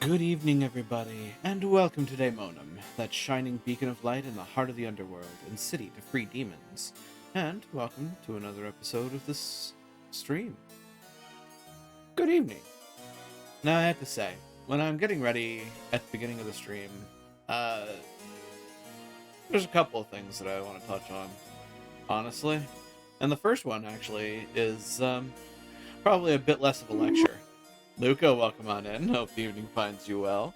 Good evening, everybody, and welcome to Daemonum, that shining beacon of light in the heart of the underworld and city to free demons. And welcome to another episode of this stream. Good evening. Now, I have to say, when I'm getting ready at the beginning of the stream, there's a couple of things that I want to touch on, honestly. And the first one, actually, is probably a bit less of a lecture. Luca, welcome on in. Hope the evening finds you well.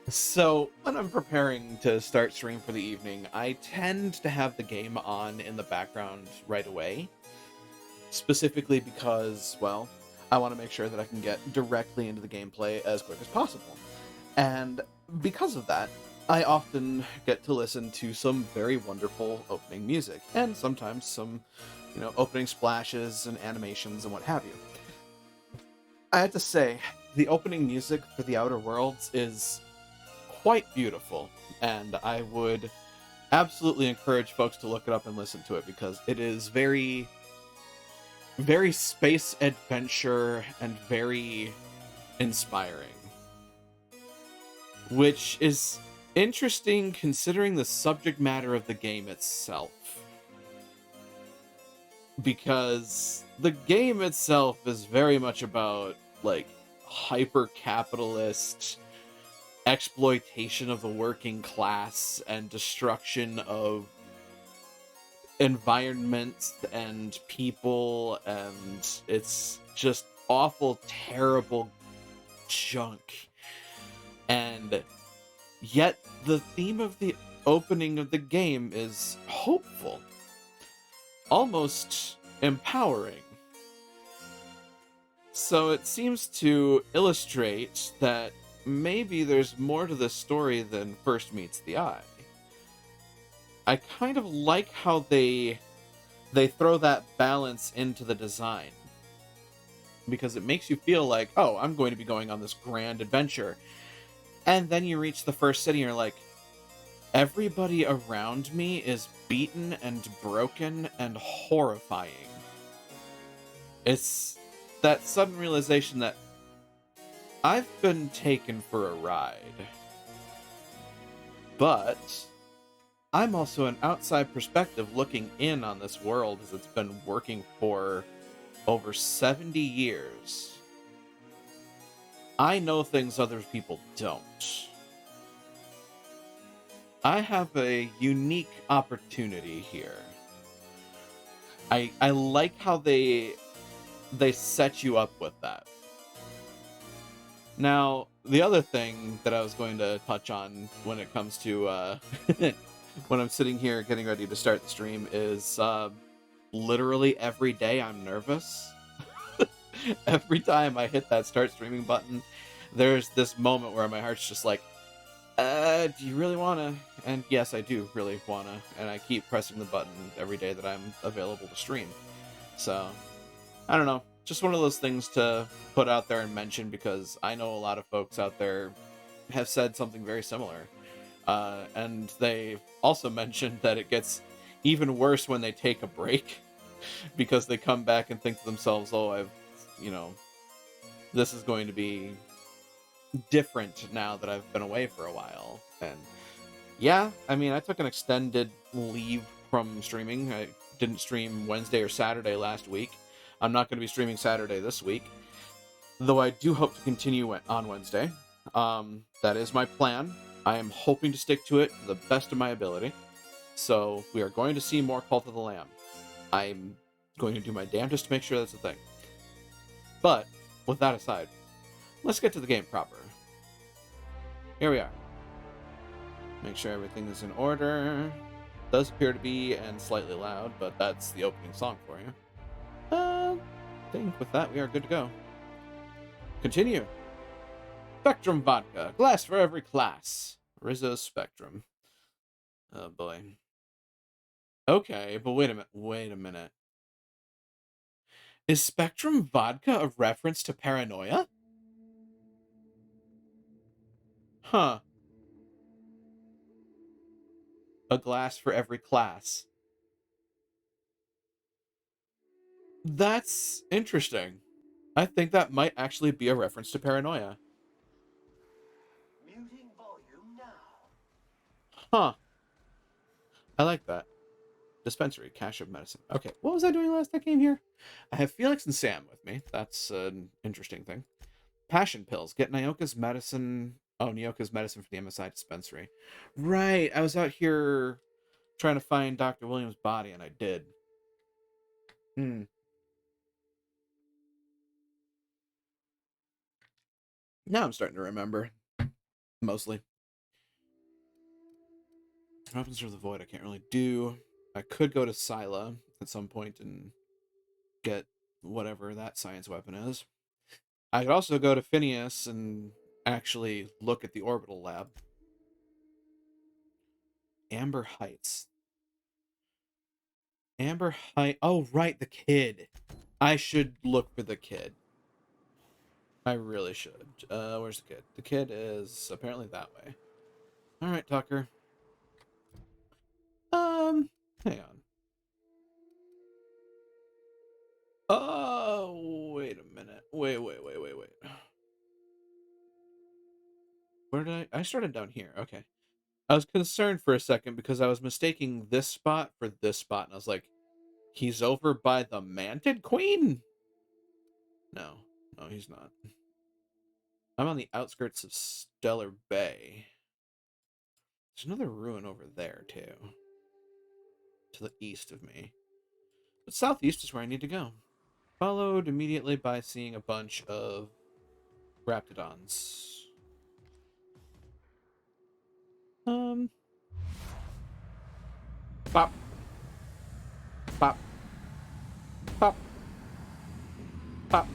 So, when I'm preparing to start stream for the evening, I tend to have the game on in the background right away. Specifically because, well, I want to make sure that I can get directly into the gameplay as quick as possible. And because of that, I often get to listen to some very wonderful opening music, and sometimes some, opening splashes and animations and what have you. I have to say, the opening music for The Outer Worlds is quite beautiful, and I would absolutely encourage folks to look it up and listen to it because it is very, very space adventure and very inspiring. Which is interesting considering the subject matter of the game itself. Because the game itself is very much about, like, hyper-capitalist exploitation of the working class and destruction of environments and people, and it's just awful, terrible junk. And yet the theme of the opening of the game is hopeful, almost empowering. So it seems to illustrate that maybe there's more to this story than first meets the eye. I kind of like how they throw that balance into the design. Because it makes you feel like, oh, I'm going to be going on this grand adventure. And then you reach the first city and you're like, everybody around me is beaten and broken and horrifying. It's that sudden realization that I've been taken for a ride. But I'm also an outside perspective looking in on this world as it's been working for over 70 years. I know things other people don't. I have a unique opportunity here. I like how they set you up with that. Now, the other thing that I was going to touch on when it comes to when I'm sitting here getting ready to start the stream is literally every day I'm nervous. Every time I hit that start streaming button, there's this moment where my heart's just like, do you really want to? And yes, I do really want to. And I keep pressing the button every day that I'm available to stream. So, I don't know. Just one of those things to put out there and mention because I know a lot of folks out there have said something very similar. And they also mentioned that it gets even worse when they take a break because they come back and think to themselves, oh, this is going to be different now that I've been away for a while. And yeah, I mean, I took an extended leave from streaming. I didn't stream Wednesday or Saturday last week. I'm not going to be streaming Saturday this week, though I do hope to continue on Wednesday. That is my plan. I am hoping to stick to it to the best of my ability. So we are going to see more Cult of the Lamb. I'm going to do my damnedest to make sure that's a thing. But with that aside, let's get to the game proper. Here we are. Make sure everything is in order. Does appear to be and slightly loud, but that's the opening song for you. I think with that we are good to go. Continue. Spectrum vodka, glass for every class. Rizzo Spectrum. Oh boy. Okay, but wait a minute. Is Spectrum vodka a reference to paranoia? Huh. A glass for every class. That's interesting. I think that might actually be a reference to paranoia. Huh. I like that. Dispensary, cache of medicine. Okay, what was I doing last I came here? I have Felix and Sam with me. That's an interesting thing. Passion pills. Get Nyoka's medicine. Oh, Nyoka's medicine for the MSI dispensary. Right. I was out here trying to find Dr. Williams' body, and I did. Hmm. Now I'm starting to remember. Mostly. Weapons of the Void I can't really do. I could go to Scylla at some point and get whatever that science weapon is. I could also go to Phineas and actually look at the orbital lab. Amber Heights. Amber Height. Oh, right, the kid. I should look for the kid. I really should. Where's the kid? The kid is apparently that way. All right, Tucker. Hang on. Oh, wait a minute. Wait. Where did I started down here. Okay. I was concerned for a second because I was mistaking this spot for this spot, and I was like, he's over by the Mantid Queen? No, he's not. I'm on the outskirts of Stellar Bay. There's another ruin over there, too. To the east of me. But southeast is where I need to go. Followed immediately by seeing a bunch of Raptidons. Pop. Pop. Pop. Pop. Pop.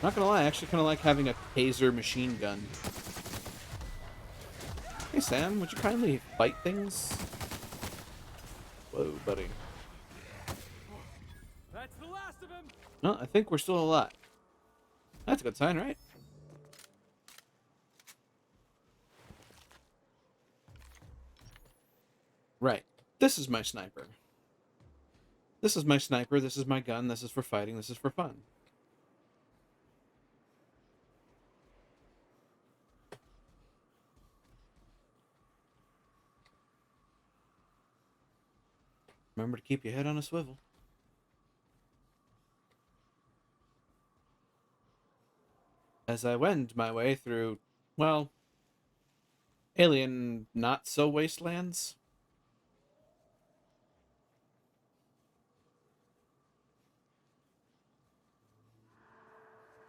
Not gonna lie, I actually kind of like having a taser machine gun. Hey Sam, would you kindly fight things? Whoa, buddy. That's the last of him. No, I think we're still alive. That's a good sign, right? Right. This is my sniper. This is my sniper, this is my gun, this is for fighting, this is for fun. Remember to keep your head on a swivel. As I wend my way through, well, alien not-so wastelands.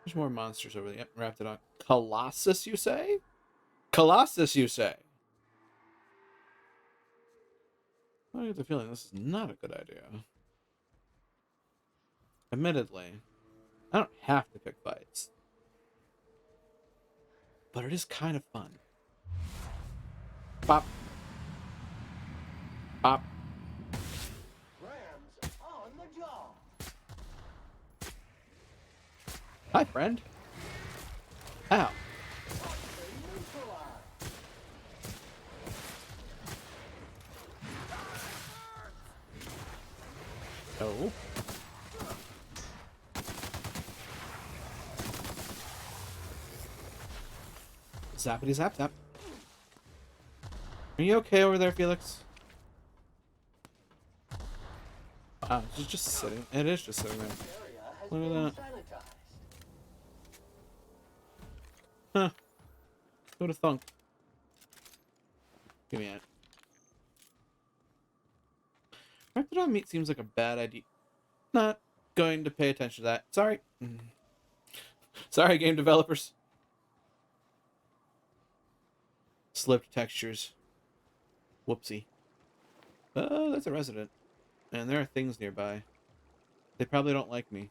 There's more monsters over there. Yep, wrapped it on. Colossus, you say? Colossus, you say? I get the feeling this is not a good idea. Admittedly, I don't have to pick fights. But it is kind of fun. Pop. Pop. Rams on the job. Hi, friend. Ow. Oh. Zappity zap zap. Are you okay over there, Felix? Wow, it's just sitting. It is just sitting there. Look at that. Huh. Who'd have thunk? Give me it. Raptidon meat seems like a bad idea. Not going to pay attention to that. Sorry. Sorry, game developers. Slipped textures. Whoopsie. Oh, that's a resident. And there are things nearby. They probably don't like me.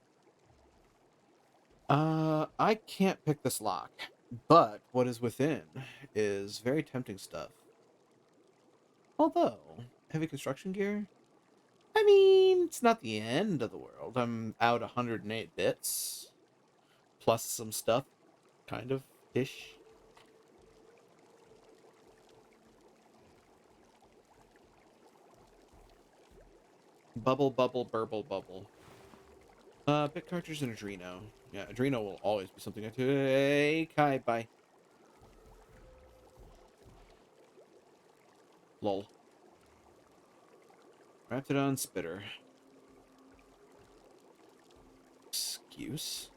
I can't pick this lock. But what is within is very tempting stuff. Although, heavy construction gear? I mean, it's not the end of the world. I'm out 108 bits. Plus some stuff. Kind of. Ish. Bubble, bubble, burble, bubble. Bit cartridge and Adreno. Yeah, Adreno will always be something I do. Hey, Kai, bye. Lol. Raptidon Spitter. Excuse.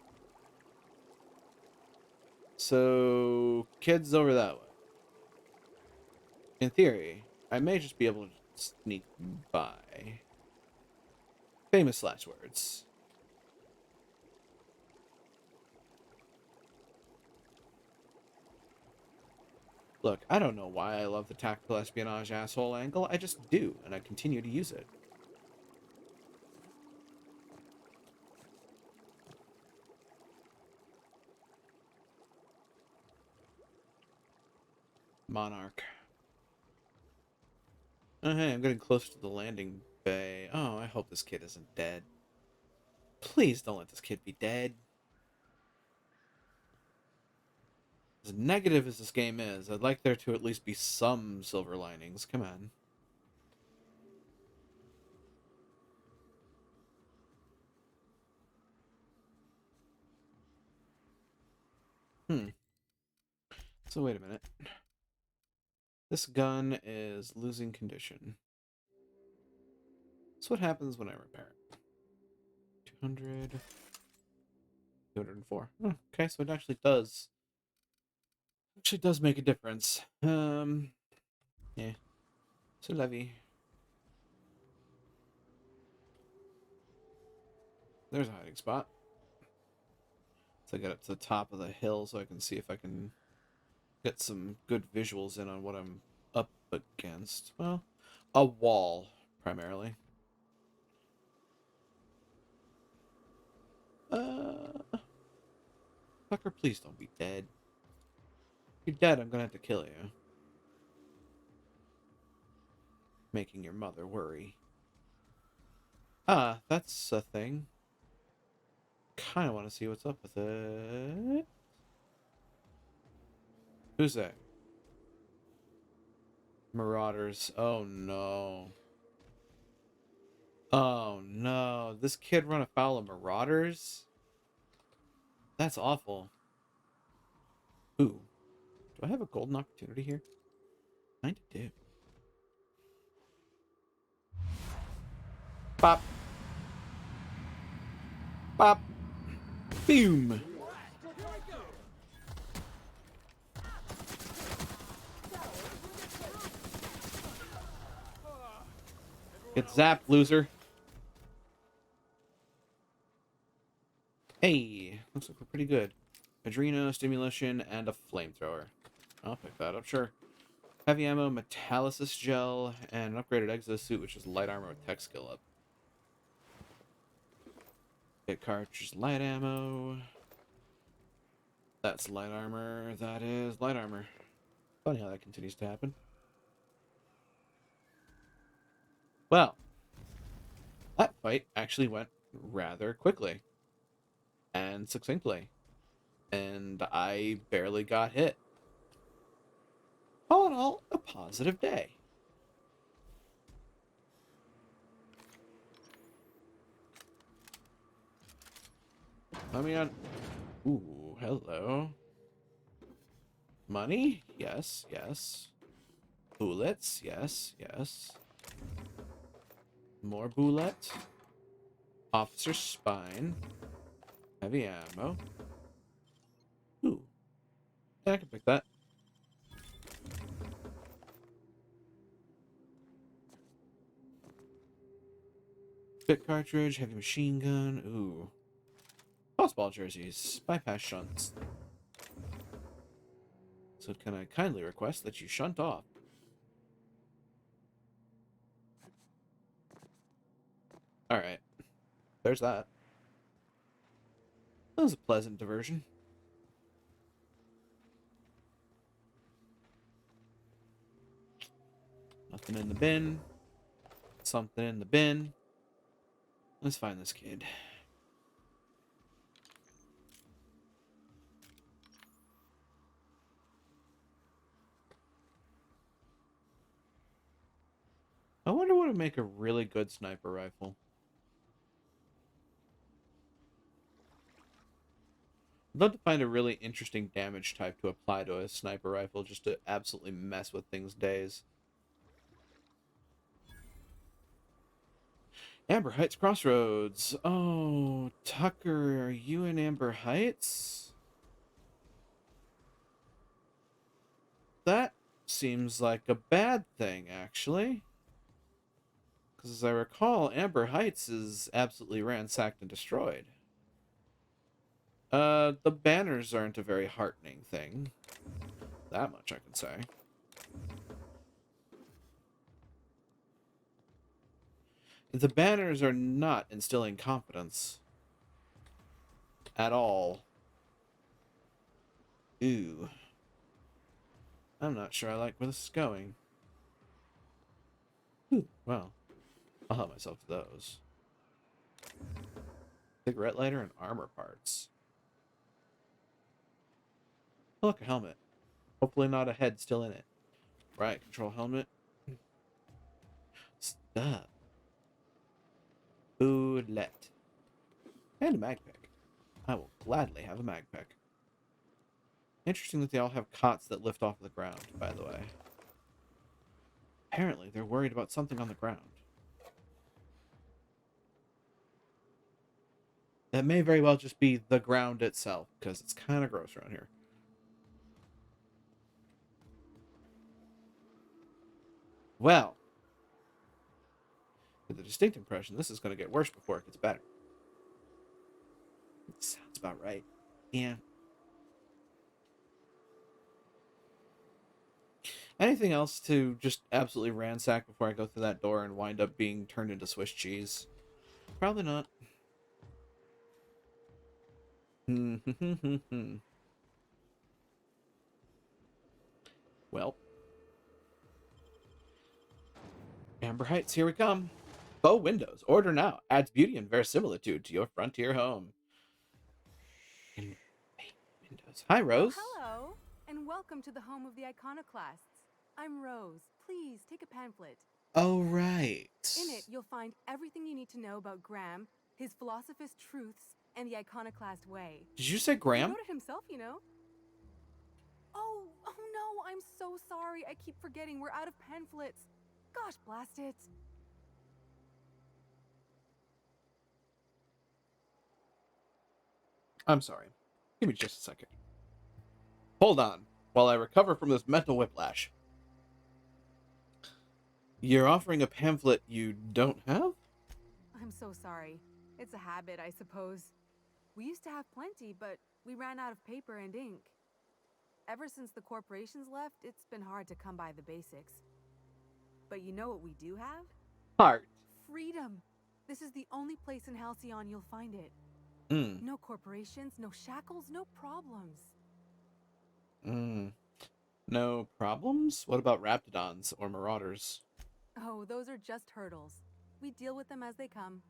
So, kids over that way. In theory, I may just be able to sneak by. Famous last words. Look, I don't know why I love the tactical espionage asshole angle. I just do, and I continue to use it. Monarch. Oh, hey, I'm getting close to the landing bay. Oh, I hope this kid isn't dead. Please don't let this kid be dead. As negative as this game is, I'd like there to at least be some silver linings. Come on. So wait a minute. This gun is losing condition. That's what happens when I repair it. 200... 204. Oh, okay, so it actually does make a difference. Yeah. So levy. There's a hiding spot. So I get up to the top of the hill so I can see if I can get some good visuals in on what I'm up against. Well, a wall, primarily. Fucker, please don't be dead. If you're dead, I'm gonna have to kill you. Making your mother worry. Ah, that's a thing. Kinda want to see what's up with it. Who's that? Marauders. Oh no. Oh no. This kid run afoul of marauders? That's awful. Ooh. Do I have a golden opportunity here? Kinda do. Bop. Bop. Boom. Get zapped, loser. Hey, looks like we're pretty good. Adreno, stimulation, and a flamethrower. I'll pick that up, sure. Heavy ammo, metallysis gel, and an upgraded exosuit, which is light armor with tech skill up. Hit cartridge, light ammo. That's light armor. That is light armor. Funny how that continues to happen. Well, that fight actually went rather quickly and succinctly, and I barely got hit. All in all, a positive day. Let me on. Ooh, hello. Money? Yes, yes. Bullets? Yes, yes. More bullet. Officer spine. Heavy ammo. Ooh. Yeah, I can pick that. Bit cartridge, heavy machine gun. Ooh. Tossball jerseys. Bypass shunts. So can I kindly request that you shunt off? Alright. There's that. That was a pleasant diversion. Nothing in the bin. Something in the bin. Let's find this kid. I wonder what would make a really good sniper rifle. I'd love to find a really interesting damage type to apply to a sniper rifle just to absolutely mess with things days. Amber Heights Crossroads. Oh, Tucker, are you in Amber Heights? That seems like a bad thing, actually. Because as I recall, Amber Heights is absolutely ransacked and destroyed. The banners aren't a very heartening thing. That much I can say. The banners are not instilling confidence. At all. Ooh. I'm not sure I like where this is going. Ooh, well, I'll help myself to those. Cigarette lighter and armor parts. Oh, look, a helmet. Hopefully not a head still in it. Right, control helmet. Stuff. Boodlet. And a mag pick. I will gladly have a mag pick. Interesting that they all have cots that lift off the ground, by the way. Apparently, they're worried about something on the ground. That may very well just be the ground itself, because it's kind of gross around here. Well, with a distinct impression, this is going to get worse before it gets better. It sounds about right. Yeah. Anything else to just absolutely ransack before I go through that door and wind up being turned into Swiss cheese? Probably not. Well, Amber Heights, here we come. Bow windows, order now. Adds beauty and verisimilitude to your frontier home. Windows. Hi, Rose. Oh, hello, and welcome to the home of the iconoclasts. I'm Rose. Please take a pamphlet. Oh, right. In it, you'll find everything you need to know about Graham, his philosophist truths, and the iconoclast way. Did you say He Graham? wrote it himself, you know. Oh no, I'm so sorry. I keep forgetting we're out of pamphlets. Gosh, blast it. I'm sorry. Give me just a second. Hold on, while I recover from this mental whiplash. You're offering a pamphlet you don't have? I'm so sorry. It's a habit, I suppose. We used to have plenty, but we ran out of paper and ink. Ever since the corporations left, it's been hard to come by the basics. But you know what we do have? Heart. Freedom! This is the only place in Halcyon you'll find it. No corporations, no shackles, no problems. No problems? What about Raptidons or Marauders? Oh, those are just hurdles. We deal with them as they come.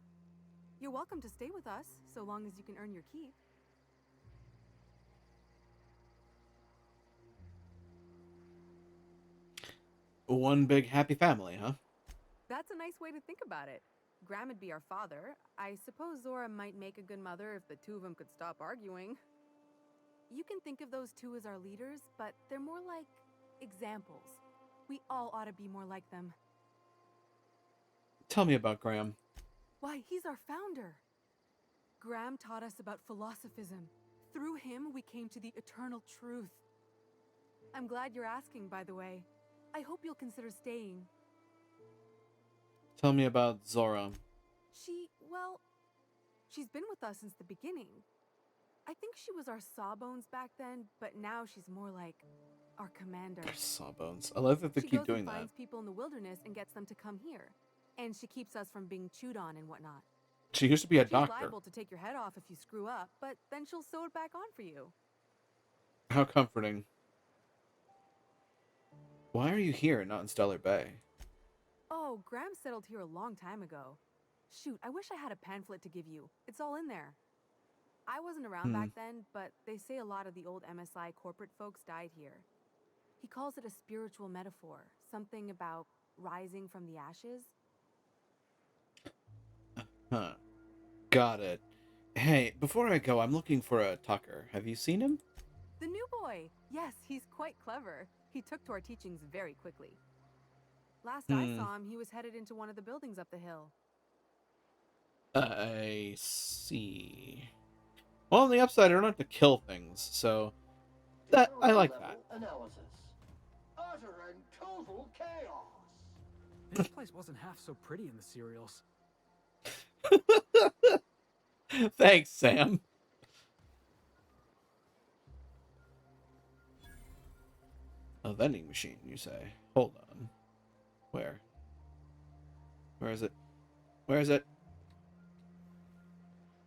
You're welcome to stay with us, so long as you can earn your keep. One big happy family, huh? That's a nice way to think about it. Graham would be our father. I suppose Zora might make a good mother if the two of them could stop arguing. You can think of those two as our leaders, but they're more like examples. We all ought to be more like them. Tell me about Graham. Why, he's our founder. Graham taught us about philosophism. Through him, we came to the eternal truth. I'm glad you're asking, by the way. I hope you'll consider staying. Tell me about Zora. Well, she's been with us since the beginning. I think she was our sawbones back then, but now she's more like our commander. Sawbones. I love that they keep doing that. She finds people in the wilderness and gets them to come here. And she keeps us from being chewed on and whatnot. She used to be a She's doctor. liable to take your head off if you screw up, but then she'll sew it back on for you. How comforting. Why are you here, not in Stellar Bay? Oh, Graham settled here a long time ago. Shoot, I wish I had a pamphlet to give you. It's all in there. I wasn't around back then, but they say a lot of the old MSI corporate folks died here. He calls it a spiritual metaphor, something about rising from the ashes. Huh. Got it. Hey, before I go, I'm looking for a Tucker. Have you seen him? The new boy! Yes, he's quite clever. He took to our teachings very quickly. Last I Hmm. saw him, he was headed into one of the buildings up the hill. I see. Well, on the upside, I don't have to kill things, so that I Differential like that. level analysis. Utter and total chaos. This place wasn't half so pretty in the serials. Thanks, Sam. A vending machine, you say? Hold on. Where? Where is it? Where is it?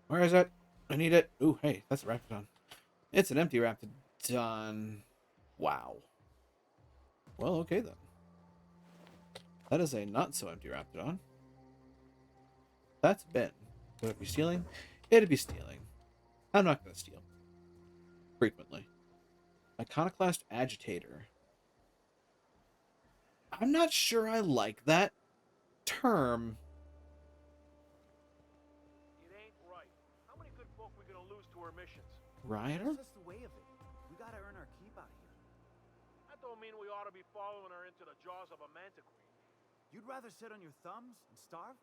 Where is it? I need it. Ooh, hey, that's a Raptidon. It's an empty Raptidon. Wow. Well, okay then. That is a not so empty Raptidon. That's Ben. Would it be stealing? It'd be stealing. I'm not gonna steal. Frequently. Iconoclast Agitator. I'm not sure I like that term. It ain't right. How many good folk we gonna lose to our missions? Rioter? That's just the way of it. We gotta earn our keep out here. That don't mean we ought to be following her into the jaws of a mantiqueen. You'd rather sit on your thumbs and starve?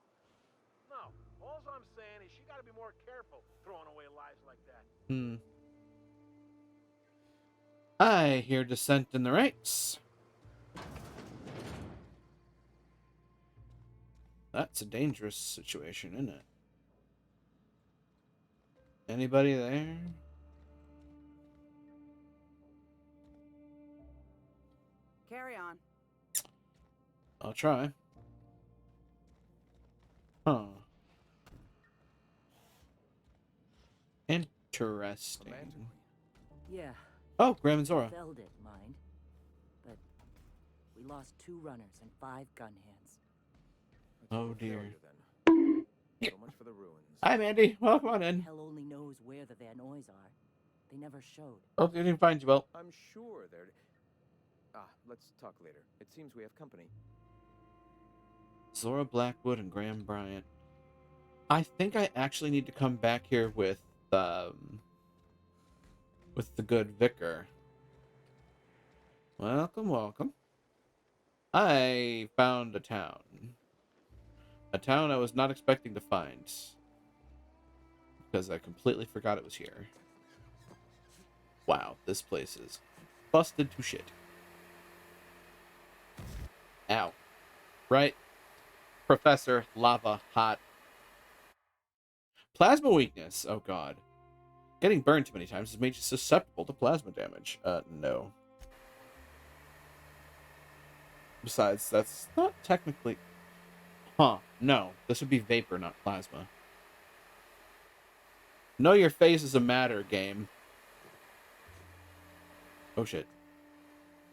No, all I'm saying is she gotta be more careful throwing away lives like that. Hmm. I hear dissent in the ranks. That's a dangerous situation, isn't it? Anybody there? Carry on. I'll try. Huh. Interesting. Yeah, Oh, Graham and Zora. felled it, mind. But we lost 2 runners and 5 gun hands. Oh dear. So much for the ruins. Hi, Mandy. Welcome on in. Hell only knows where the Vanoys are. They never showed. Hope you didn't find you well. I'm sure they're... let's talk later. It seems we have company. Zora Blackwood and Graham Bryant. I think I actually need to come back here with the good vicar. Welcome, welcome. I found a town. A town I was not expecting to find. Because I completely forgot it was here. Wow, this place is busted to shit. Ow. Right? Professor, lava, hot. Plasma weakness. Oh god. Getting burned too many times has made you susceptible to plasma damage. No. Besides, that's not technically... Huh. No. This would be vapor, not plasma. Know your face is a matter, game. Oh shit.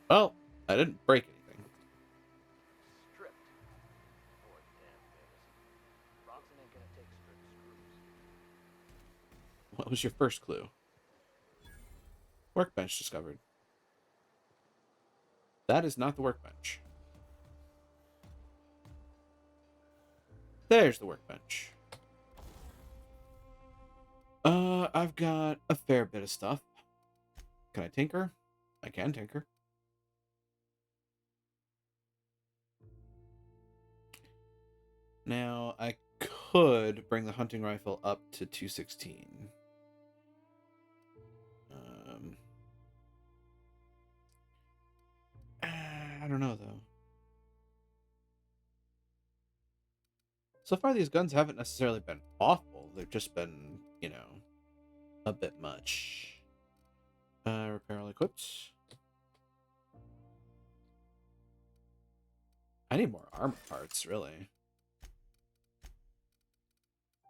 Well, I didn't break anything. Stripped. Boy, damn things. Bronson ain't gonna take stripped screws. What was your first clue? Workbench discovered. That is not the workbench. There's the workbench. I've got a fair bit of stuff. Can I tinker? I can tinker. Now, I could bring the hunting rifle up to 216. I don't know, though. So far, these guns haven't necessarily been awful. They've just been, you know, a bit much. Repair all equipped. I need more armor parts, really.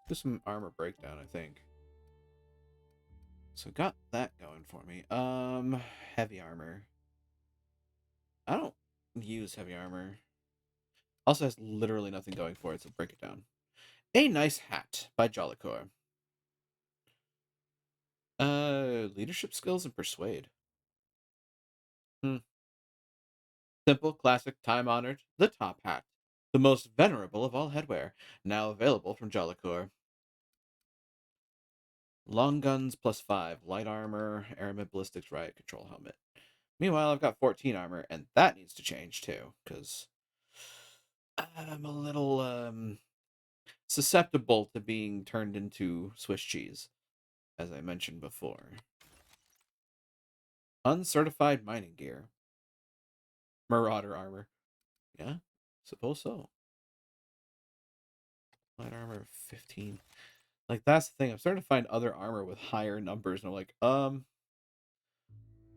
Do some armor breakdown, I think. So got that going for me. Heavy armor. I don't use heavy armor. Also has literally nothing going for it, so break it down. A Nice Hat by Jollicore. Leadership skills and persuade. Simple, classic, time-honored, the top hat. The most venerable of all headwear. Now available from Jollicore. Long guns +5, light armor, aramid ballistics, riot control helmet. Meanwhile, I've got 14 armor, and that needs to change too, because I'm a little susceptible to being turned into Swiss cheese, as I mentioned before. Uncertified mining gear. Marauder armor. Yeah, suppose so. Light armor 15. Like, that's the thing. I'm starting to find other armor with higher numbers, and I'm like,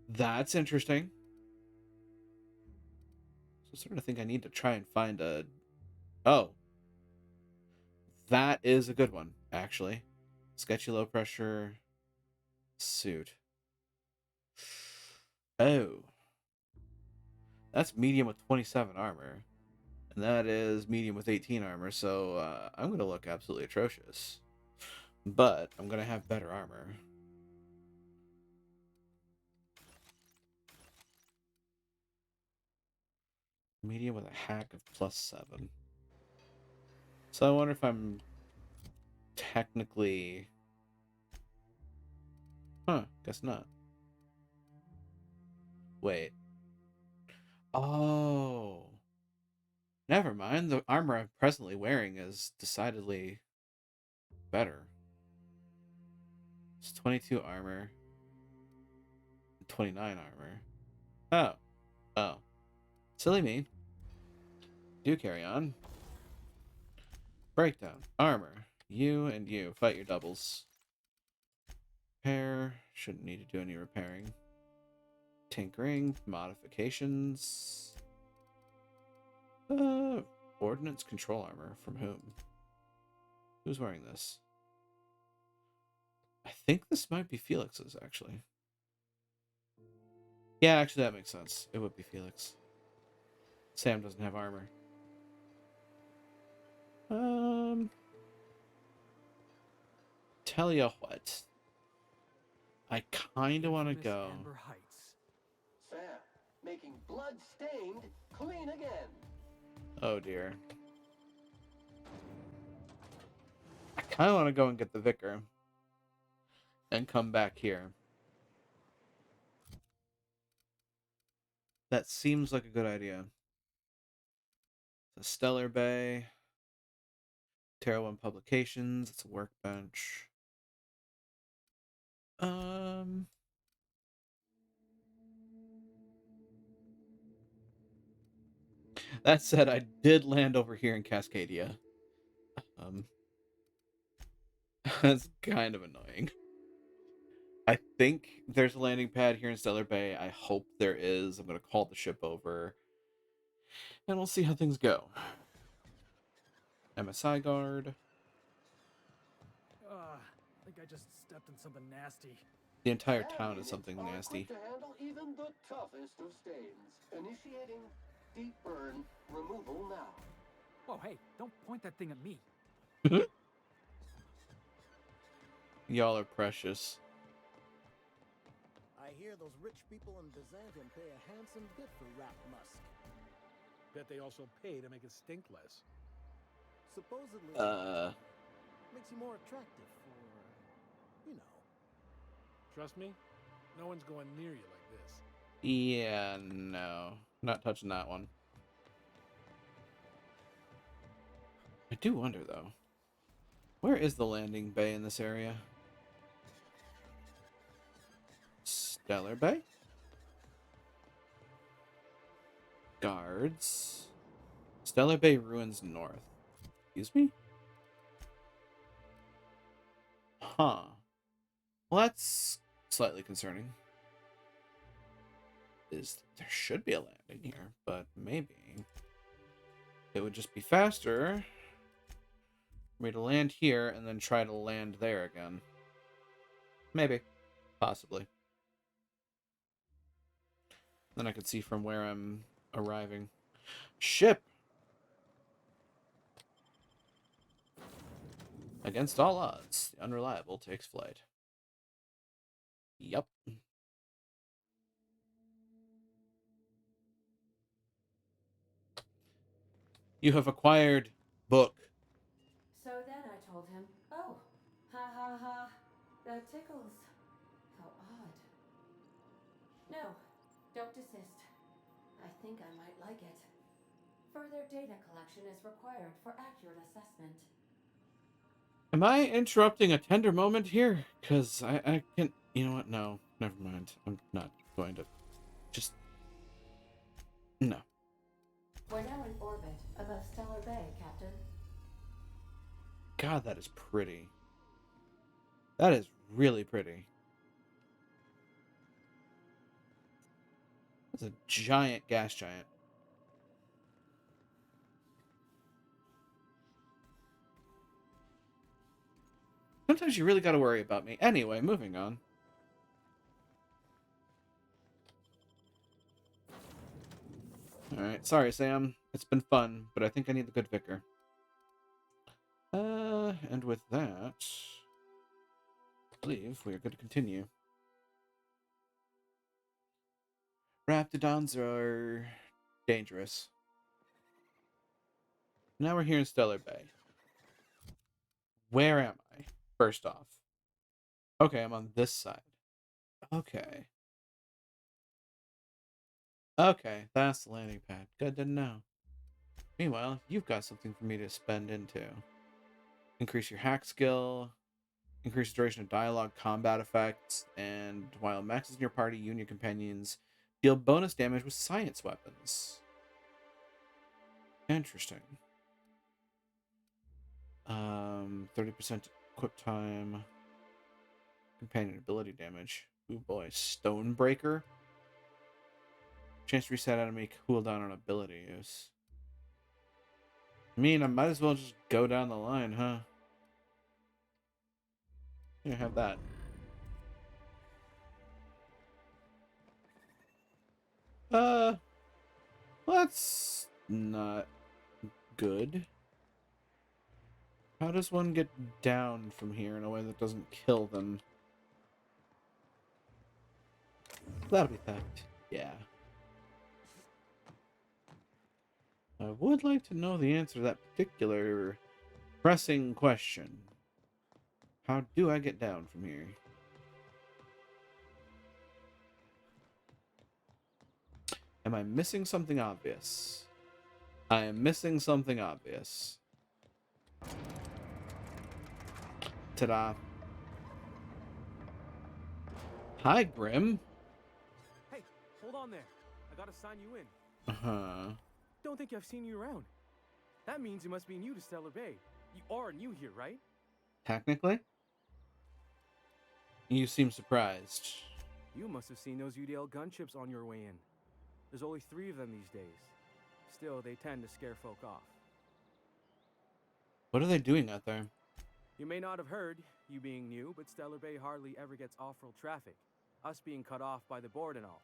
that's interesting. So I'm starting to think I need to try and find a... Oh. That is a good one, actually. Sketchy low pressure suit. Oh. That's medium with 27 armor. And that is medium with 18 armor, so I'm going to look absolutely atrocious. But I'm going to have better armor. Medium with a hack of +7. So I wonder if I'm technically... Huh, guess not. Wait. Oh. Never mind. The armor I'm presently wearing is decidedly better. It's 22 armor. 29 armor. Oh. Oh. Silly me. Do carry on. Breakdown. Armor. You and you. Fight your doubles. Repair. Shouldn't need to do any repairing. Tinkering. Modifications. Ordnance control armor. From whom? Who's wearing this? I think this might be Felix's, actually. Yeah, actually, that makes sense. It would be Felix. Sam doesn't have armor. Tell you what. I kind of want to go. Amber Heights. Sam, making blood-stained clean again. Oh, dear. I kind of want to go and get the Vicar. And come back here. That seems like a good idea. The Stellar Bay. Terra 1 Publications. It's a workbench. That said, I did land over here in Cascadia. That's kind of annoying. I think there's a landing pad here in Stellar Bay. I hope there is. I'm going to call the ship over. And we'll see how things go. MSI guard. I think I just stepped in something nasty. The entire That town is units something are nasty. quick to handle even the toughest of stains. Initiating deep burn removal now. Whoa, hey, don't point that thing at me. Y'all are precious. I hear those rich people in Byzantium pay a handsome bit for rat musk. Bet they also pay to make it stink less. Supposedly, makes you more attractive for, you know. Trust me, no one's going near you like this. Yeah, no. Not touching that one. I do wonder, though. Where is the landing bay in this area? Stellar Bay? Guards. Stellar Bay Ruins North. Excuse me? Huh. Well, that's slightly concerning. There should be a landing here, but maybe it would just be faster for me to land here and then try to land there again. Maybe. Possibly. Then I could see from where I'm arriving. Ship! Against all odds, the unreliable takes flight. Yup. You have acquired book. So then I told him, oh, ha ha ha, That tickles. How odd. No, don't desist. I think I might like it. Further data collection is required for accurate assessment. Am I interrupting a tender moment here? Because I can... You know what? No. Never mind. I'm not going to... Just... No. We're now in orbit above Stellar Bay, Captain. God, that is pretty. That is really pretty. It's a giant gas giant. Sometimes you really got to worry about me. Anyway, moving on. Alright, sorry, Sam. It's been fun, but I think I need the good vicar. And with that, I believe we are going to continue. Raptidons are dangerous. Now we're here in Stellar Bay. Where am I? First off. Okay, I'm on this side. Okay. Okay, that's the landing pad. Good to know. Meanwhile, you've got something for me to spend into. Increase your hack skill, increase the duration of dialogue, combat effects, and while maxes in your party, you and your companions deal bonus damage with science weapons. Interesting. 30% equip time. Companion ability damage. Ooh boy. Stonebreaker. Chance to reset enemy cooldown on ability use. I mean, I might as well just go down the line, huh? Yeah, have that. That's not good. How does one get down from here in a way that doesn't kill them? That'll be theft. Yeah. I would like to know the answer to that particular pressing question. How do I get down from here? Am I missing something obvious? I am missing something obvious. Ta-da. Hi, Grim. Hey, hold on there. I gotta sign you in. Uh-huh. Don't think I've seen you around. That means you must be new to Stellar Bay. You are new here, right? Technically? You seem surprised. You must have seen those UDL gunships on your way in. There's only 3 of them these days. Still, they tend to scare folk off. What are they doing out there? You may not have heard, you being new, but Stellar Bay hardly ever gets off-world traffic. Us being cut off by the board and all.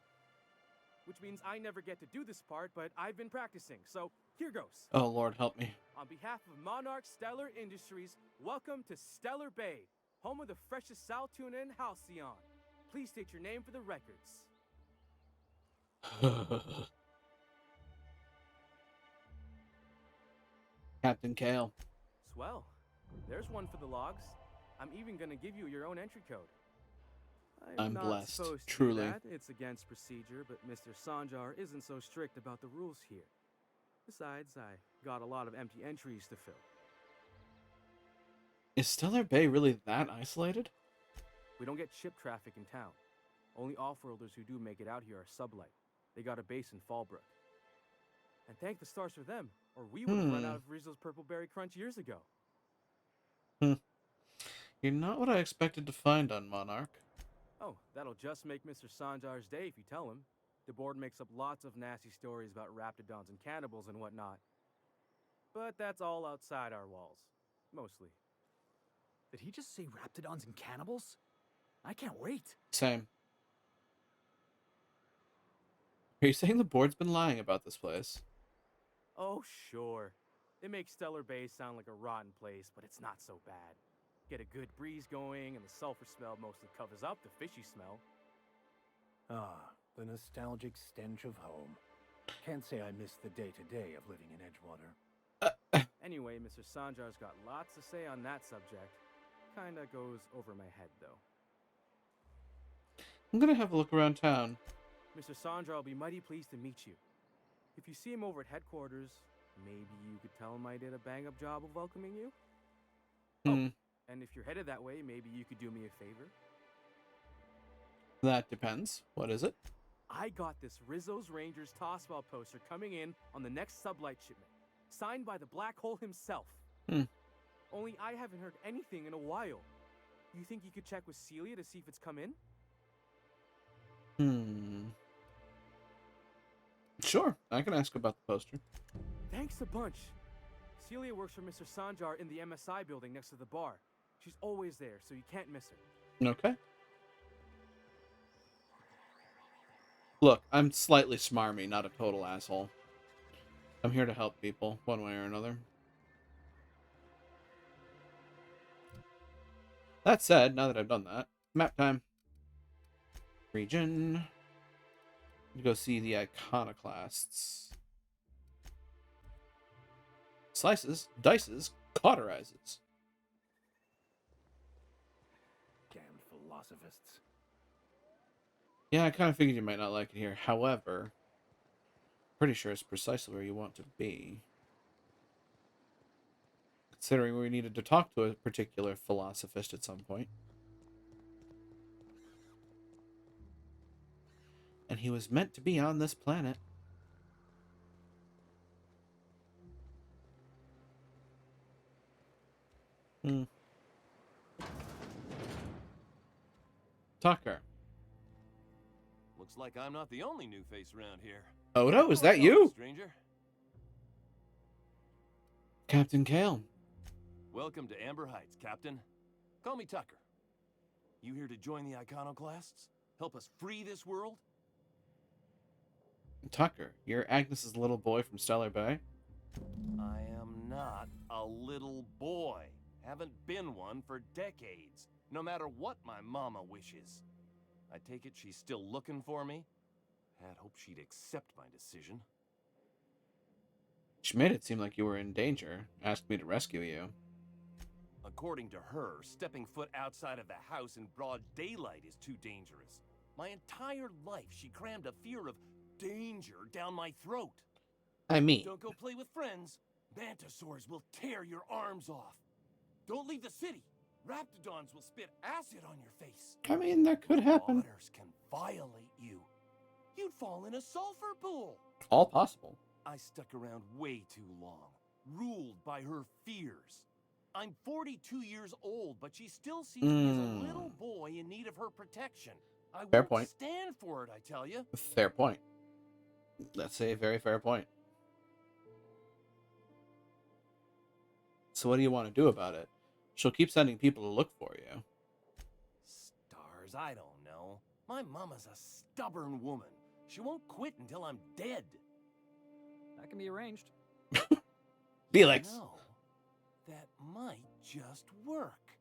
Which means I never get to do this part, but I've been practicing, so here goes. Oh, Lord, help me. On behalf of Monarch Stellar Industries, welcome to Stellar Bay, home of the freshest sal tuna and halcyon. Please state your name for the records. Captain Kale. Swell. There's one for the logs. I'm even gonna give you your own entry code. I'm not blessed, supposed to truly. do that. It's against procedure, but Mr. Sanjar isn't so strict about the rules here. Besides, I got a lot of empty entries to fill. Is Stellar Bay really that isolated? We don't get ship traffic in town. Only off-worlders who do make it out here are Sublight. They got a base in Fallbrook. And thank the stars for them, or we would have run out of Rizzo's Purple Berry Crunch years ago. You're not what I expected to find on Monarch. Oh, that'll just make Mr. Sanjar's day if you tell him. The board makes up lots of nasty stories about raptidons and cannibals and whatnot. But that's all outside our walls. Mostly. Did he just say raptidons and cannibals? I can't wait. Same. Are you saying the board's been lying about this place? Oh, sure. They make Stellar Bay sound like a rotten place, but it's not so bad. Get a good breeze going, and the sulfur smell mostly covers up the fishy smell. Ah, the nostalgic stench of home. Can't say I miss the day-to-day of living in Edgewater. Anyway, Mr. Sanjar's got lots to say on that subject. Kinda goes over my head, though. I'm gonna have a look around town. Mr. Sandra will be mighty pleased to meet you. If you see him over at headquarters, maybe you could tell him I did a bang-up job of welcoming you? Hmm. And if you're headed that way, maybe you could do me a favor? That depends. What is it? I got this Rizzo's Rangers Tossball poster coming in on the next sublight shipment, signed by the Black Hole himself. Hmm. Only I haven't heard anything in a while. You think you could check with Celia to see if it's come in? Sure, I can ask about the poster. Thanks a bunch. Celia works for Mr. Sanjar in the MSI building next to the bar. She's always there, so you can't miss her. Okay. Look, I'm slightly smarmy, not a total asshole. I'm here to help people, one way or another. That said, now that I've done that, map time. Region. Go see the iconoclasts. Slices, dices, cauterizes. Damned philosophists. Yeah, I kind of figured you might not like it here. However, pretty sure it's precisely where you want to be. Considering we needed to talk to a particular philosophist at some point. And he was meant to be on this planet. Tucker. Looks like I'm not the only new face around here. Odo, is that you? Stranger. Captain Kale. Welcome to Amber Heights, Captain. Call me Tucker. You here to join the iconoclasts? Help us free this world? Tucker, you're Agnes's little boy from Stellar Bay? I am not a little boy. Haven't been one for decades, no matter what my mama wishes. I take it she's still looking for me? Had hoped she'd accept my decision. She made it seem like you were in danger, asked me to rescue you. According to her, stepping foot outside of the house in broad daylight is too dangerous. My entire life she crammed a fear of danger down my throat. I mean... Don't go play with friends. Mantisaurs will tear your arms off. Don't leave the city. Raptidons will spit acid on your face. I mean, that could happen. Waters can violate you. You'd fall in a sulfur pool. All possible. I stuck around way too long, ruled by her fears. I'm 42 years old, but she still sees me as a little boy in need of her protection. I Fair won't point. stand for it, I tell you. Fair point. That's a very fair point. So what do you want to do about it? She'll keep sending people to look for you. Stars, I don't know. My mama's a stubborn woman. She won't quit until I'm dead. That can be arranged. Felix. No, that might just work.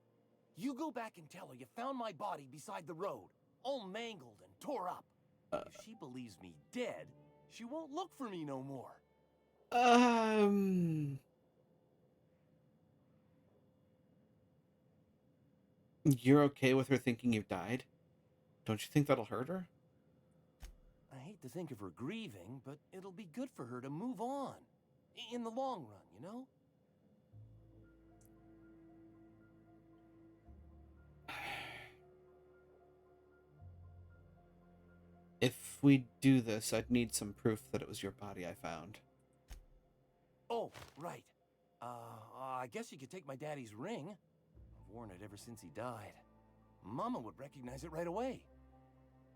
You go back and tell her you found my body beside the road, all mangled and tore up. If she believes me dead, she won't look for me no more. You're okay with her thinking you've died? Don't you think that'll hurt her? I hate to think of her grieving, but it'll be good for her to move on. In the long run, you know? If we do this, I'd need some proof that it was your body I found. Oh, right. I guess you could take my daddy's ring. I've worn it ever since he died. Mama would recognize it right away.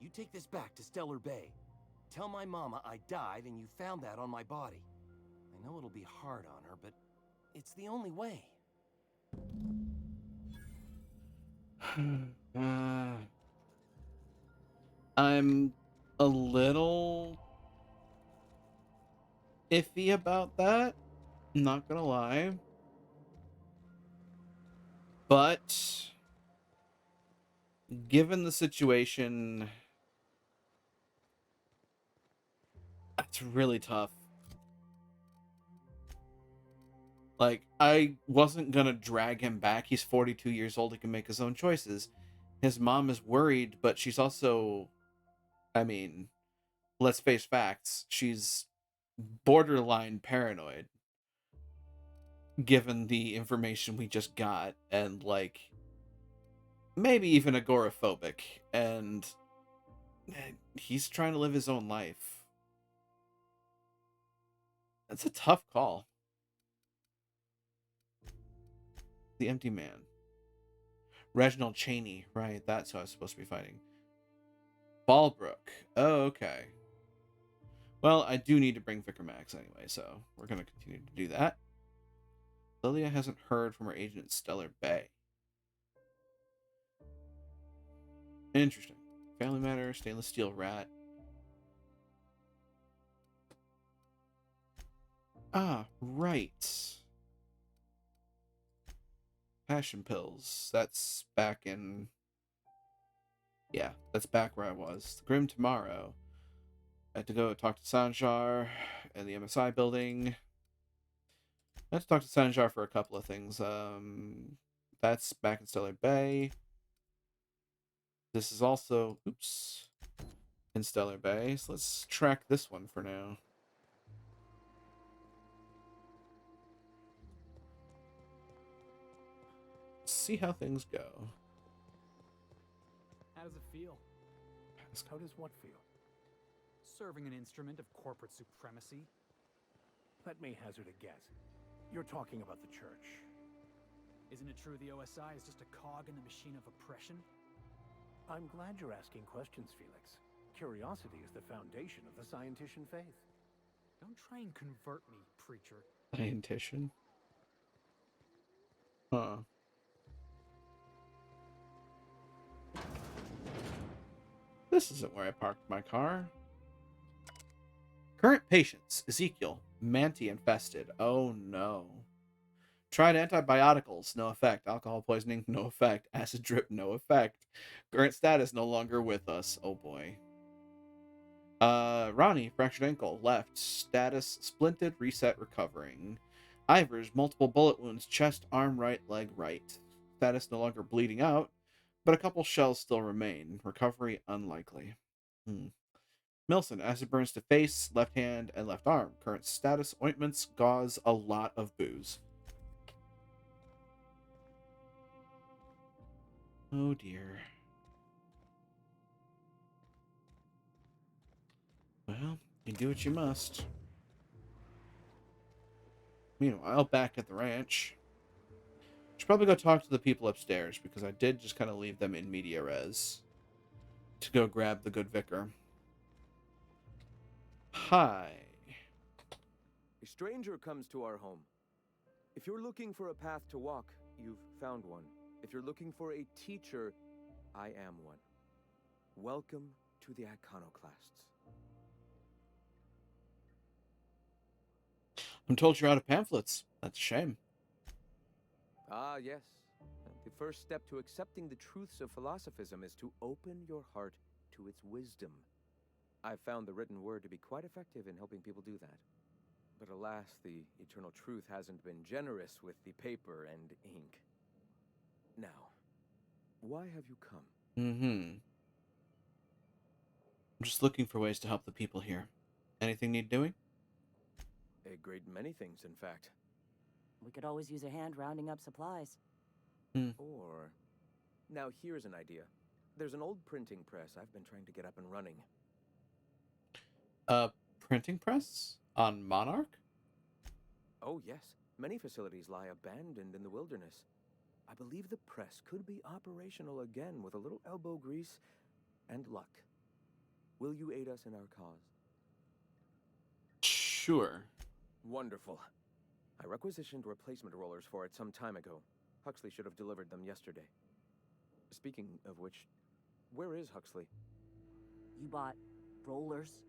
You take this back to Stellar Bay. Tell my mama I died and you found that on my body. I know it'll be hard on her, but it's the only way. I'm a little iffy about that. I'm not gonna lie. But given the situation, it's really tough. Like, I wasn't gonna drag him back. He's 42 years old. He can make his own choices. his mom is worried, but she's also, I mean, let's face facts, she's borderline paranoid given the information we just got, and like maybe even agoraphobic, and he's trying to live his own life. That's a tough call. The Empty Man. Reginald Cheney, right, that's who I was supposed to be fighting. Balbrook. Oh, okay. Well, I do need to bring Vicar Max anyway, so we're going to continue to do that. Lilia hasn't heard from her agent at Stellar Bay. Interesting. Family Matter, Stainless Steel Rat. Ah, right. Passion Pills. That's back in... Yeah, that's back where I was. The Grim Tomorrow. I had to go talk to Sanjar in the MSI building. I had to talk to Sanjar for a couple of things. That's back in Stellar Bay. This is also, oops, in Stellar Bay. So let's track this one for now. See how things go. How does it feel? How does what feel? Serving an instrument of corporate supremacy? Let me hazard a guess. You're talking about the church. Isn't it true the OSI is just a cog in the machine of oppression? I'm glad you're asking questions, Felix. Curiosity is the foundation of the Scientician faith. Don't try and convert me, preacher. Scientician? Huh. This isn't where I parked my car. Current patients, Ezekiel, Manti infested. Oh no. Tried antibioticals, no effect. Alcohol poisoning, no effect. Acid drip, no effect. Current status, no longer with us. Oh boy. Ronnie, fractured ankle, left. Status, splinted, reset, recovering. Ivers, multiple bullet wounds, chest, arm right, leg right. Status, no longer bleeding out, but a couple shells still remain. Recovery, unlikely. Milson, acid burns to face, left hand, and left arm. Current status, ointments, gauze, a lot of booze. Oh dear. Well, you do what you must. Meanwhile, back at the ranch. Should probably go talk to the people upstairs, because I did just kind of leave them in media res to go grab the good vicar. Hi. A stranger comes to our home. If you're looking for a path to walk, you've found one. If you're looking for a teacher, I am one. Welcome to the Iconoclasts. I'm told you're out of pamphlets. That's a shame. Ah, yes. The first step to accepting the truths of philosophism is to open your heart to its wisdom. I've found the written word to be quite effective in helping people do that. But alas, the eternal truth hasn't been generous with the paper and ink. Now, why have you come? I'm just looking for ways to help the people here. Anything need doing? A great many things, in fact. We could always use a hand rounding up supplies. Or... Now here's an idea. There's an old printing press I've been trying to get up and running. Printing press? On Monarch? Oh, yes. Many facilities lie abandoned in the wilderness. I believe the press could be operational again with a little elbow grease and luck. Will you aid us in our cause? Sure. Wonderful. I requisitioned replacement rollers for it some time ago. Huxley should have delivered them yesterday. Speaking of which, where is Huxley? You bought rollers?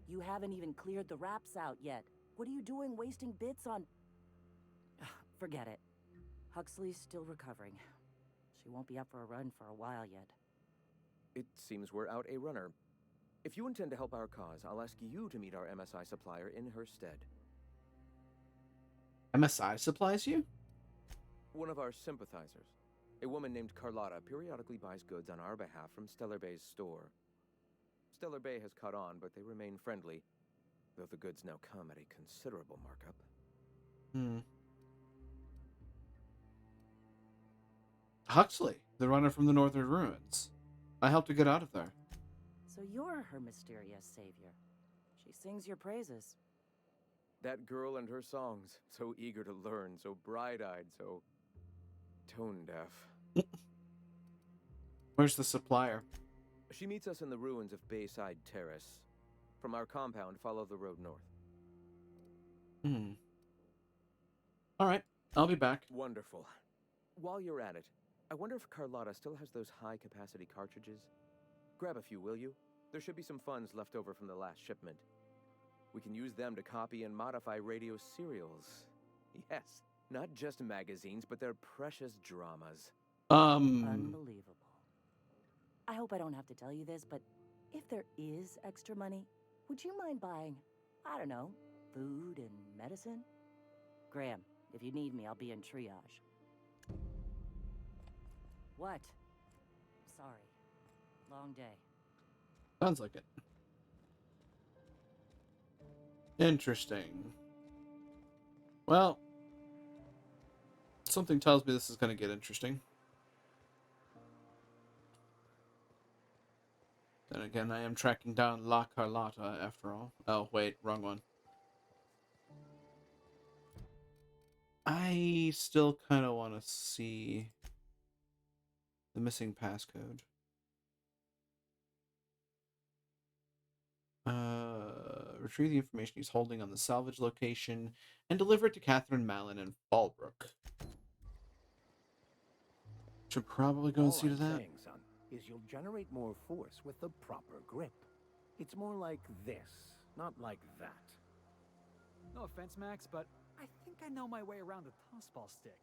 You haven't even cleared the wraps out yet. What are you doing wasting bits on... Forget it. Huxley's still recovering. She won't be up for a run for a while yet. It seems we're out a runner. If you intend to help our cause, I'll ask you to meet our MSI supplier in her stead. MSI supplies you? One of our sympathizers. A woman named Carlotta periodically buys goods on our behalf from Stellar Bay's store. Stellar Bay has caught on, but they remain friendly, though the goods now come at a considerable markup. Huxley, the runner from the Northern Ruins. I helped her get out of there. So you're her mysterious savior. She sings your praises. That girl and her songs, so eager to learn, so bright-eyed, so tone-deaf. Where's the supplier? She meets us in the ruins of Bayside Terrace. From our compound, follow the road north. Alright, I'll be back. Wonderful. While you're at it, I wonder if Carlotta still has those high-capacity cartridges? Grab a few, will you? There should be some funds left over from the last shipment. We can use them to copy and modify radio serials. Yes, not just magazines, but their precious dramas. Unbelievable. I hope I don't have to tell you this, but if there is extra money, would you mind buying, I don't know, food and medicine? Graham, if you need me, I'll be in triage. What? Sorry. Long day. Sounds like it. Interesting. Well, something tells me this is going to get interesting. Then again, I am tracking down La Carlotta after all. Oh, wait, wrong one. I still kind of want to see the missing passcode. Retrieve the information he's holding on the salvage location and deliver it to Catherine Mallon in Fallbrook. Should probably go and see to that. All I'm saying, son, is you'll generate more force with the proper grip. It's more like this, not like that. No offense, Max, but I think I know my way around a tossball stick.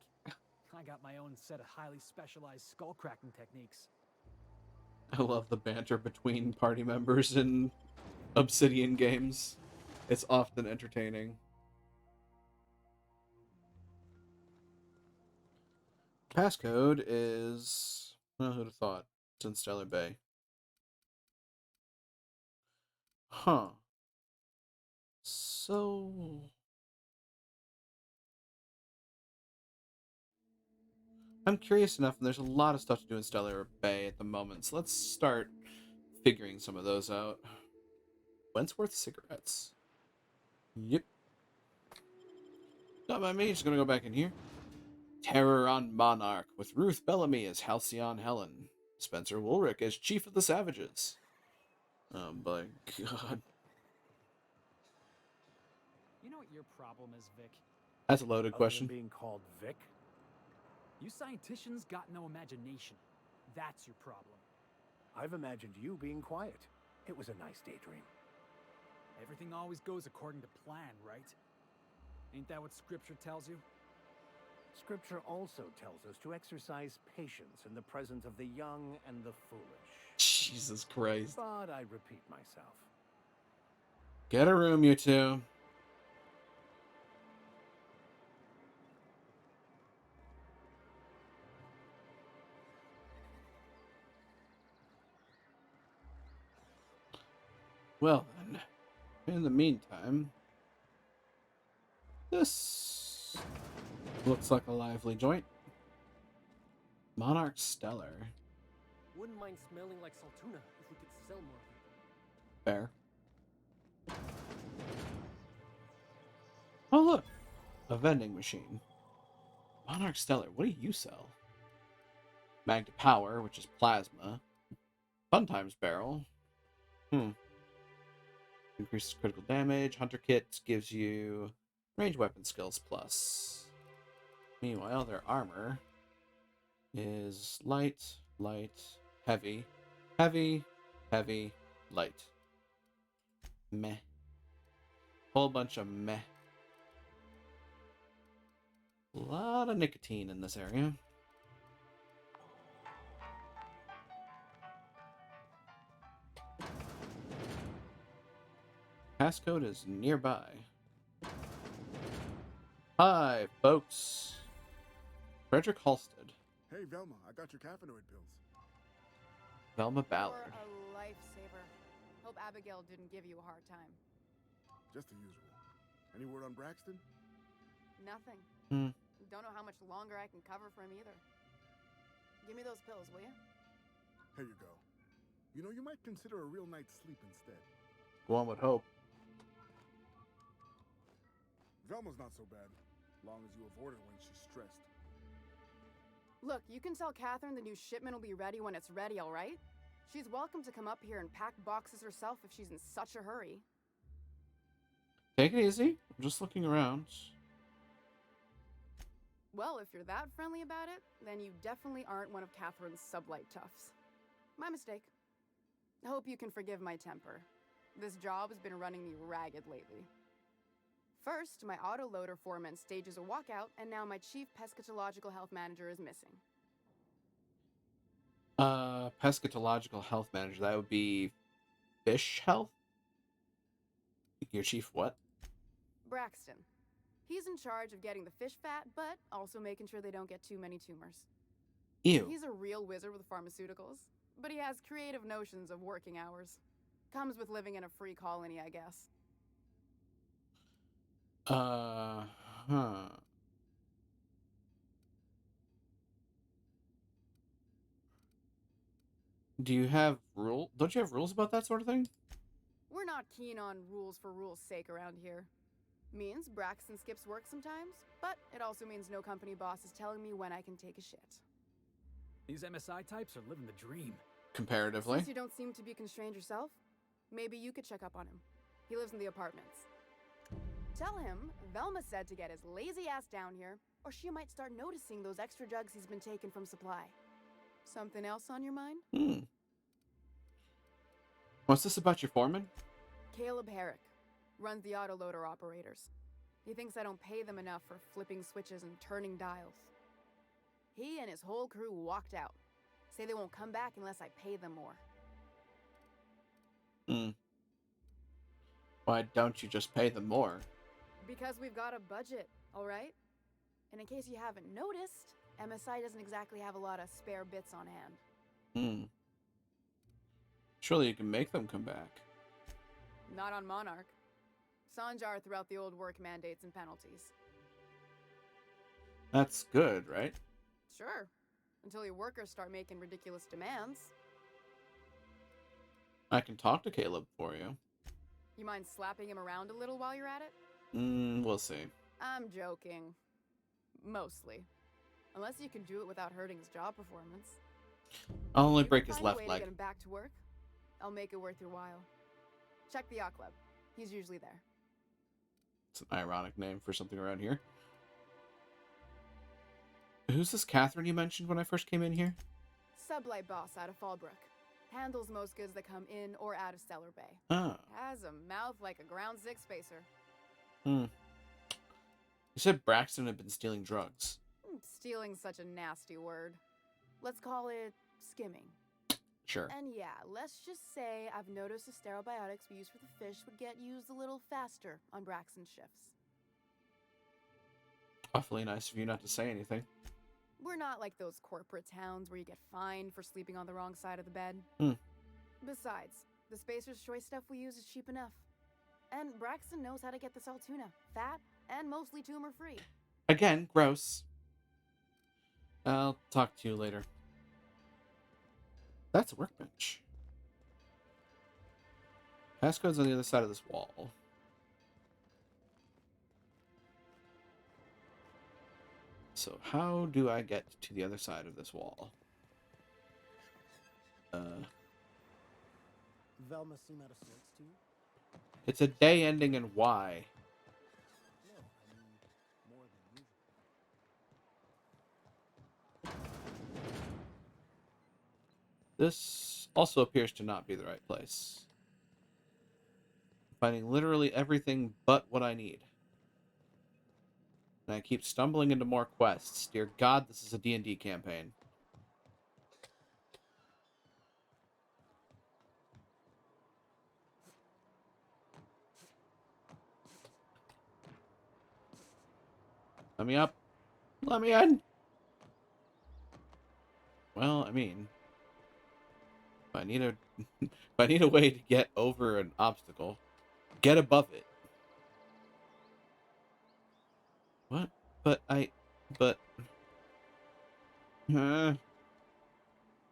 I got my own set of highly specialized skull-cracking techniques. I love the banter between party members in Obsidian games. It's often entertaining. Passcode is... well, who'd have thought? It's in Stellar Bay. Huh. So... I'm curious enough, and there's a lot of stuff to do in Stellar Bay at the moment, so let's start figuring some of those out. Wentworth cigarettes. Yep. Not by me, just gonna go back in here. Terror on Monarch, with Ruth Bellamy as Halcyon Helen. Spencer Woolrick as Chief of the Savages. Oh my god. You know what your problem is, Vic? That's a loaded question. Being called Vic? You scienticians got no imagination. That's your problem. I've imagined you being quiet. It was a nice daydream. Everything always goes according to plan, right? Ain't that what Scripture tells you? Scripture also tells us to exercise patience in the presence of the young and the foolish. Jesus Christ. But I repeat myself. Get a room, you two. Well then, in the meantime, this looks like a lively joint. Monarch Stellar. Wouldn't mind smelling like Saltuna if we could sell more of it. Fair. Oh look, a vending machine. Monarch Stellar, what do you sell? Magda Power, which is plasma. Fun Times Barrel. Increases critical damage. Hunter Kit gives you range weapon skills plus. Meanwhile, their armor is light, light, heavy, heavy, heavy, light. Meh. Whole bunch of meh. A lot of nicotine in this area. Passcode is nearby. Hi, folks. Frederick Halstead, Hey, Velma, I got your caffeinoid pills. Velma You're Ballard. a lifesaver. Hope Abigail didn't give you a hard time. Just the usual. Any word on Braxton? Nothing. Hmm. Don't know how much longer I can cover for him either. Give me those pills, will you? Here you go. You know, you might consider a real night's sleep instead. One would hope. Velma's not so bad, long as you avoid her when she's stressed. Look, you can tell Catherine the new shipment will be ready when it's ready, all right? She's welcome to come up here and pack boxes herself if she's in such a hurry. Take it easy. I'm just looking around. Well, if you're that friendly about it, then you definitely aren't one of Catherine's sublight toughs. My mistake. I hope you can forgive my temper. This job has been running me ragged lately. First, my autoloader foreman stages a walkout, and now my chief pescatological health manager is missing. Pescatological health manager. That would be fish health? Your chief what? Braxton. He's in charge of getting the fish fat, but also making sure they don't get too many tumors. Ew. He's a real wizard with pharmaceuticals, but he has creative notions of working hours. Comes with living in a free colony, I guess. Huh. Do you have rule? Don't you have rules about that sort of thing? We're not keen on rules for rules' sake around here. Means Braxton skips work sometimes, but it also means no company boss is telling me when I can take a shit. These MSI types are living the dream. Comparatively. Since you don't seem to be constrained yourself, maybe you could check up on him. He lives in the apartments. Tell him Velma said to get his lazy ass down here, or she might start noticing those extra drugs he's been taking from supply. Something else on your mind? What's this about your foreman? Caleb Herrick runs the autoloader operators. He thinks I don't pay them enough for flipping switches and turning dials. He and his whole crew walked out. Say they won't come back unless I pay them more. Why don't you just pay them more? Because we've got a budget, all right? And in case you haven't noticed, MSI doesn't exactly have a lot of spare bits on hand. Surely you can make them come back. Not on Monarch. Sanjar threw out the old work mandates and penalties. That's good, right? Sure. Until your workers start making ridiculous demands. I can talk to Caleb for you. You mind slapping him around a little while you're at it? We'll see. I'm joking. Mostly. Unless you can do it without hurting his job performance. I'll only If break you his find a left way leg. to get him back to work, I'll make it worth your while. Check the yacht club. He's usually there. It's an ironic name for something around here. Who's this Catherine you mentioned when I first came in here? Sublight boss out of Fallbrook. Handles most goods that come in or out of Stellar Bay. Oh. Has a mouth like a ground six spacer. You said Braxton had been stealing drugs. Stealing's such a nasty word. Let's call it skimming. Sure. And yeah, let's just say I've noticed the sterile biotics we use for the fish would get used a little faster on Braxton's shifts. Awfully nice of you not to say anything. We're not like those corporate towns where you get fined for sleeping on the wrong side of the bed. Besides, the Spacer's Choice stuff we use is cheap enough. And Braxton knows how to get the salt tuna, fat, and mostly tumor-free. Again, gross. I'll talk to you later. That's a workbench. Passcode's on the other side of this wall. So how do I get to the other side of this wall? Velma seem out of sorts to you? It's a day ending in Y. No, I mean more than usual. This also appears to not be the right place. Finding literally everything but what I need. And I keep stumbling into more quests. Dear God, this is a D&D campaign. Let me up. Let me in. Well, I mean, if I need a way to get over an obstacle, get above it. What? But I'm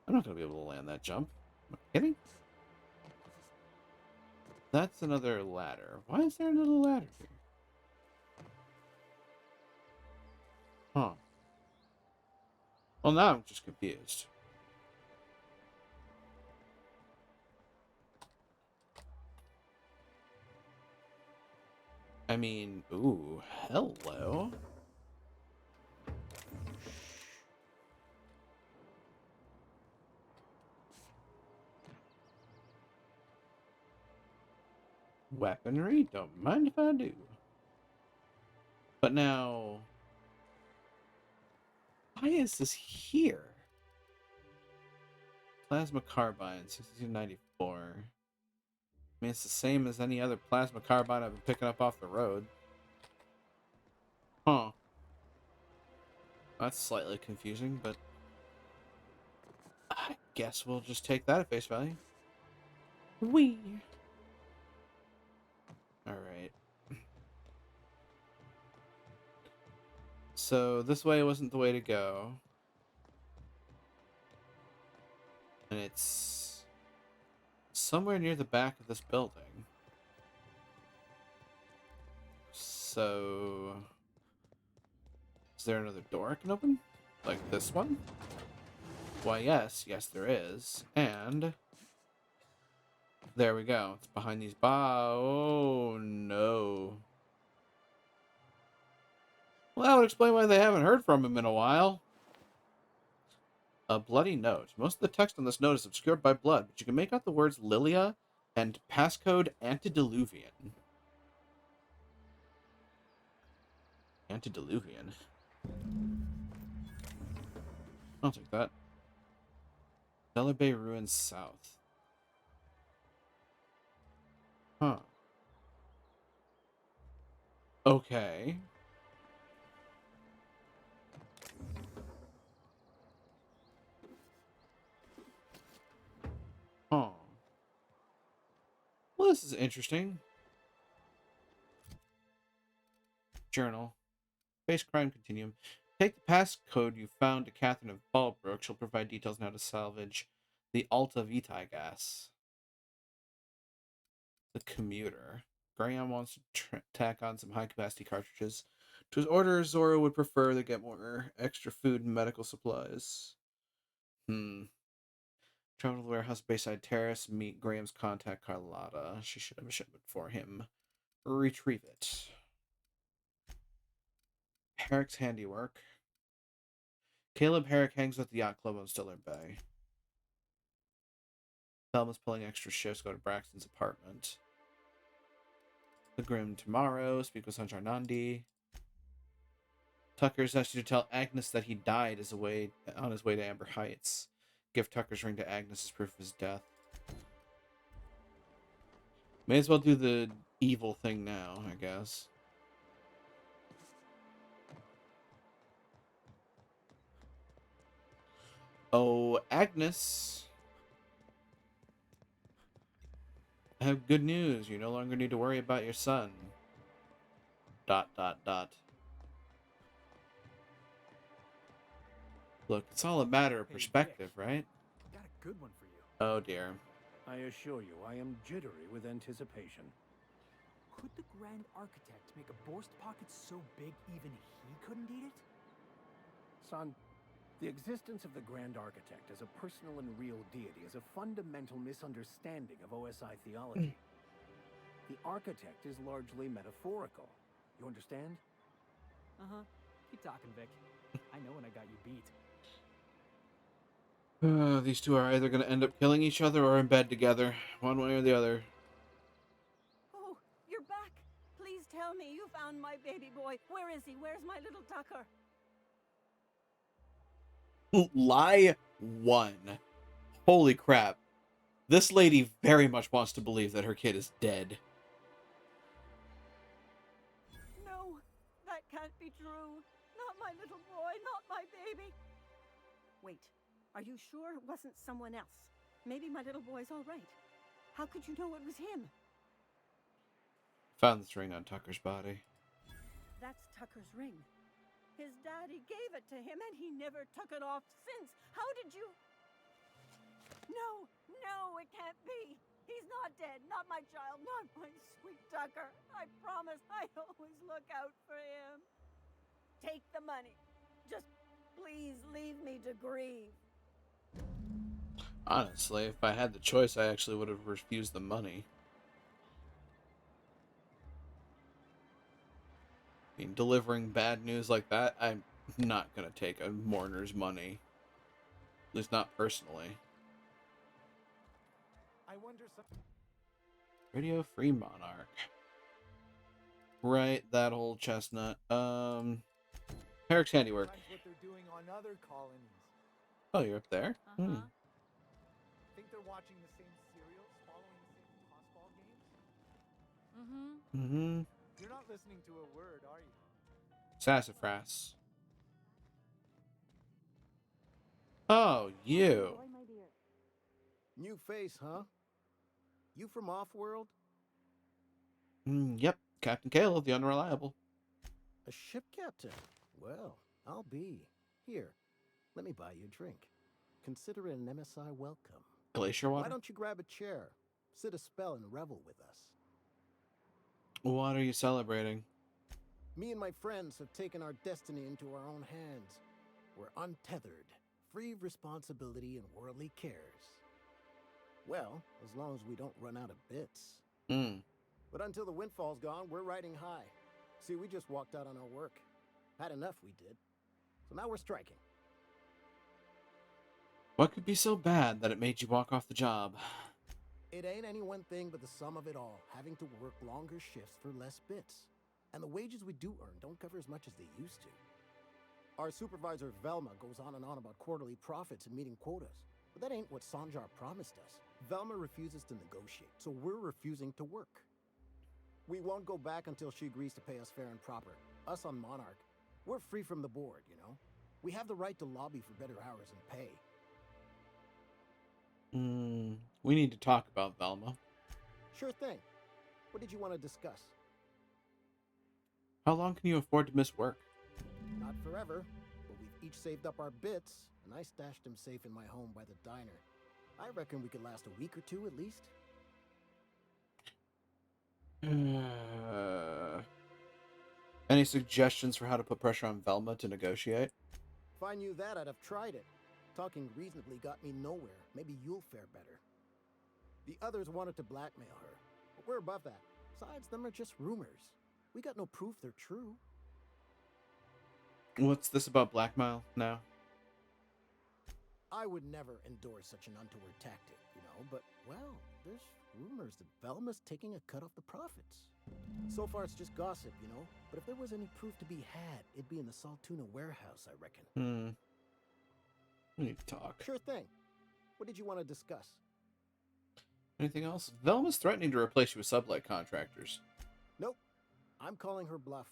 not gonna be able to land that jump. Am I kidding? That's another ladder. Why is there another ladder here? Huh. Well, now I'm just confused. I mean, ooh, hello. Weaponry? Don't mind if I do. But now, why is this here? Plasma carbine, 1694. I mean, it's the same as any other plasma carbine I've been picking up off the road. Huh. That's slightly confusing, but I guess we'll just take that at face value. Whee! Alright. So, this way wasn't the way to go. And it's somewhere near the back of this building. So, is there another door I can open? Like this one? Why, yes. Yes, there is. And there we go. It's behind these oh, no. Well, that would explain why they haven't heard from him in a while. A bloody note. Most of the text on this note is obscured by blood, but you can make out the words Lilia and passcode Antediluvian. Antediluvian. I'll take that. Stellar Bay Ruins South. Huh. Okay. Huh. Well, this is interesting. Journal. Base crime continuum. Take the passcode you found to Catherine of Fallbrook. She'll provide details on how to salvage the Alta Vitae gas. The commuter. Graham wants to tack on some high-capacity cartridges. To his order, Zora would prefer they get more extra food and medical supplies. Travel to the warehouse, Bayside Terrace, meet Graham's contact, Carlotta. She should have a shipment for him. Retrieve it. Herrick's handiwork. Caleb Herrick hangs with the yacht club on Stellar Bay. Thelma's pulling extra shifts, go to Braxton's apartment. The Grim tomorrow, speak with Sanjar Nandi. Tucker's asked you to tell Agnes that he died on his way to Amber Heights. Give Tucker's ring to Agnes as proof of his death. May as well do the evil thing now, I guess. Oh, Agnes. I have good news. You no longer need to worry about your son. ... Look, it's all a matter of perspective, right? Got a good one for you. Oh, dear. I assure you, I am jittery with anticipation. Could the Grand Architect make a Borst pocket so big even he couldn't eat it? Son, the existence of the Grand Architect as a personal and real deity is a fundamental misunderstanding of OSI theology. The Architect is largely metaphorical. You understand? Uh-huh. Keep talking, Vic. I know when I got you beat. These two are either going to end up killing each other or in bed together. One way or the other. Oh, you're back. Please tell me you found my baby boy. Where is he? Where's my little Tucker? Lie 1. Holy crap. This lady very much wants to believe that her kid is dead. No, that can't be true. Not my little boy, not my baby. Wait, Are you sure it wasn't someone else? Maybe my little boy's all right. How could you know it was him? Found this ring on Tucker's body. That's Tucker's ring. His daddy gave it to him and he never took it off since. How did you... No, no, it can't be. He's not dead. Not my child. Not my sweet Tucker. I promise I always look out for him. Take the money. Just please leave me to grieve. Honestly, if I had the choice, I actually would have refused the money. I mean, delivering bad news like that, I'm not going to take a mourner's money. At least not personally. I wonder some... Radio Free Monarch. Right, that old chestnut. Eric's handiwork. That's what they're doing on other colonies. Oh, you're up there? Hmm. Think they're watching the same serials, following the same tossball games? Mm-hmm. You're not listening to a word, are you? Sassafras. Oh, you. New face, huh? You from Offworld? Yep, Captain Caleb, the Unreliable. A ship captain? Well, I'll be. Here, let me buy you a drink. Consider it an MSI welcome. Glacier water? Why don't you grab a chair, sit a spell, and revel with us? What are you celebrating? Me and my friends have taken our destiny into our own hands. We're untethered, free of responsibility and worldly cares. Well, as long as we don't run out of bits. But until the windfall's gone, we're riding high. See, we just walked out on our work. Had enough, we did. So now we're striking. What could be so bad that it made you walk off the job? It ain't any one thing but the sum of it all, having to work longer shifts for less bits. And the wages we do earn don't cover as much as they used to. Our supervisor, Velma, goes on and on about quarterly profits and meeting quotas. But that ain't what Sanjar promised us. Velma refuses to negotiate, so we're refusing to work. We won't go back until she agrees to pay us fair and proper. Us on Monarch. We're free from the board, you know? We have the right to lobby for better hours and pay. We need to talk about Velma. Sure thing. What did you want to discuss? How long can you afford to miss work? Not forever, but we've each saved up our bits, and I stashed them safe in my home by the diner. I reckon we could last a week or two at least. Any suggestions for how to put pressure on Velma to negotiate? If I knew that, I'd have tried it. Talking reasonably got me nowhere. Maybe you'll fare better. The others wanted to blackmail her, but we're above that. Besides, them are just rumors. We got no proof they're true. What's this about blackmail now? I would never endorse such an untoward tactic, you know, but, well, there's rumors that Velma's taking a cut off the profits. So far, it's just gossip, you know, but if there was any proof to be had, it'd be in the Saltuna warehouse, I reckon. We need to talk. Sure thing. What did you want to discuss? Anything else? Velma's threatening to replace you with sublight contractors. Nope. I'm calling her bluff.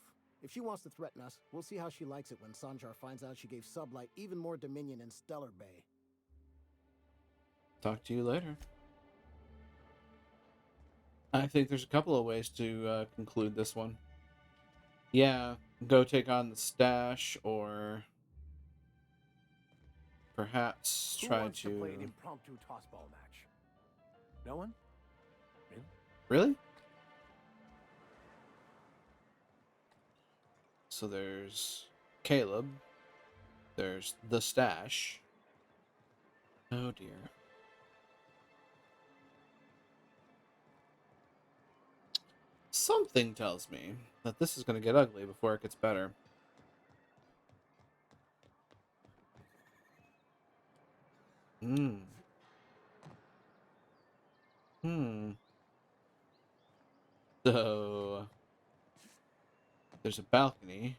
If she wants to threaten us, we'll see how she likes it when Sanjar finds out she gave Sublight even more dominion in Stellar Bay. Talk to you later. I think there's a couple of ways to conclude this one. Yeah, go take on the stash, or perhaps Who try wants to play an impromptu tossball match? No one? Really? So there's Caleb. There's the stash. Oh dear. Something tells me that this is going to get ugly before it gets better. So there's a balcony.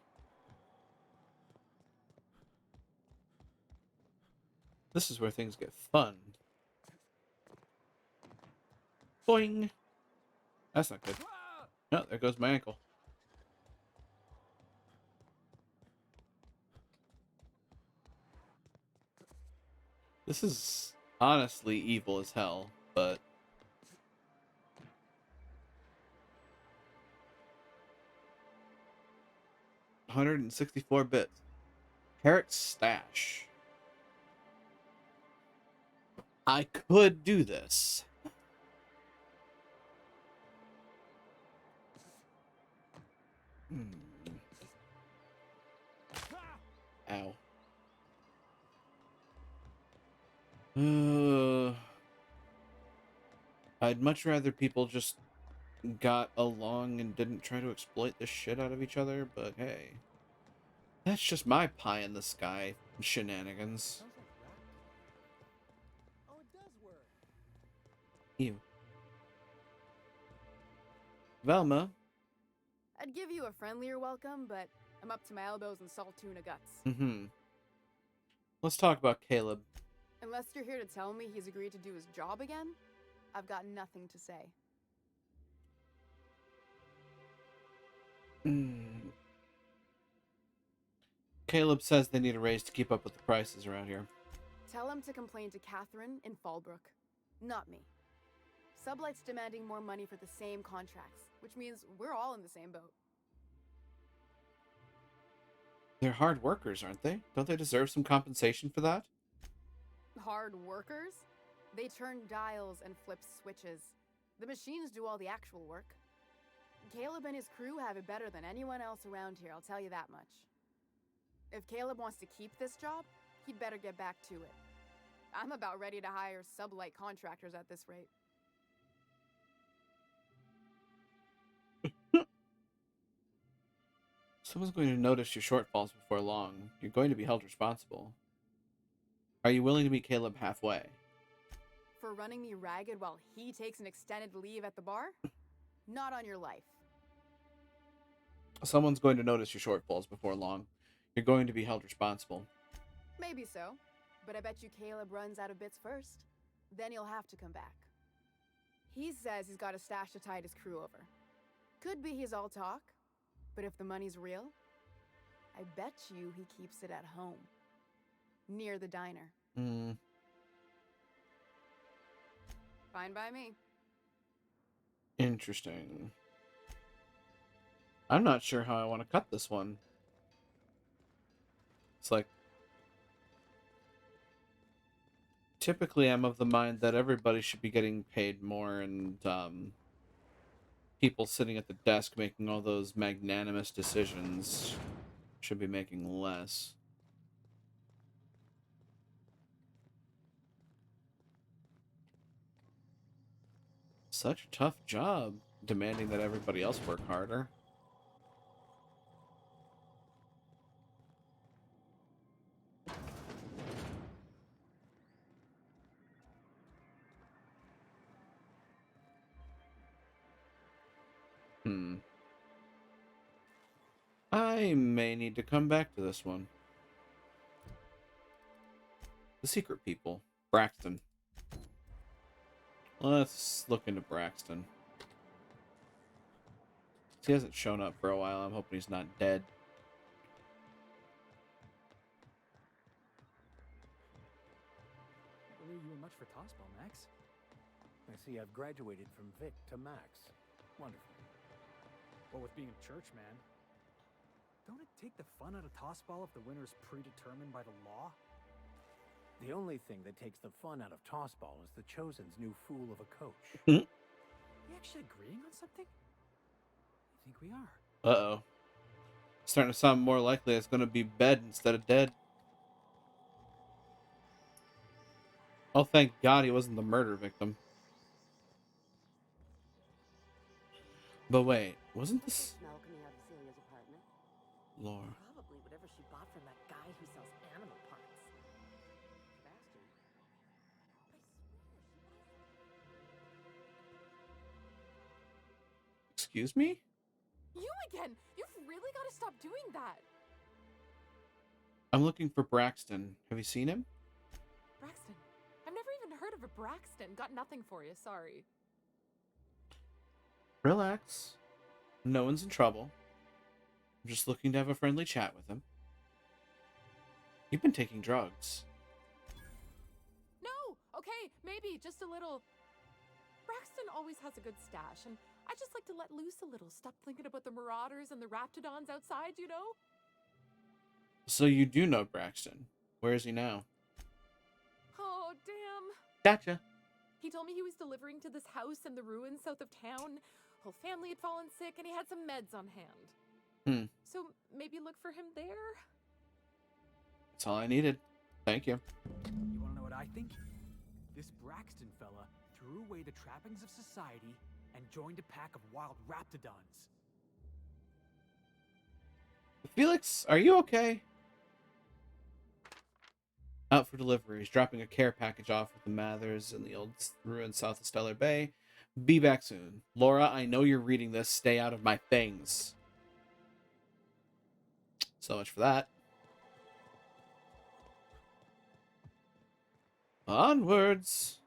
This is where things get fun. Boing! That's not good. Oh, there goes my ankle. This is honestly evil as hell, but... $164 bits. Carrot stash. I could do this. Ow. I'd much rather people just got along and didn't try to exploit the shit out of each other, but hey. That's just my pie in the sky shenanigans. Oh, it does work. Ew. Velma. I'd give you a friendlier welcome, but I'm up to my elbows in salt tuna guts. Let's talk about Caleb. Unless you're here to tell me he's agreed to do his job again, I've got nothing to say. Caleb says they need a raise to keep up with the prices around here. Tell him to complain to Catherine in Fallbrook, not me. Sublight's demanding more money for the same contracts, which means we're all in the same boat. They're hard workers, aren't they? Don't they deserve some compensation for that? Hard workers? They turn dials and flip switches. The machines do all the actual work. Caleb and his crew have it better than anyone else around here, I'll tell you that much. If Caleb wants to keep this job, he'd better get back to it. I'm about ready to hire sublight contractors at this rate. Someone's going to notice your shortfalls before long. You're going to be held responsible. Are you willing to meet Caleb halfway? For running me ragged while he takes an extended leave at the bar? Not on your life. Someone's going to notice your shortfalls before long. You're going to be held responsible. Maybe so, but I bet you Caleb runs out of bits first. Then he'll have to come back. He says he's got a stash to tide his crew over. Could be he's all talk, but if the money's real, I bet you he keeps it at home. Near the diner. Fine by me. Interesting. I'm not sure how I want to cut this one. It's like... Typically, I'm of the mind that everybody should be getting paid more, and people sitting at the desk making all those magnanimous decisions should be making less. Such a tough job, demanding that everybody else work harder. I may need to come back to this one. The secret people. Braxton. Let's look into Braxton. He hasn't shown up for a while. I'm hoping he's not dead. I believe you were much for tossball, Max. I see I've graduated from Vic to Max. Wonderful. Well, with being a church man, don't it take the fun out of tossball if the winner is predetermined by the law? The only thing that takes the fun out of tossball is the Chosen's new fool of a coach. We actually agreeing on something? I think we are. Uh-oh. Starting to sound more likely it's going to be bed instead of dead. Oh, thank God he wasn't the murder victim. But wait, wasn't this... Smell coming out of Celia's apartment? Laura. Probably whatever she bought from that guy who sells animal parts. Sebastian. Excuse me? You again! You've really got to stop doing that! I'm looking for Braxton. Have you seen him? Braxton? I've never even heard of a Braxton. Got nothing for you, sorry. Relax. No one's in trouble. I'm just looking to have a friendly chat with him. You've been taking drugs. Okay, maybe just a little. Braxton always has a good stash, and I just like to let loose a little. Stop thinking about the Marauders and the Raptidons outside, you know? So you do know Braxton. Where is he now? Oh, damn. Gotcha. He told me he was delivering to this house in the ruins south of town. Whole family had fallen sick, and he had some meds on hand. So maybe look for him there? That's all I needed. Thank you. You wanna know what I think? This Braxton fella threw away the trappings of society and joined a pack of wild Raptidons. Felix, are you okay? Out for delivery. He's dropping a care package off with the Mathers in the old ruins south of Stellar Bay. Be back soon. Laura, I know you're reading this. Stay out of my things. So much for that. Onwards.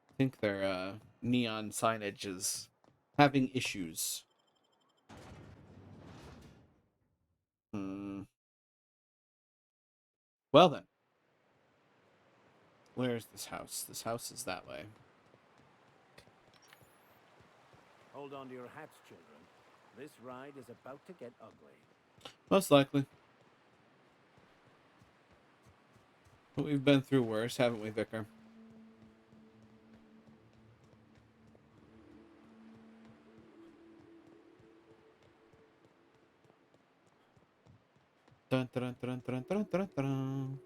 I think their neon signage is having issues. Well then. Where's this house? This house is that way. Hold on to your hats, children. This ride is about to get ugly. Most likely. But we've been through worse, haven't we, Vicar? Dun, dun, dun, dun, dun, dun, dun.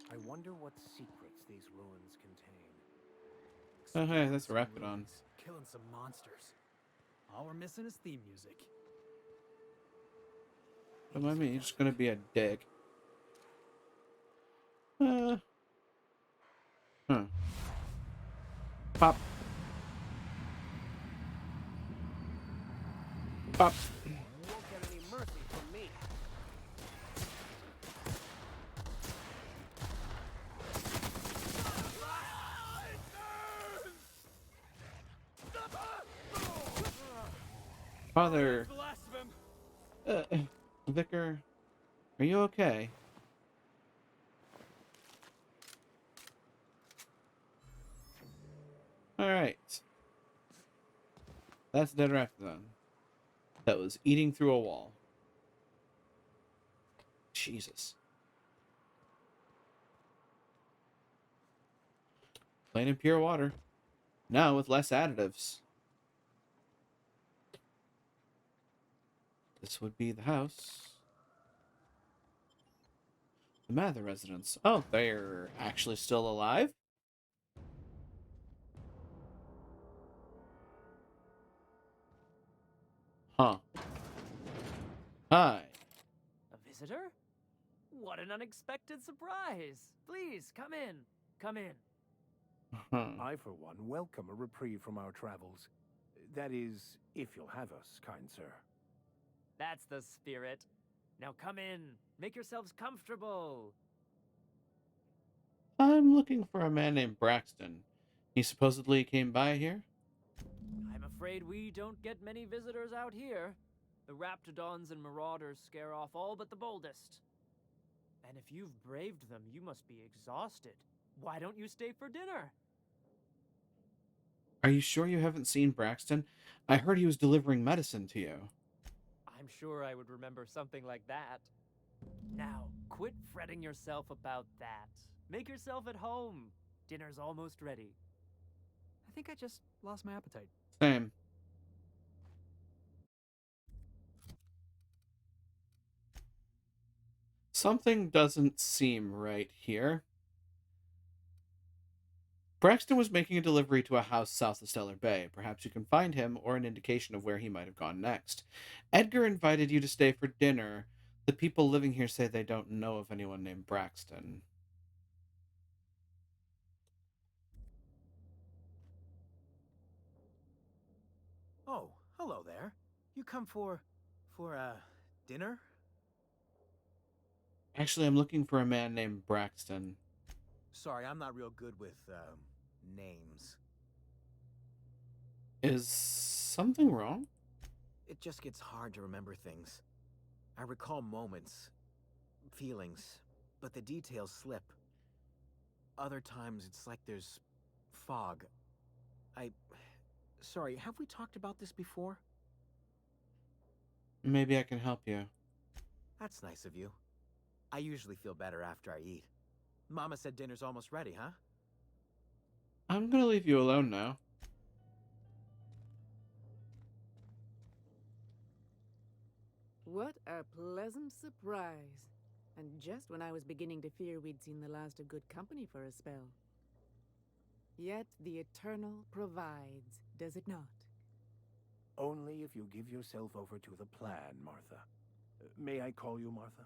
I wonder what secrets these ruins contain. Oh, hey, that's a Raptidon. Killing some monsters. All we're missing is theme music. Don't mind me, you're just gonna be a dick. Huh. Pop. Pop. You won't get any mercy from me. Father. Vicar, are you okay? Alright. That's dead Raptidon. That was eating through a wall. Jesus. Plain and pure water. Now with less additives. This would be the house. The Mather residence. Oh, they're actually still alive? Huh. Hi. A visitor? What an unexpected surprise! Please, come in. Come in. I, for one, welcome a reprieve from our travels. That is, if you'll have us, kind sir. That's the spirit. Now come in. Make yourselves comfortable. I'm looking for a man named Braxton. He supposedly came by here? I'm afraid we don't get many visitors out here. The Raptidons and Marauders scare off all but the boldest. And if you've braved them, you must be exhausted. Why don't you stay for dinner? Are you sure you haven't seen Braxton? I heard he was delivering medicine to you. I'm sure I would remember something like that. Now, quit fretting yourself about that. Make yourself at home. Dinner's almost ready. I think I just lost my appetite. Same. Something doesn't seem right here. Braxton was making a delivery to a house south of Stellar Bay. Perhaps you can find him or an indication of where he might have gone next. Edgar invited you to stay for dinner. The people living here say they don't know of anyone named Braxton. Oh, hello there. You come for dinner? Actually, I'm looking for a man named Braxton. Sorry, I'm not real good with, names. Is something wrong? It just gets hard to remember things. I recall moments, feelings, but the details slip. Other times it's like there's fog. Sorry, have we talked about this before? Maybe I can help you. That's nice of you. I usually feel better after I eat. Mama said dinner's almost ready, huh? I'm gonna leave you alone now. What a pleasant surprise. And just when I was beginning to fear we'd seen the last of good company for a spell. Yet the Eternal provides, does it not? Only if you give yourself over to the plan, Martha. May I call you Martha?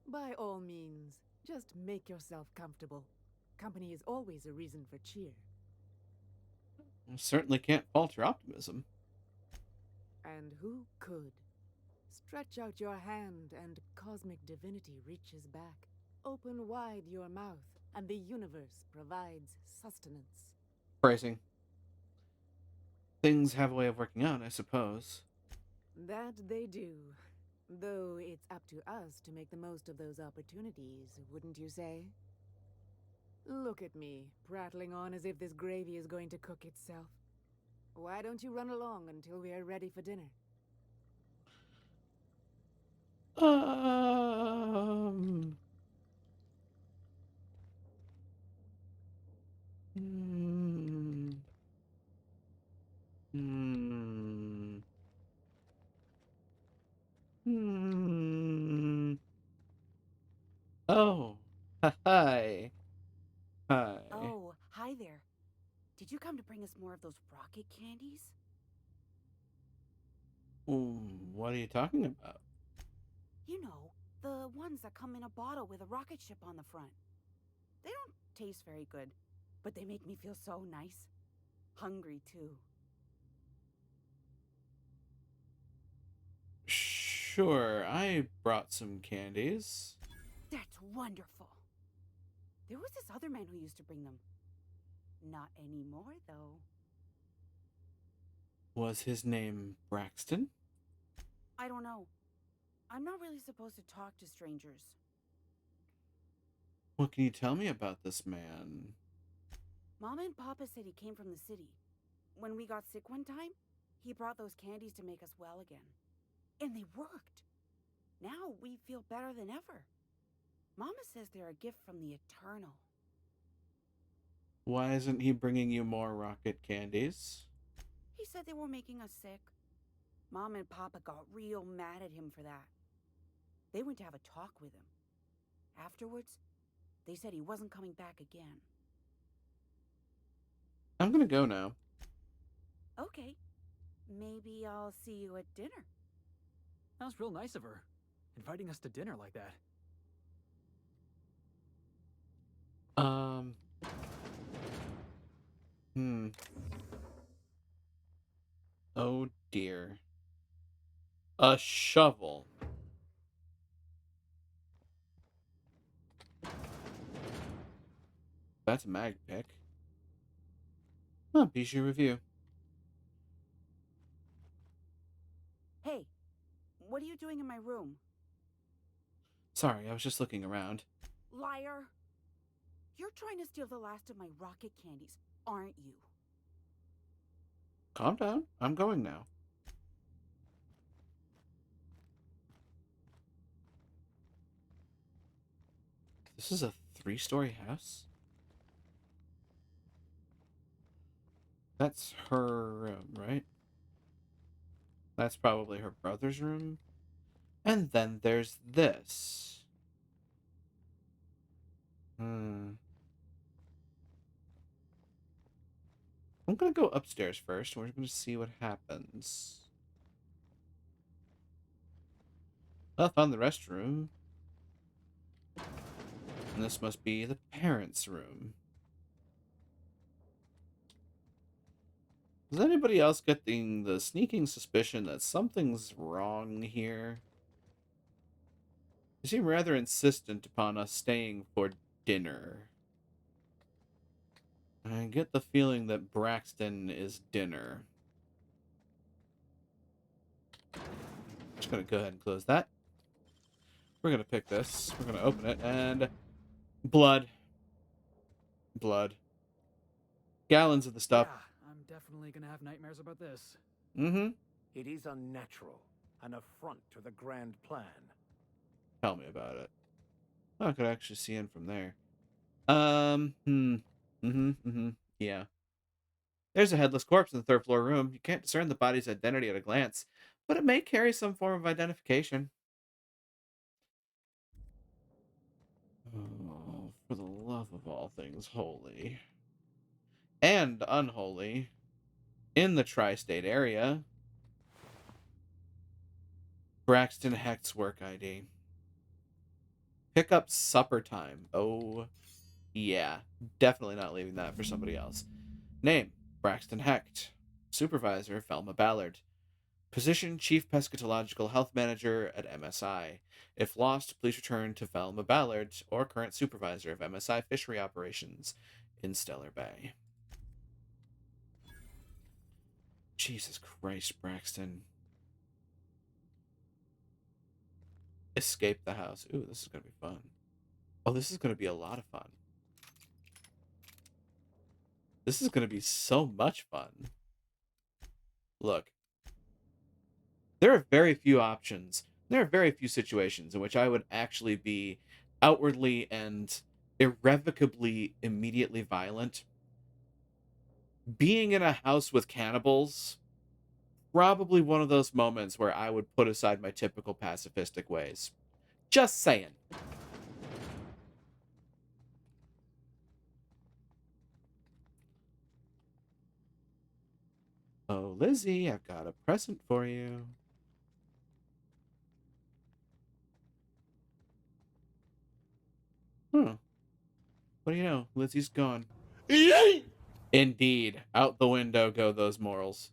By all means, just make yourself comfortable. Company is always a reason for cheer. I certainly can't fault your optimism. And who could? Stretch out your hand and cosmic divinity reaches back. Open wide your mouth and the universe provides sustenance. Phrasing. Things have a way of working out, I suppose. That they do. Though it's up to us to make the most of those opportunities, wouldn't you say? Look at me, prattling on as if this gravy is going to cook itself. Why don't you run along until we are ready for dinner? Hmm. Oh. Hi. Hi. Oh, hi there. Did you come to bring us more of those rocket candies? What are you talking about? You know, the ones that come in a bottle with a rocket ship on the front. They don't taste very good, but they make me feel so nice. Hungry, too. Sure, I brought some candies. That's wonderful. There was this other man who used to bring them. Not anymore, though. Was his name Braxton? I don't know. I'm not really supposed to talk to strangers. What can you tell me about this man? Mama and Papa said he came from the city. When we got sick one time, he brought those candies to make us well again. And they worked. Now we feel better than ever. Mama says they're a gift from the Eternal. Why isn't he bringing you more rocket candies? He said they were making us sick. Mom and Papa got real mad at him for that. They went to have a talk with him. Afterwards, they said he wasn't coming back again. I'm gonna go now. Okay. Maybe I'll see you at dinner. That was real nice of her, inviting us to dinner like that. Oh dear. A shovel. That's a mag pick. Oh, Bijou review. Hey, what are you doing in my room? Sorry, I was just looking around. Liar! You're trying to steal the last of my rocket candies, aren't you? Calm down. I'm going now. This is a 3-story house? That's her room, right? That's probably her brother's room. And then there's this. I'm gonna go upstairs first. We're gonna see what happens. I found the restroom. And this must be the parents' room. Is anybody else getting the sneaking suspicion that something's wrong here? They seem rather insistent upon us staying for dinner. I get the feeling that Braxton is dinner. just going to go ahead and close that. We're going to pick this. We're going to open it, and blood. Blood. Gallons of the stuff. Yeah, I'm definitely gonna have nightmares about this. Mm-hmm. It is unnatural, an affront to the grand plan. Tell me about it. Oh, I could actually see in from there. Yeah. There's a headless corpse in the third floor room. You can't discern the body's identity at a glance, but it may carry some form of identification. Oh, for the love of all things holy and unholy, in the tri-state area, Braxton Hecht's work ID. Pick up supper time. Oh, yeah. Definitely not leaving that for somebody else. Name, Braxton Hecht. Supervisor, Velma Ballard. Position, Chief Pescatological Health Manager at MSI. If lost, please return to Velma Ballard, or current Supervisor of MSI Fishery Operations in Stellar Bay. Jesus Christ, Braxton. Escape the house. Ooh, this is going to be fun. Oh, this is going to be a lot of fun. This is going to be so much fun. Look. There are very few options. There are very few situations in which I would actually be outwardly and irrevocably immediately violent. Being in a house with cannibals, probably one of those moments where I would put aside my typical pacifistic ways. Just saying. Oh, Lizzie, I've got a present for you. What do you know? Lizzie's gone. Indeed. Out the window go those morals.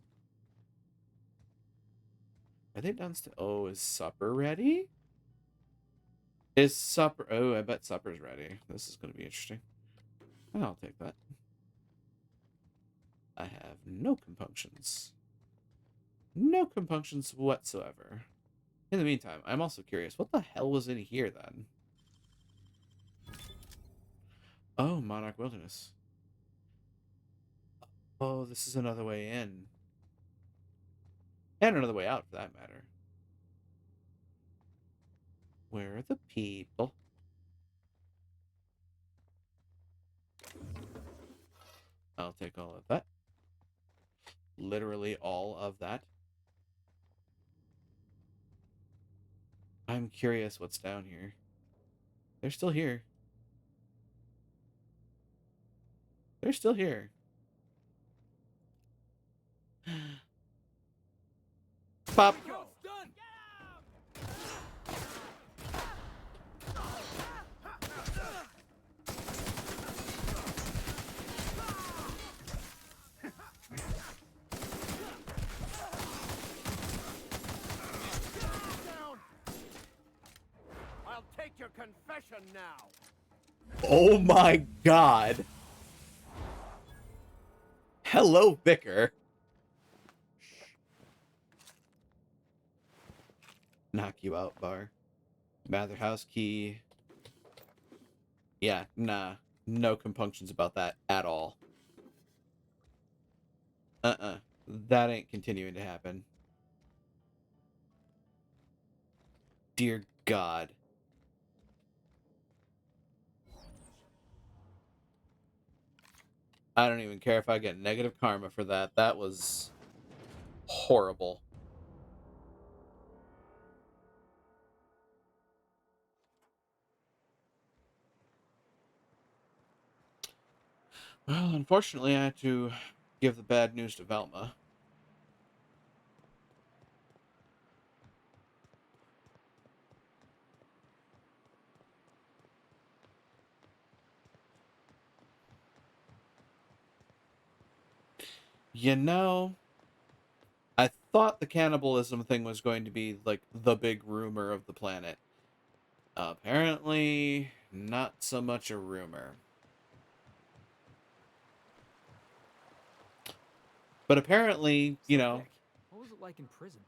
Are they done still? Oh, is supper ready? Is supper... Oh, I bet supper's ready. This is going to be interesting. I'll take that. I have no compunctions. No compunctions whatsoever. In the meantime, I'm also curious. What the hell was in here, then? Oh, Monarch Wilderness. Oh, this is another way in. And another way out, for that matter. Where are the people? I'll take all of that. Literally all of that. I'm curious what's down here. They're still here. They're still here. Pop. I'll take your confession now. Oh my God. Hello, Vicar. Knock you out, bar. Mather house key. Yeah, nah. No compunctions about that at all. That ain't continuing to happen. Dear God. I don't even care if I get negative karma for that. That was horrible. Well, unfortunately, I had to give the bad news to Velma. You know, I thought the cannibalism thing was going to be, like, the big rumor of the planet. Apparently, not so much a rumor. But apparently, you know... What was it like in prison?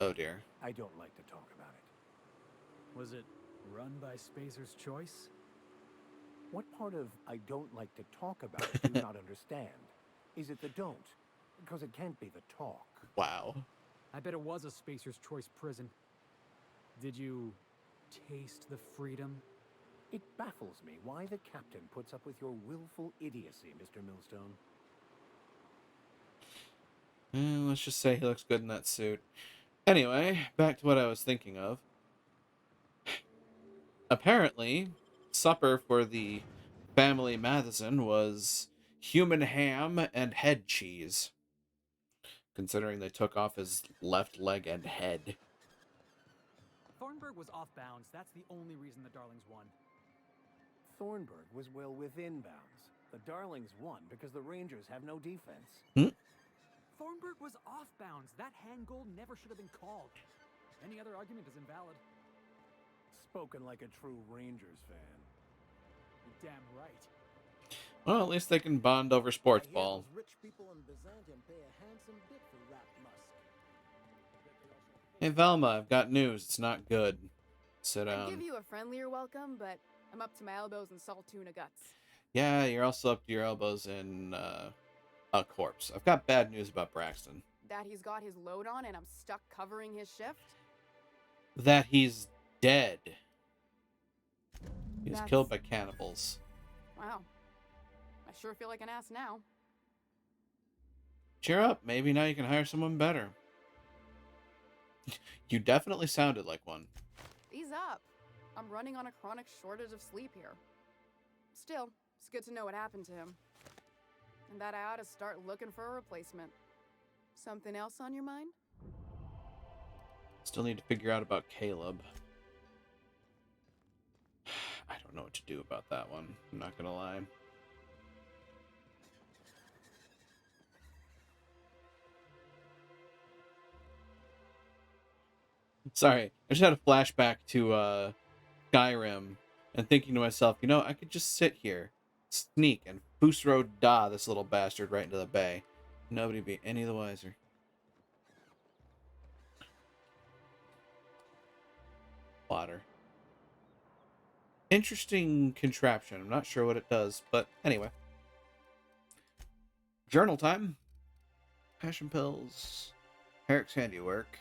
Oh dear. I don't like to talk about it. Was it run by Spacer's Choice? What part of I don't like to talk about it do you not understand? Is it the don't? Because it can't be the talk. Wow. I bet it was a Spacer's Choice prison. Did you taste the freedom? It baffles me why the captain puts up with your willful idiocy, Mr. Millstone. Let's just say he looks good in that suit. Anyway, back to what I was thinking of. Apparently, supper for the family Matheson was human ham and head cheese. Considering they took off his left leg and head. Thornburg was off bounds. That's the only reason the Darlings won. Thornburg was well within bounds. The Darlings won because the Rangers have no defense. Thornburg was off bounds. That hand goal never should have been called. Any other argument is invalid. Spoken like a true Rangers fan. You're damn right. Well, at least they can bond over sports ball. Rich people in Byzantium pay a handsome bit for Rat Musk. Hey, Velma, I've got news. It's not good. Sit down. I'd give you a friendlier welcome, but I'm up to my elbows in salt tuna guts. Yeah, you're also up to your elbows in a corpse. I've got bad news about Braxton. That he's got his load on and I'm stuck covering his shift? That he's dead. He was That's- killed by cannibals. Wow. I sure feel like an ass now. Cheer up. Maybe now you can hire someone better. You definitely sounded like one. Ease up. I'm running on a chronic shortage of sleep here. Still, it's good to know what happened to him. And that I ought to start looking for a replacement. Something else on your mind? Still need to figure out about Caleb. I don't know what to do about that one. I'm not gonna lie. Sorry, I just had a flashback to Skyrim and thinking to myself, you know, I could just sit here, sneak, and Fusro Da this little bastard right into the bay. Nobody'd be any the wiser. Water. Interesting contraption. I'm not sure what it does, but anyway. Journal time. Passion pills. Herrick's handiwork.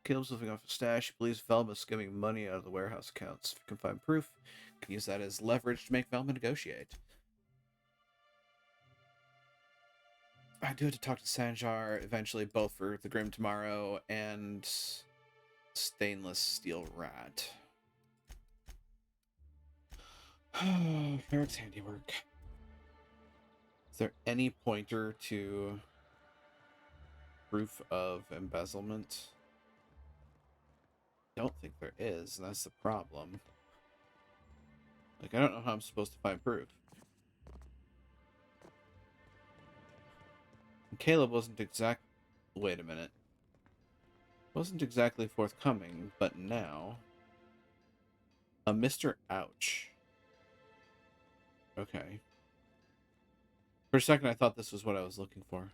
Caleb's living off a stash. He believes Velma's skimming money out of the warehouse accounts. If you can find proof, you can use that as leverage to make Velma negotiate. I do have to talk to Sanjar eventually, both for the Grim Tomorrow and Stainless Steel Rat. Herrick's handiwork. Is there any pointer to proof of embezzlement? Don't think there is, and that's the problem. Like, I don't know how I'm supposed to find proof. And Caleb wasn't exact. Wait a minute. Wasn't exactly forthcoming, but now. A Mr. Ouch. Okay. For a second, I thought this was what I was looking for.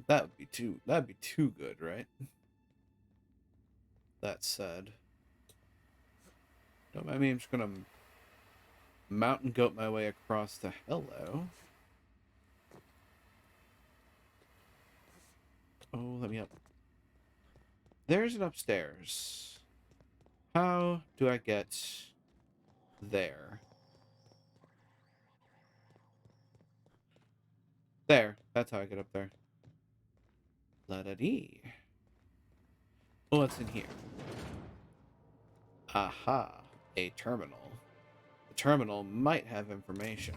That'd be too good, right? That said, don't mind me, I'm just gonna mountain goat my way across the hello. Oh, let me up. There's an upstairs. How do I get there? There. That's how I get up there. La-da-dee. Oh, what's in here? Aha. A terminal. The terminal might have information.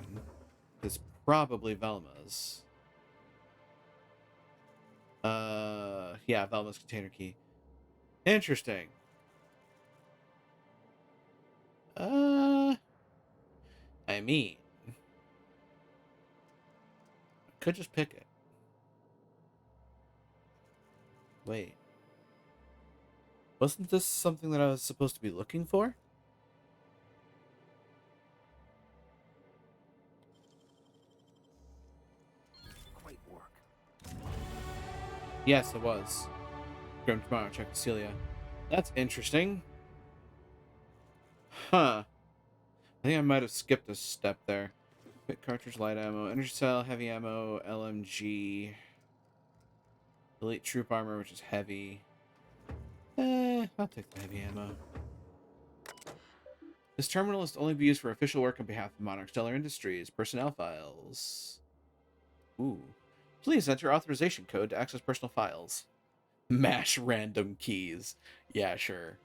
It's probably Velma's. Yeah, Velma's container key. Interesting. I mean, I could just pick it. Wait. Wasn't this something that I was supposed to be looking for? Great work. Yes, it was. Grim tomorrow. Check with Celia. That's interesting. Huh. I think I might have skipped a step there. Quick cartridge, light ammo, energy cell, heavy ammo, LMG, elite troop armor, which is heavy. I'll take the heavy ammo. This terminal is to only be used for official work on behalf of Monarch Stellar Industries. Personnel files. Ooh. Please enter authorization code to access personal files. Mash random keys. Yeah, sure.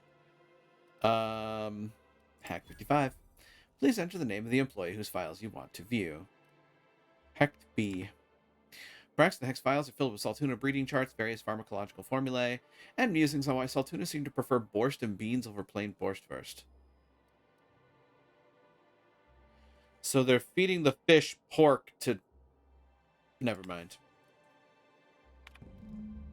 Hack 55. Please enter the name of the employee whose files you want to view. Hect B. Braxton Hex files are filled with Saltuna breeding charts, various pharmacological formulae, and musings on why Saltuna seem to prefer borscht and beans over plain borschtwurst. So they're feeding the fish pork to... Never mind.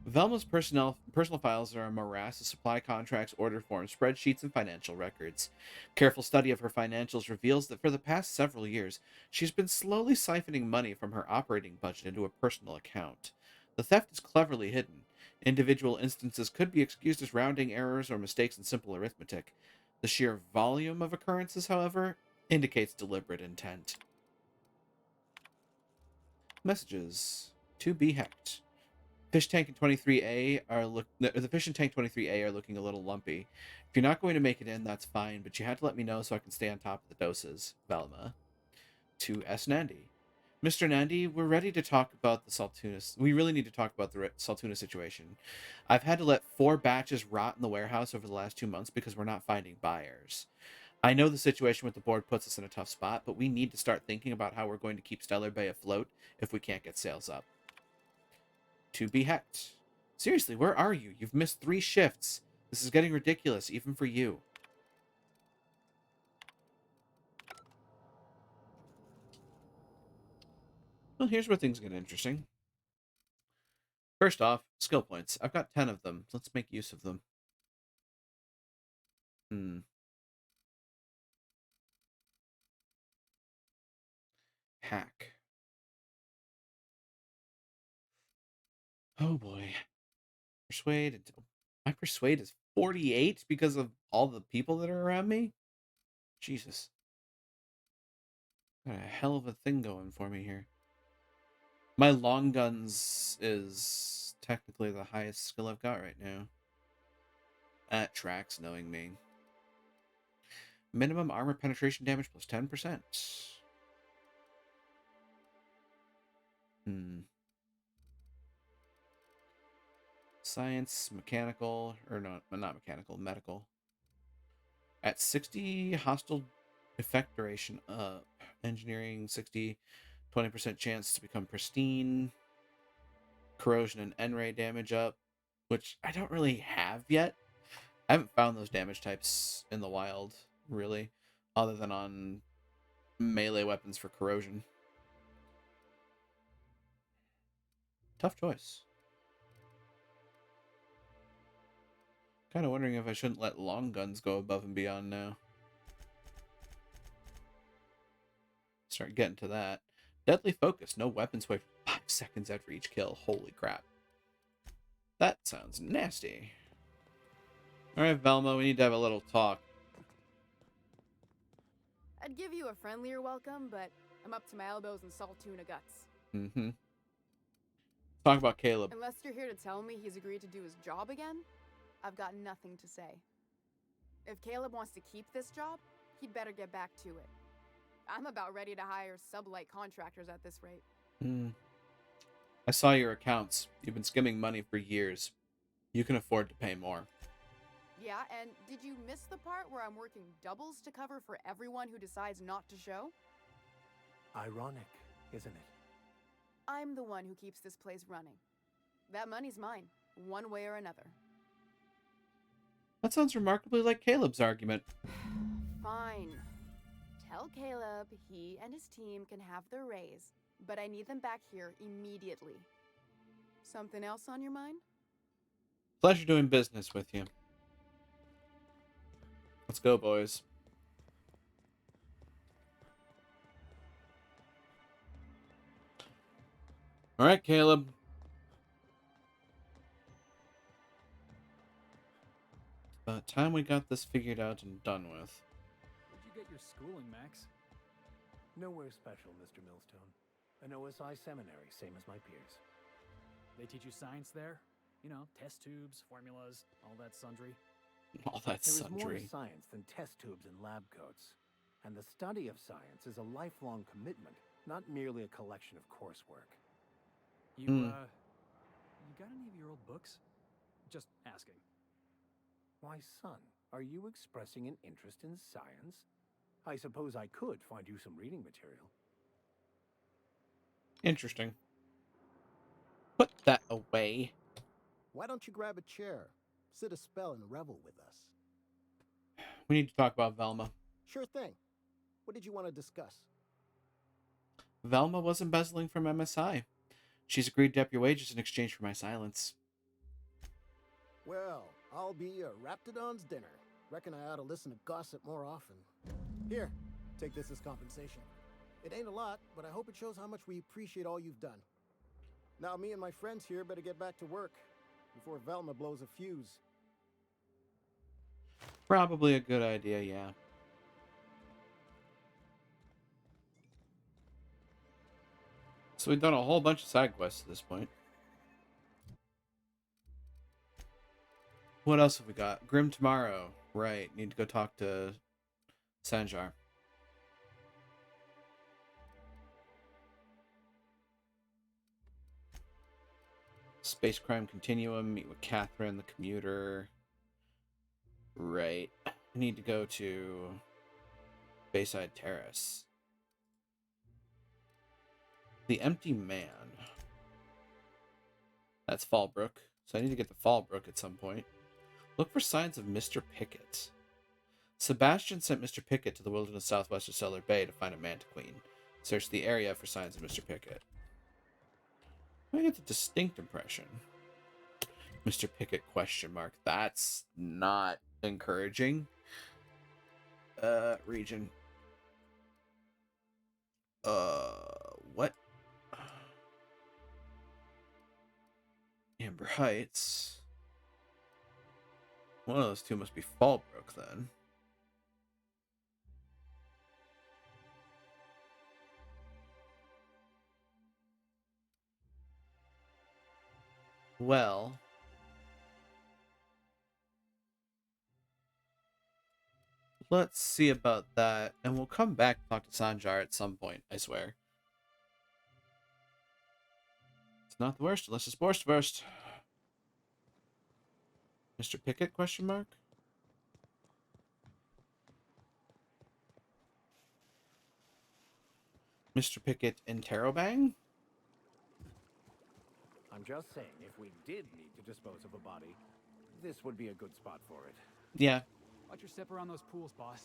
Velma's personal files are a morass of supply contracts, order forms, spreadsheets, and financial records. Careful study of her financials reveals that for the past several years, she's been slowly siphoning money from her operating budget into a personal account. The theft is cleverly hidden. Individual instances could be excused as rounding errors or mistakes in simple arithmetic. The sheer volume of occurrences, however, indicates deliberate intent. Messages. To be hacked. Fish tank and 23A the fish and tank 23A are looking a little lumpy. If you're not going to make it in, that's fine, but you had to let me know so I can stay on top of the doses. Velma. To S. Nandi. Mr. Nandi, we're ready to talk about the Saltuna. We really need to talk about the Saltuna situation. I've had to let 4 batches rot in the warehouse over the last 2 months because we're not finding buyers. I know the situation with the board puts us in a tough spot, but we need to start thinking about how we're going to keep Stellar Bay afloat if we can't get sales up. To be hacked. Seriously, where are you? You've missed 3 shifts. This is getting ridiculous, even for you. Well, here's where things get interesting. First off, skill points. I've got 10 of them. Let's make use of them. Hack. Oh boy. Persuade. My persuade is 48 because of all the people that are around me? Jesus. Got a hell of a thing going for me here. My long guns is technically the highest skill I've got right now. That tracks, knowing me. Minimum armor penetration damage plus 10%. Science, mechanical, or not mechanical, medical. At 60, hostile effect duration up. Engineering, 60, 20% chance to become pristine. Corrosion and N-ray damage up, which I don't really have yet. I haven't found those damage types in the wild, really, other than on melee weapons for corrosion. Tough choice. Kind of wondering if I shouldn't let long guns go above and beyond now. Start getting to that. Deadly focus. No weapons wait for 5 seconds after each kill. Holy crap. That sounds nasty. Alright, Velma, we need to have a little talk. I'd give you a friendlier welcome, but I'm up to my elbows in Saltuna guts. Talk about Caleb. Unless you're here to tell me he's agreed to do his job again, I've got nothing to say. If Caleb wants to keep this job, he'd better get back to it. I'm about ready to hire sublight contractors at this rate. I saw your accounts. You've been skimming money for years. You can afford to pay more. Yeah, and did you miss the part where I'm working doubles to cover for everyone who decides not to show? Ironic, isn't it? I'm the one who keeps this place running. That money's mine, one way or another. That sounds remarkably like Caleb's argument. Fine. Tell Caleb he and his team can have their raise, but I need them back here immediately. Something else on your mind? Pleasure doing business with you. Let's go, boys. All right, Caleb. About time we got this figured out and done with. Where'd you get your schooling, Max? Nowhere special, Mr. Millstone. An OSI seminary, same as my peers. They teach you science there? You know, test tubes, formulas, all that sundry. All that There is more sundry. to science than test tubes and lab coats. And the study of science is a lifelong commitment, not merely a collection of coursework. You got any of your old books? Just asking. Why, son, are you expressing an interest in science? I suppose I could find you some reading material. Interesting. Put that away. Why don't you grab a chair, sit a spell, and revel with us? We need to talk about Velma. Sure thing. What did you want to discuss? Velma was embezzling from MSI. She's agreed to up your wages in exchange for my silence. Well, I'll be a Raptidon's dinner. Reckon I ought to listen to gossip more often. Here, take this as compensation. It ain't a lot, but I hope it shows how much we appreciate all you've done. Now me and my friends here better get back to work before Velma blows a fuse. Probably a good idea, yeah. So we've done a whole bunch of side quests at this point. What else have we got? Grim Tomorrow. Right, need to go talk to Sanjar. Space Crime Continuum, meet with Catherine, the commuter. Right. I need to go to Bayside Terrace. The Empty Man. That's Fallbrook. So I need to get to Fallbrook at some point. Look for signs of Mr. Pickett. Sebastian sent Mr. Pickett to the wilderness southwest of Stellar Bay to find a Mantiqueen. Search the area for signs of Mr. Pickett. I get the distinct impression. Mr. Pickett question mark. That's not encouraging. Region. What? Amber Heights. One of those two must be Fallbrook then. Well, let's see about that, and we'll come back and talk to Sanjar at some point, I swear. It's not the worst unless it's worst first. Mr. Pickett, question mark? Mr. Pickett in Terrobang? I'm just saying, if we did need to dispose of a body, this would be a good spot for it. Yeah. Watch your step around those pools, boss.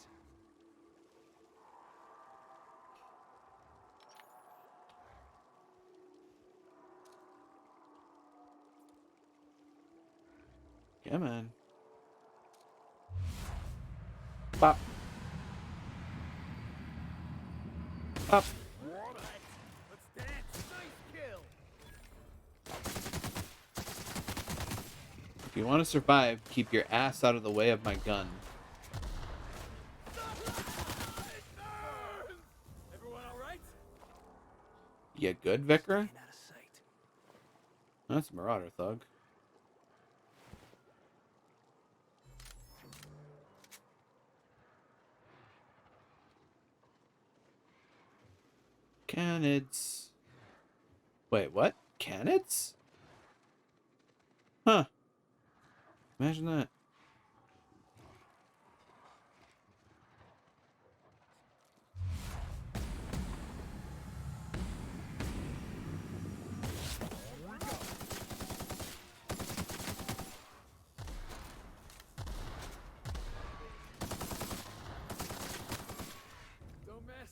Come on. Pop. Pop. Let's dance. Nice kill. If you want to survive, keep your ass out of the way of my gun. Everyone all right? You good, Vicar? That's a Marauder thug. Canids. Wait, what? Canids? Huh. Imagine that. Don't mess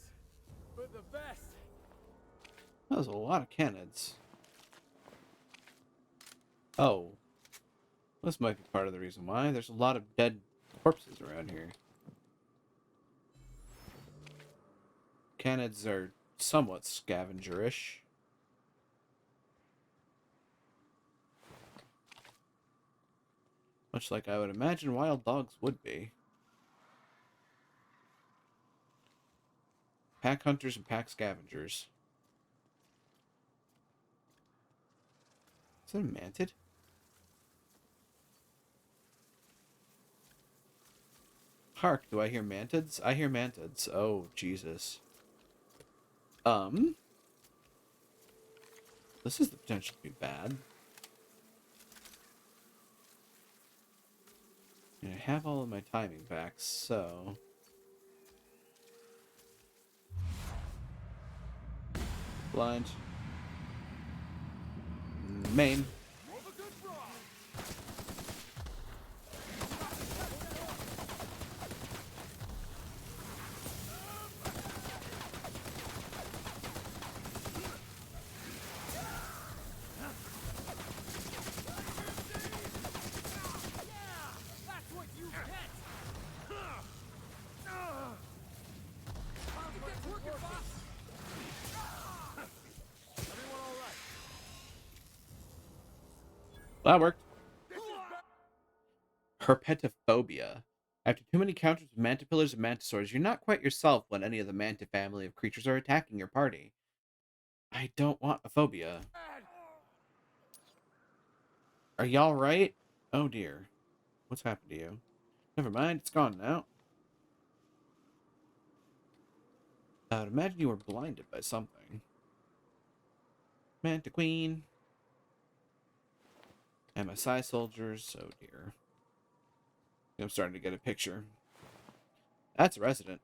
with the best. That was a lot of canids. Oh. This might be part of the reason why. There's a lot of dead corpses around here. Canids are somewhat scavengerish. Much like I would imagine wild dogs would be. Pack hunters and pack scavengers. Is it a mantid? Hark, do I hear mantids? I hear mantids. Oh, Jesus. This is the potential to be bad. And I have all of my timing back, so... Blind. Main. That worked. Herpetophobia. After too many encounters with mantipillars and mantisaurs, you're not quite yourself when any of the manta family of creatures are attacking your party. I don't want a phobia. Are y'all right? Oh dear. What's happened to you? Never mind, it's gone now. I would imagine you were blinded by something. Manta Queen. MSI soldiers. Oh dear. I'm starting to get a picture. That's a resident.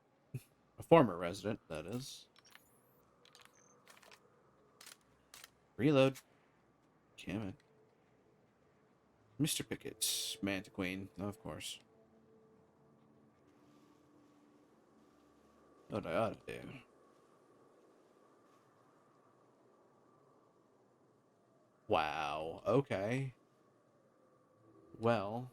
A former resident, that is. Reload. Damn it. Mr. Pickett. Manta Queen, of course. What I ought to do. Wow, okay. Well.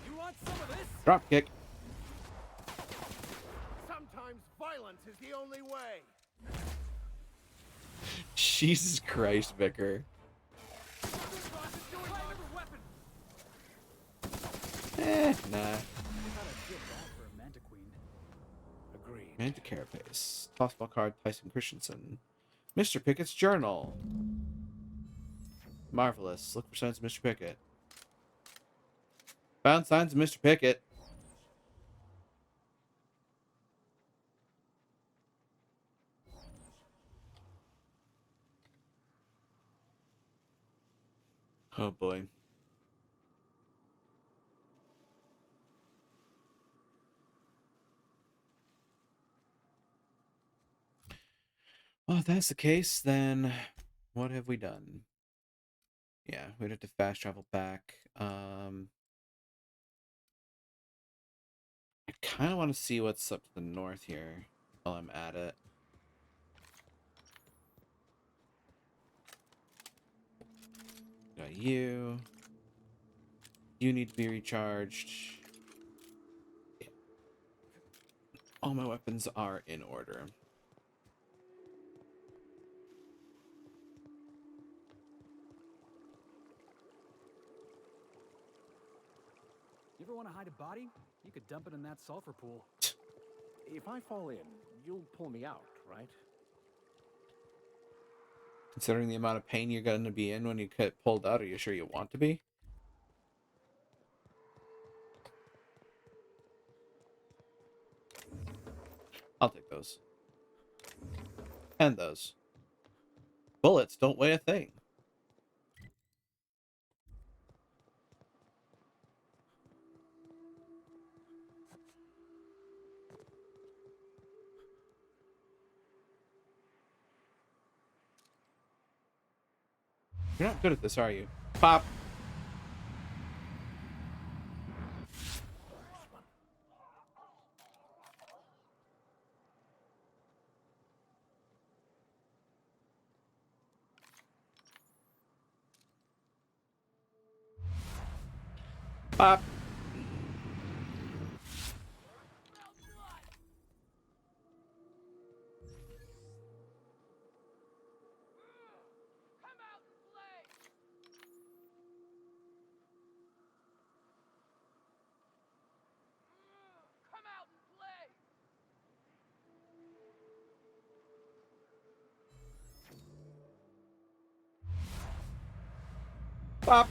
You want some of this? Drop kick. Sometimes violence is the only way. Jesus Christ, Vicar. Nah. Agreed. Manta Carapace. Tossball card, Tyson Christensen. Mr. Pickett's journal. Marvelous. Look for signs of Mr. Pickett. Found signs of Mr. Pickett. Oh boy. Well, if that's the case, then what have we done? Yeah, we'd have to fast travel back. I kind of want to see what's up to the north here while I'm at it. Got you. You need to be recharged. Yeah. All my weapons are in order. You ever want to hide a body? You could dump it in that sulfur pool. If I fall in, you'll pull me out, right? Considering the amount of pain you're going to be in when you get pulled out, are you sure you want to be? I'll take those. And those. Bullets don't weigh a thing. You're not good at this, are you? Pop. Pop. Pop.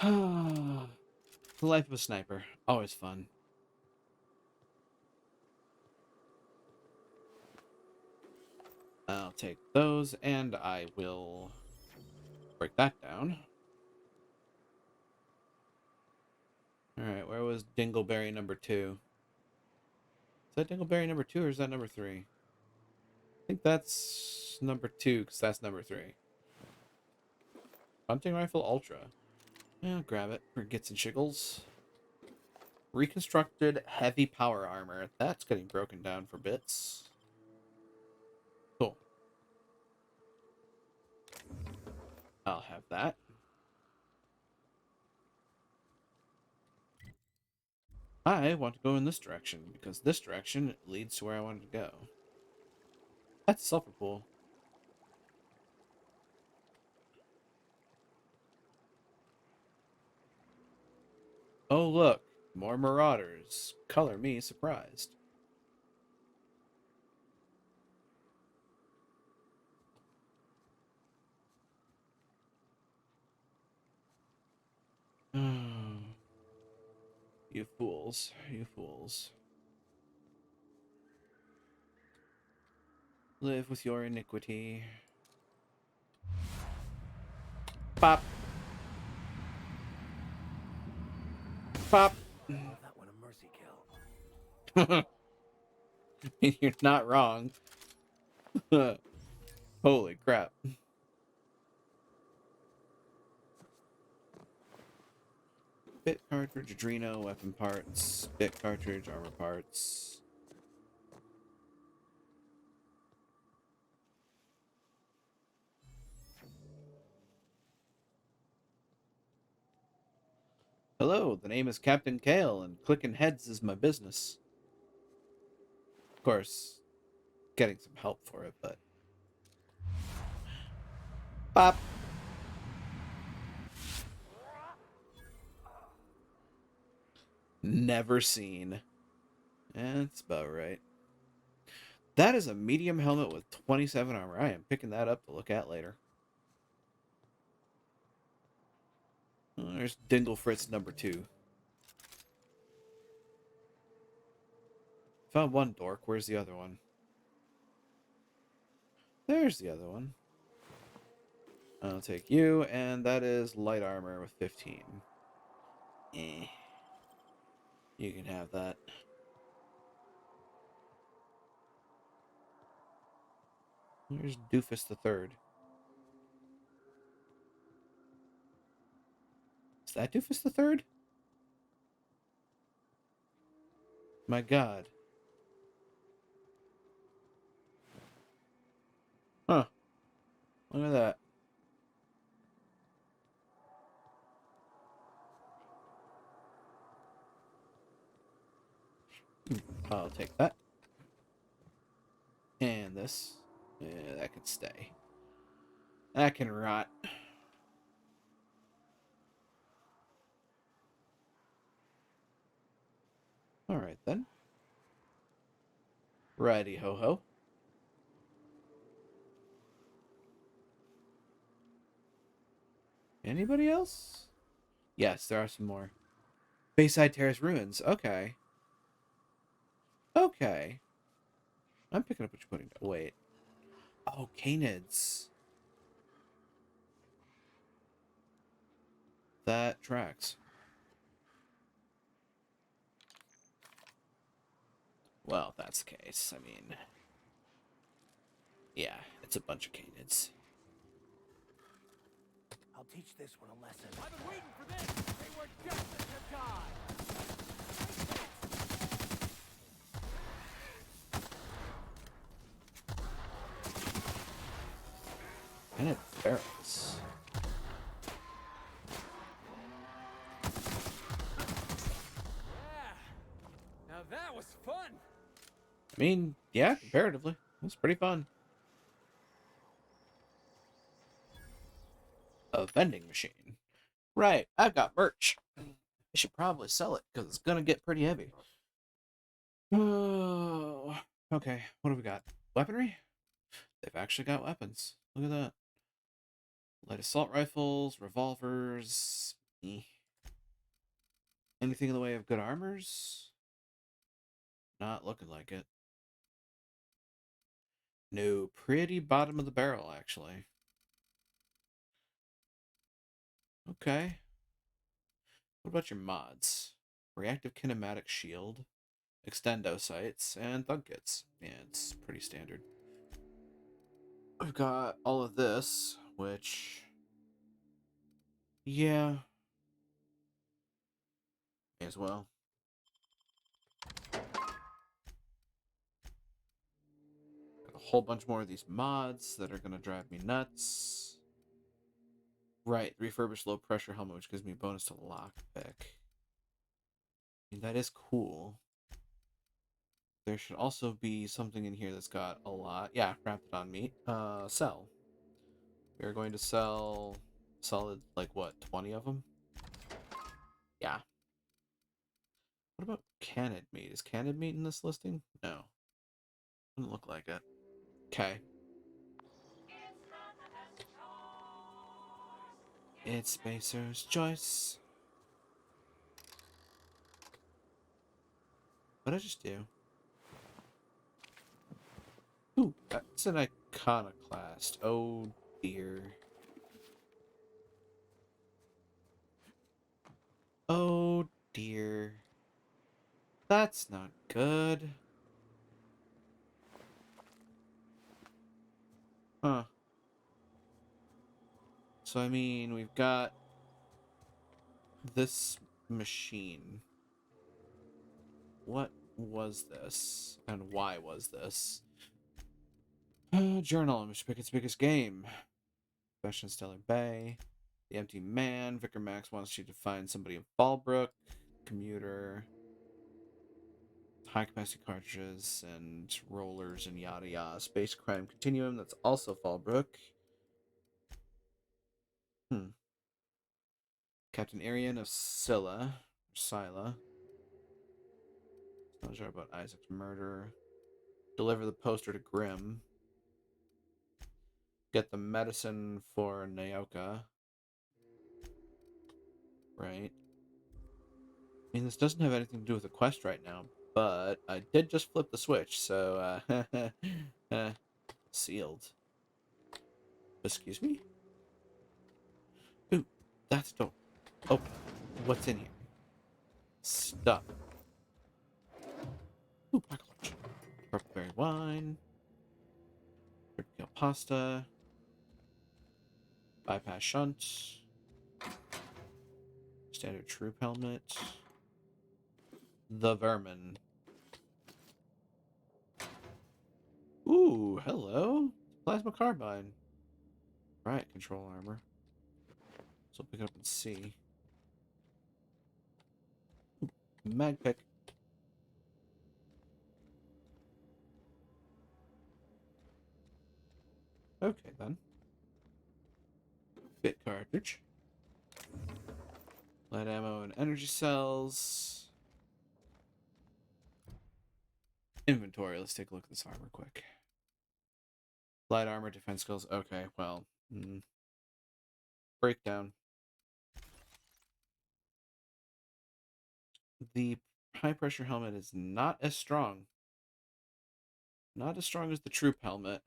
The life of a sniper. Always fun. I'll take those, and I will break that down. Alright, where was Dingleberry number 2? Is that Dingleberry number 2, or is that number 3? I think that's number 2, because that's number 3. Hunting Rifle Ultra. Yeah, I'll grab it for gits and shiggles. Reconstructed heavy power armor. That's getting broken down for bits. Cool. I'll have that. I want to go in this direction, because this direction leads to where I wanted to go. That's a sulfur pool. Oh look, more marauders. Color me surprised. You fools, you fools. Live with your iniquity. Pop. Pop. That one a mercy kill. You're not wrong. Holy crap. Bit cartridge, Adreno, weapon parts. Bit cartridge, armor parts. Hello, the name is Captain Kale, and clicking heads is my business. Of course, getting some help for it, but... Pop! Never seen. That's about right. That is a medium helmet with 27 armor. I am picking that up to look at later. Oh, there's Dingle Fritz number 2. Found one dork. Where's the other one? There's the other one. I'll take you, and that is light armor with 15. Eh. You can have that. There's Doofus the Third. Is that Doofus the Third? My God. Huh. Look at that. I'll take that. And this. Yeah, that can stay. That can rot. Alright then. Righty ho ho. Anybody else? Yes, there are some more. Bayside Terrace Ruins. Okay. Okay. I'm picking up what you're putting down. Wait. Oh, Canids. That tracks. Well, if that's the case, I mean... Yeah, it's a bunch of Canids. I'll teach this one a lesson. I've been waiting for this! They were destined to die! Canid barrels. Yeah! Now that was fun! I mean, yeah, comparatively. It was pretty fun. A vending machine. Right, I've got merch. I should probably sell it, because it's gonna get pretty heavy. Oh, okay, what do we got? Weaponry? They've actually got weapons. Look at that. Light assault rifles, revolvers. Eh. Anything in the way of good armors? Not looking like it. No, pretty bottom of the barrel, actually. Okay. What about your mods? Reactive kinematic shield, extendo sights, and thug kits. Yeah, it's pretty standard. I've got all of this, which... yeah. May as well. Got a whole bunch more of these mods that are going to drive me nuts. Right, refurbished low pressure helmet, which gives me a bonus to lockpick. I mean, that is cool. There should also be something in here that's got a lot. Yeah, Raptidon meat. Sell. We're going to sell solid, like, what, 20 of them? Yeah. What about canned meat? Is canned meat in this listing? No. Doesn't look like it. Okay. It's Spacer's choice. What'd I just do? Ooh, that's an iconoclast. Oh dear. Oh dear. That's not good. Huh. So, I mean, we've got this machine. What was this? And why was this? Journal, Mr. Pickett's biggest game. Confession in Stellar Bay. The Empty Man. Vicar Max wants you to find somebody in Fallbrook. Commuter. High capacity cartridges and rollers and yada yada. Space Crime Continuum. That's also Fallbrook. Captain Arian of Scylla. Not sure about Isaac's murder. Deliver the poster to Grimm. Get the medicine for Naoka. Right. I mean, this doesn't have anything to do with the quest right now, but I did just flip the switch, so, sealed. Excuse me? Ooh, that's dope. Oh, what's in here? Stuff. Ooh, pack lunch. Purple wine. Critical pasta. Bypass shunt. Standard troop helmet. The vermin. Ooh, hello. Plasma carbine. Right, control armor. So pick it up and see. Mag pick. Okay then. Bit cartridge. Light ammo and energy cells. Inventory. Let's take a look at this armor quick. Light armor, defense skills. Okay, well. Breakdown. The high pressure helmet is not as strong. Not as strong as the troop helmet.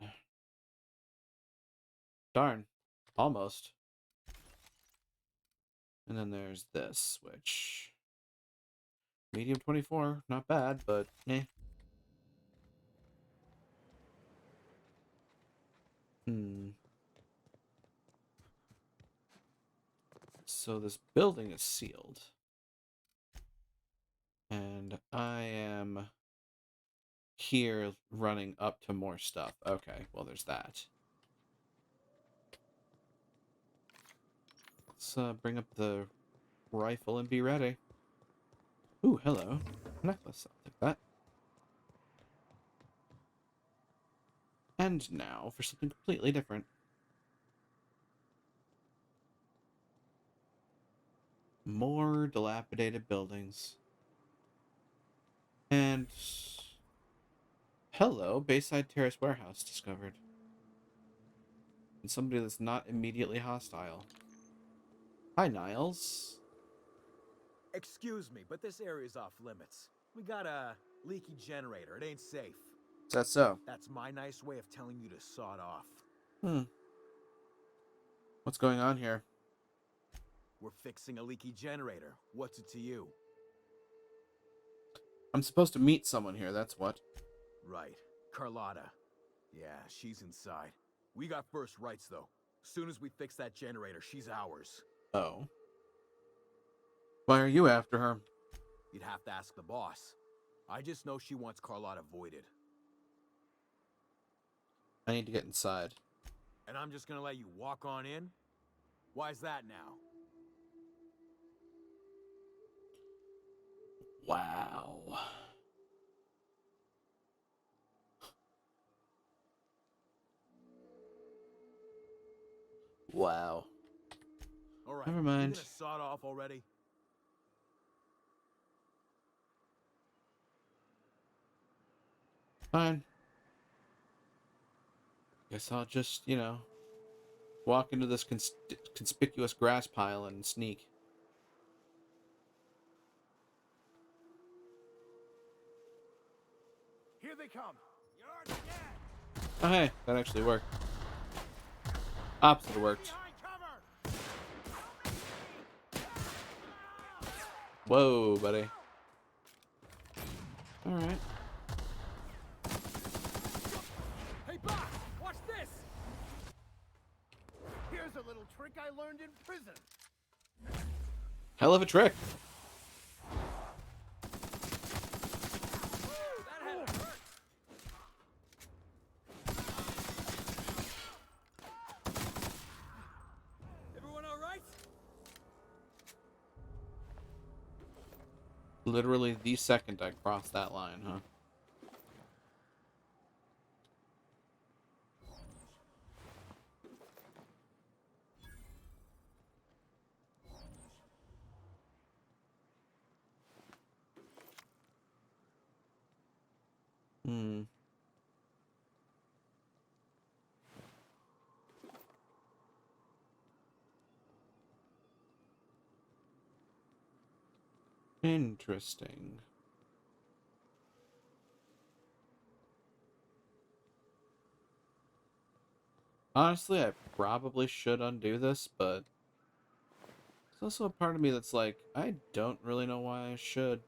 Darn. Almost. And then there's this, which... medium 24. Not bad, but eh. So this building is sealed. And I am here running up to more stuff. Okay, well there's that. Let's bring up the rifle and be ready. Ooh, hello. Necklace, I'll take that. And now for something completely different. More dilapidated buildings. And... hello, Bayside Terrace Warehouse discovered. And somebody that's not immediately hostile. Hi, Niles. Excuse me, but this area's off limits. We got a leaky generator. It ain't safe. Is that so? That's my nice way of telling you to sod off. What's going on here? We're fixing a leaky generator. What's it to you? I'm supposed to meet someone here, that's what. Right. Carlotta. Yeah, she's inside. We got first rights, though. Soon as we fix that generator, she's ours. Oh. Why are you after her? You'd have to ask the boss. I just know she wants Carlotta voided. I need to get inside. And I'm just gonna let you walk on in? Why's that now? Wow. Wow. All right. Never mind. You gonna sod off already? Fine. Guess I'll just, you know, walk into this conspicuous grass pile and sneak. Here they come. Oh, hey, that actually worked. Opposite worked. Whoa, buddy. All right. Hey, boss, watch this. Here's a little trick I learned in prison. Hell of a trick. Everyone all right? Literally the second I crossed that line, huh? Interesting. Honestly, I probably should undo this, but there's also a part of me that's like, I don't really know why I should.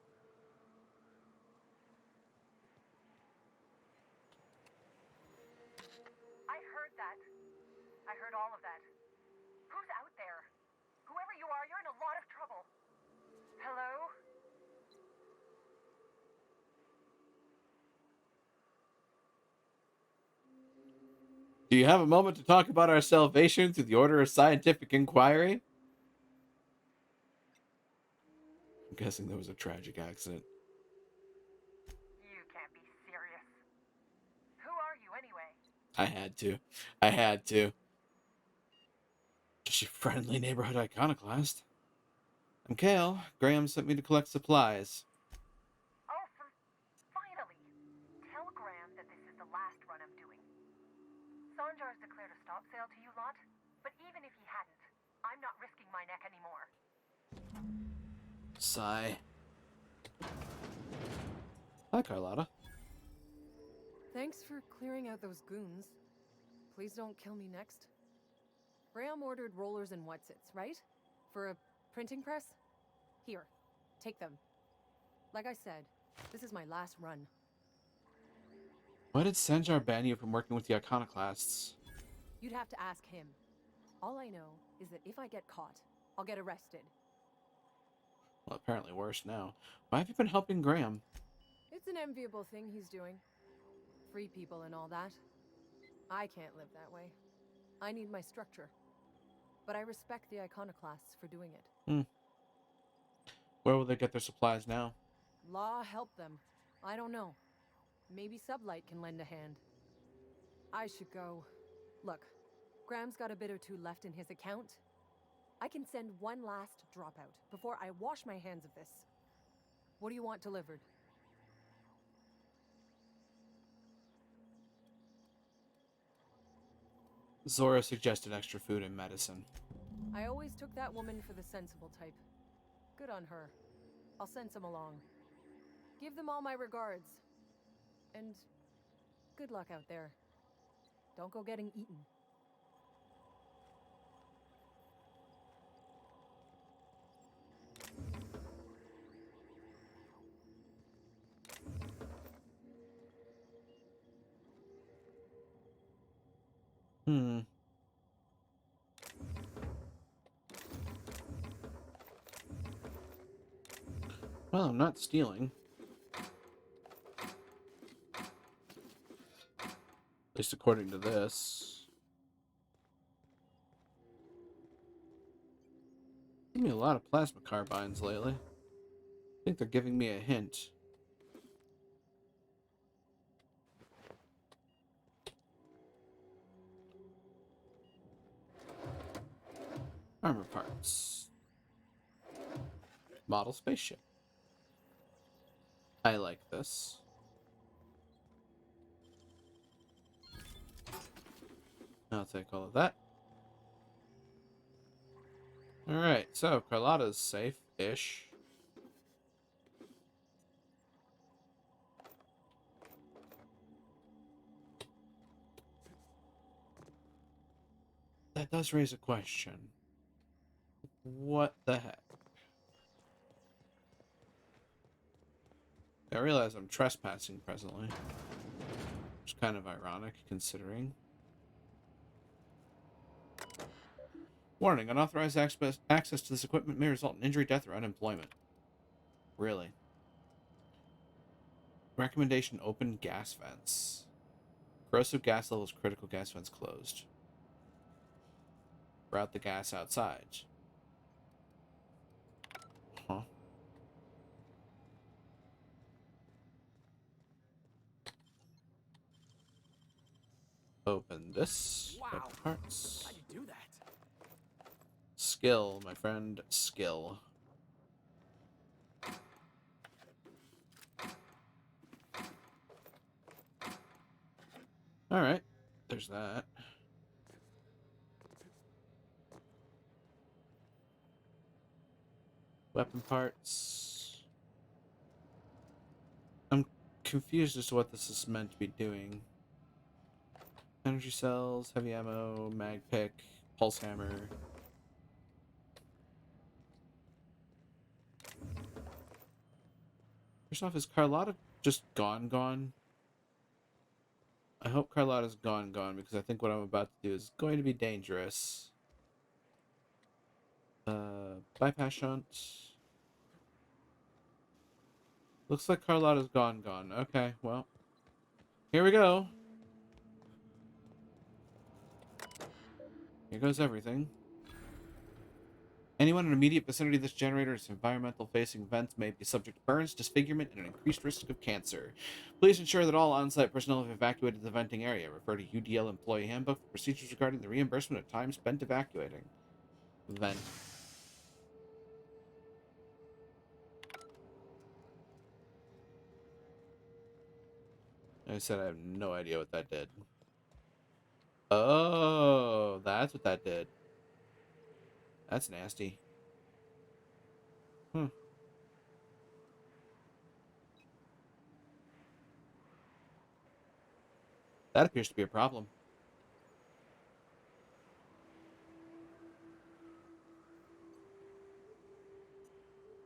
I heard that. I heard all of that. Who's out there? Whoever you are, you're in a lot of trouble. Hello? Do you have a moment to talk about our salvation through the order of scientific inquiry? I'm guessing there was a tragic accident. You can't be serious. Who are you anyway? I had to. I had to. Just your friendly neighborhood iconoclast. I'm Kale. Graham sent me to collect supplies. Oh, finally! Tell Graham that this is the last run I'm doing. Sanjar's declared a stop sale to you lot, but even if he hadn't, I'm not risking my neck anymore. Sigh. Hi, Carlotta. Thanks for clearing out those goons. Please don't kill me next. Graham ordered rollers and whatsits, right? For a printing press? Here, take them. Like I said, this is my last run. Why did Sanjar ban you from working with the iconoclasts? You'd have to ask him. All I know is that if I get caught, I'll get arrested. Well, apparently worse now. Why have you been helping Graham? It's an enviable thing he's doing. Free people and all that. I can't live that way. I need my structure. But I respect the iconoclasts for doing it. Where will they get their supplies now? Law help them. I don't know. Maybe Sublight can lend a hand. I should go. Look, Graham's got a bit or two left in his account. I can send one last dropout before I wash my hands of this. What do you want delivered? Zora suggested extra food and medicine. I always took that woman for the sensible type. Good on her. I'll send some along. Give them all my regards. And good luck out there. Don't go getting eaten. Well, I'm not stealing. At least according to this. Give me a lot of plasma carbines lately. I think they're giving me a hint. Armor parts. Model spaceship. I like this. I'll take all of that. Alright, so Carlotta's safe-ish. That does raise a question. What the heck? I realize I'm trespassing presently. Which is kind of ironic, considering. Warning, unauthorized access to this equipment may result in injury, death, or unemployment. Really? Recommendation, open gas vents. Corrosive gas levels, critical gas vents closed. Route the gas outside. Huh. Open this. Wow. Weapon parts. How'd you do that? Skill, my friend. Skill. Alright. There's that. Weapon parts. I'm confused as to what this is meant to be doing. Energy cells, heavy ammo, mag pick, pulse hammer. First off, is Carlotta just gone? I hope Carlotta's gone because I think what I'm about to do is going to be dangerous. Bypass shunt. Looks like Carlotta's gone. Okay, well. Here we go. Here goes everything. Anyone in immediate vicinity of this generator's environmental facing vents may be subject to burns, disfigurement, and an increased risk of cancer. Please ensure that all on-site personnel have evacuated the venting area. Refer to UDL Employee Handbook for procedures regarding the reimbursement of time spent evacuating. Vent. I said I have no idea what that did. Oh, that's what that did. That's nasty. That appears to be a problem.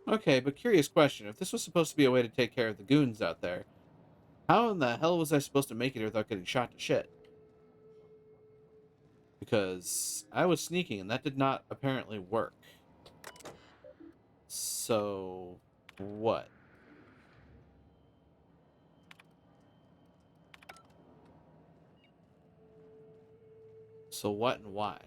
Okay, but curious question. If this was supposed to be a way to take care of the goons out there, how in the hell was I supposed to make it here without getting shot to shit? Because I was sneaking and that did not apparently work. So, what? So what and why?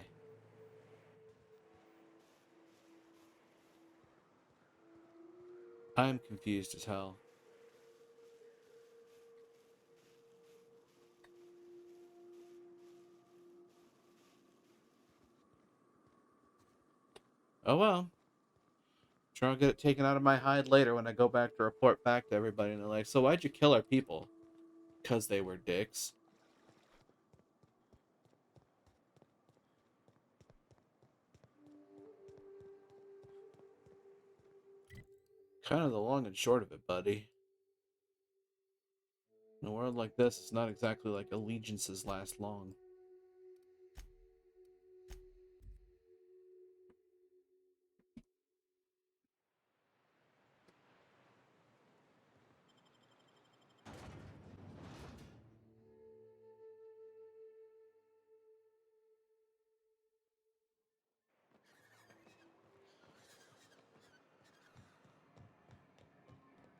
I'm confused as hell. Oh well. Sure, I'll get it taken out of my hide later when I go back to report back to everybody and they're like, so why'd you kill our people? Because they were dicks. Kind of the long and short of it, buddy. In a world like this, it's not exactly like allegiances last long.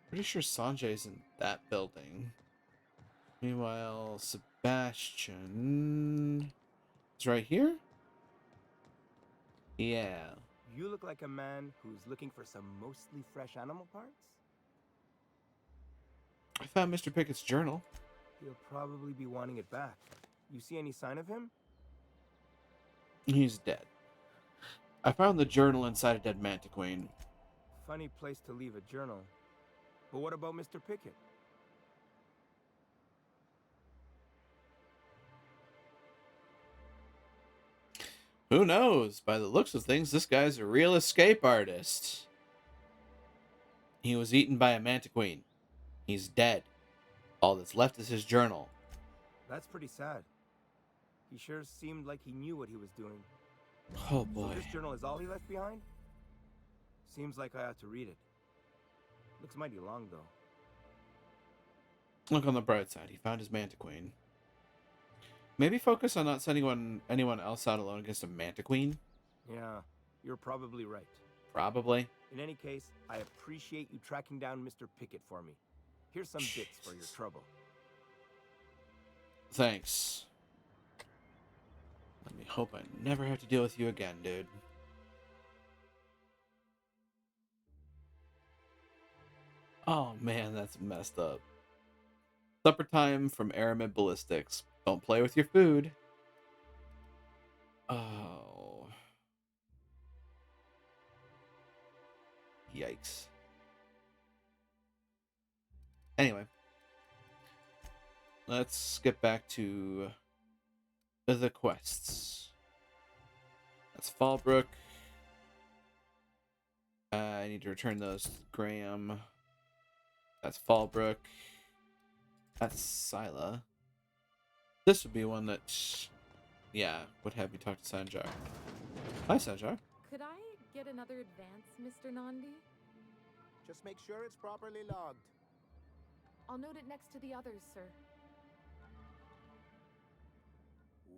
Pretty sure Sanjay's in that building. Meanwhile, Sebastian is right here? Yeah. You look like a man who's looking for some mostly fresh animal parts? I found Mr. Pickett's journal. He'll probably be wanting it back. You see any sign of him? He's dead. I found the journal inside a dead Mantiqueen. Funny place to leave a journal. But what about Mr. Pickett? Who knows? By the looks of things, this guy's a real escape artist. He was eaten by a Mantiqueen. He's dead. All that's left is his journal. That's pretty sad. He sure seemed like he knew what he was doing. Oh boy. So this journal is all he left behind? Seems like I ought to read it. Looks mighty long, though. Look on the bright side. He found his Mantiqueen. Maybe focus on not sending anyone else out alone against a Mantiqueen? Yeah, you're probably right. Probably. In any case, I appreciate you tracking down Mr. Pickett for me. Here's some bits for your trouble. Thanks. Let me hope I never have to deal with you again, dude. Oh man, that's messed up. Supper time from Aramid Ballistics. Don't play with your food. Oh. Yikes. Anyway. Let's get back to the quests. That's Fallbrook. I need to return those to Graham. That's Fallbrook. That's Scylla. This would be one that, yeah, would have you talk to Sanjar. Hi, Sanjar. Could I get another advance, Mr. Nandi? Just make sure it's properly logged. I'll note it next to the others, sir.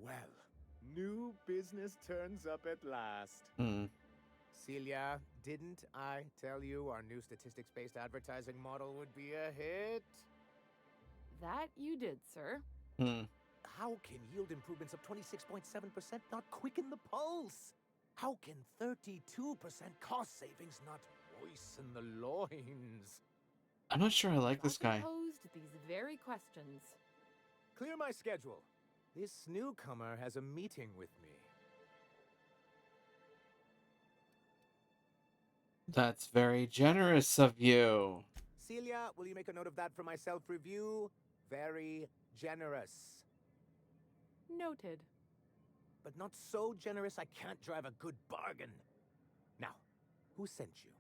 Well, new business turns up at last. Celia, didn't I tell you our new statistics-based advertising model would be a hit? That you did, sir. How can yield improvements of 26.7% not quicken the pulse? How can 32% cost savings not moisten the loins? I'm not sure I like this guy. Posed these very questions. Clear my schedule. This newcomer has a meeting with me. That's very generous of you. Celia, will you make a note of that for my self-review? Very generous. Noted. But not so generous I can't drive a good bargain. Now, who sent you?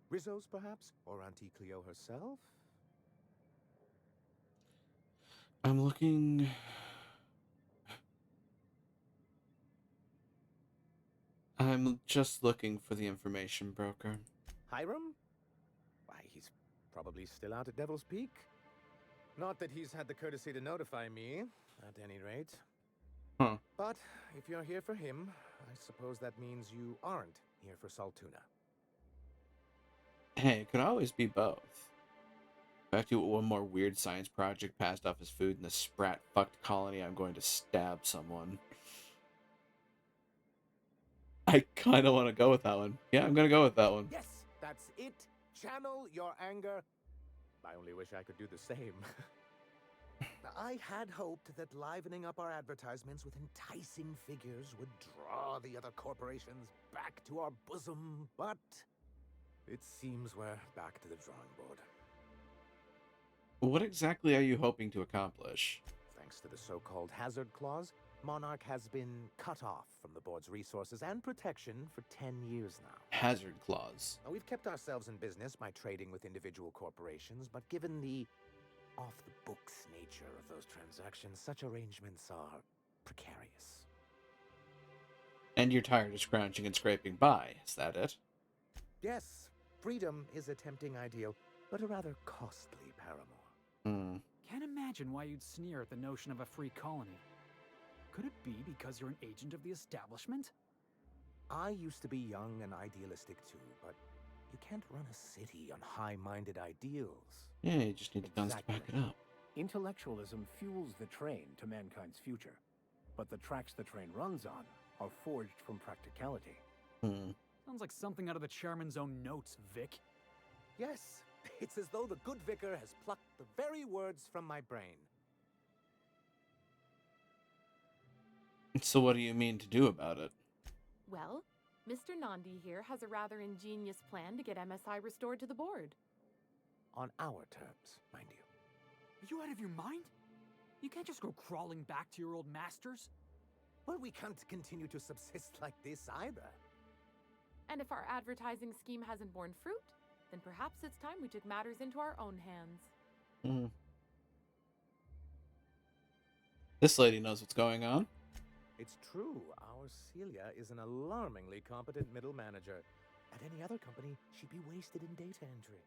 Rizzo's, perhaps? Or Auntie Cleo herself? I'm looking... I'm just looking for the information broker. Hiram? Why, he's probably still out at Devil's Peak. Not that he's had the courtesy to notify me, at any rate. Huh. But if you're here for him, I suppose that means you aren't here for Saltuna. Hey, it could always be both. If I have to do one more weird science project passed off as food in the sprat-fucked colony, I'm going to stab someone. I kind of want to go with that one. Yeah, I'm going to go with that one. Yes, that's it. Channel your anger. I only wish I could do the same. I had hoped that livening up our advertisements with enticing figures would draw the other corporations back to our bosom, but it seems we're back to the drawing board. What exactly are you hoping to accomplish? Thanks to the so-called hazard clause, Monarch has been cut off from the board's resources and protection for 10 years now. Hazard clause. Now, we've kept ourselves in business by trading with individual corporations, but given the off-the-books nature of those transactions, such arrangements are precarious. And you're tired of scrounging and scraping by, is that it? Yes, freedom is a tempting ideal, but a rather costly paramour. Can't imagine why you'd sneer at the notion of a free colony. Could it be because you're an agent of the establishment? I used to be young and idealistic too, but you can't run a city on high-minded ideals. Yeah, you just need the guns to back it up. Intellectualism fuels the train to mankind's future, but the tracks the train runs on are forged from practicality. Sounds like something out of the chairman's own notes, Vic. Yes, it's as though the good vicar has plucked the very words from my brain. So what do you mean to do about it? Well, Mr. Nandi here has a rather ingenious plan to get MSI restored to the board. On our terms, mind you. Are you out of your mind? You can't just go crawling back to your old masters. Well, we can't continue to subsist like this either. And if our advertising scheme hasn't borne fruit, then perhaps it's time we took matters into our own hands. This lady knows what's going on. It's true, our Celia is an alarmingly competent middle manager. At any other company, she'd be wasted in data entry.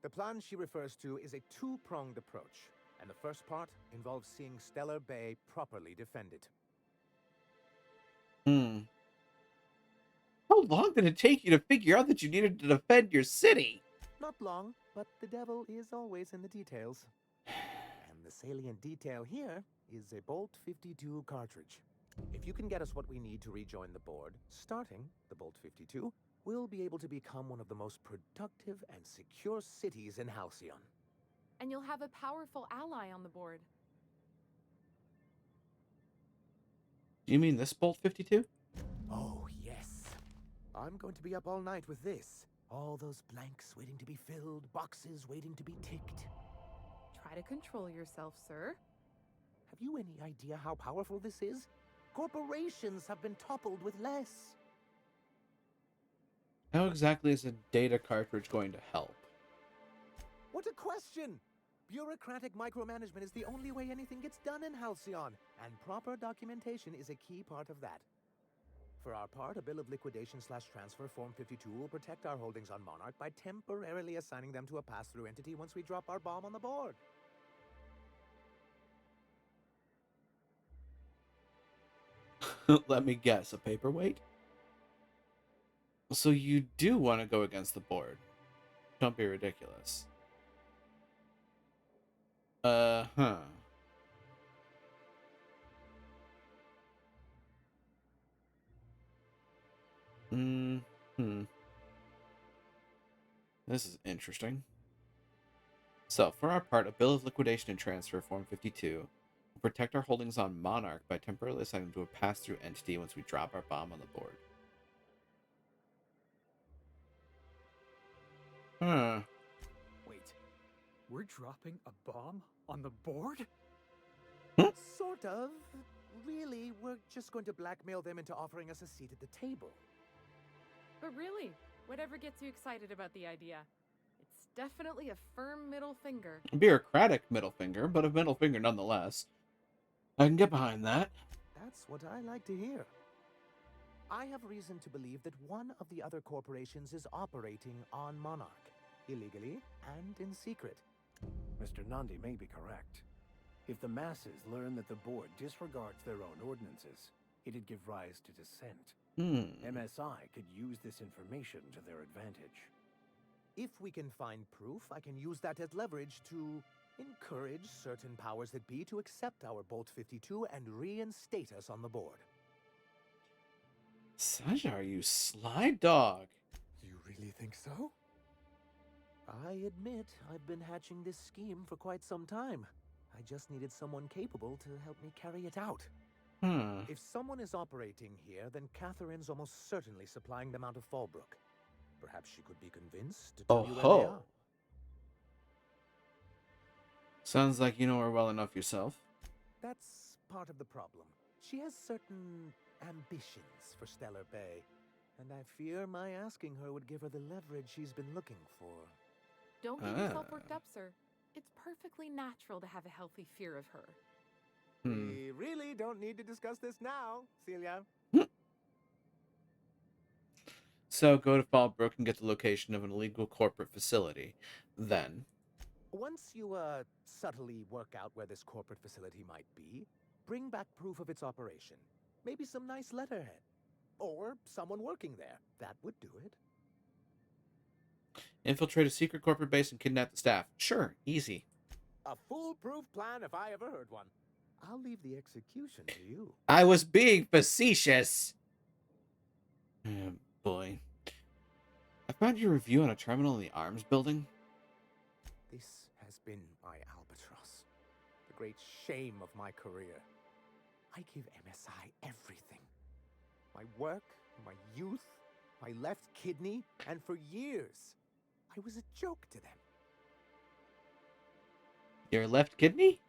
The plan she refers to is a two-pronged approach, and the first part involves seeing Stellar Bay properly defended. How long did it take you to figure out that you needed to defend your city? Not long, but the devil is always in the details. And the salient detail here is a Bolt 52 cartridge. If you can get us what we need to rejoin the board, starting the Bolt 52, we'll be able to become one of the most productive and secure cities in Halcyon. And you'll have a powerful ally on the board. Do you mean this Bolt 52? Oh, yes. I'm going to be up all night with this. All those blanks waiting to be filled, boxes waiting to be ticked. Try to control yourself, sir. Have you any idea how powerful this is? Corporations have been toppled with less. How exactly is a data cartridge going to help? What a question! Bureaucratic micromanagement is the only way anything gets done in Halcyon, and proper documentation is a key part of that. For our part, a bill of liquidation/transfer Form 52 will protect our holdings on Monarch by temporarily assigning them to a pass-through entity once we drop our bomb on the board. Let me guess, a paperweight? So you do want to go against the board. Don't be ridiculous. Huh. This is interesting. So, for our part, a bill of liquidation and transfer, Form 52, will protect our holdings on Monarch by temporarily assigning them to a pass-through entity once we drop our bomb on the board. Huh. Wait, we're dropping a bomb on the board? Sort of. Really, we're just going to blackmail them into offering us a seat at the table. But really, whatever gets you excited about the idea, it's definitely a firm middle finger. A bureaucratic middle finger, but a middle finger nonetheless. I can get behind that. That's what I like to hear. I have reason to believe that one of the other corporations is operating on Monarch, illegally and in secret. Mr. Nandi may be correct. If the masses learn that the board disregards their own ordinances, it'd give rise to dissent. MSI could use this information to their advantage. If we can find proof, I can use that as leverage to encourage certain powers that be to accept our Bolt 52 and reinstate us on the board. Sajar, you sly dog. You really think so? I admit I've been hatching this scheme for quite some time. I just needed someone capable to help me carry it out. If someone is operating here, then Catherine's almost certainly supplying them out of Fallbrook. Perhaps she could be convinced to tell you where they are. Sounds like you know her well enough yourself. That's part of the problem. She has certain ambitions for Stellar Bay, and I fear my asking her would give her the leverage she's been looking for. Don't get yourself worked up, sir. It's perfectly natural to have a healthy fear of her. We really don't need to discuss this now, Celia. So go to Fallbrook and get the location of an illegal corporate facility. Then, Once you, subtly work out where this corporate facility might be, bring back proof of its operation. Maybe some nice letterhead. Or someone working there. That would do it. infiltrate a secret corporate base and kidnap the staff. Sure, easy. A foolproof plan if I ever heard one. I'll leave the execution to you. I was being facetious. Oh, boy. I found your review on a terminal in the arms building. This has been my albatross. The great shame of my career. I give MSI everything. My work, my youth, my left kidney, and for years, I was a joke to them. Your left kidney?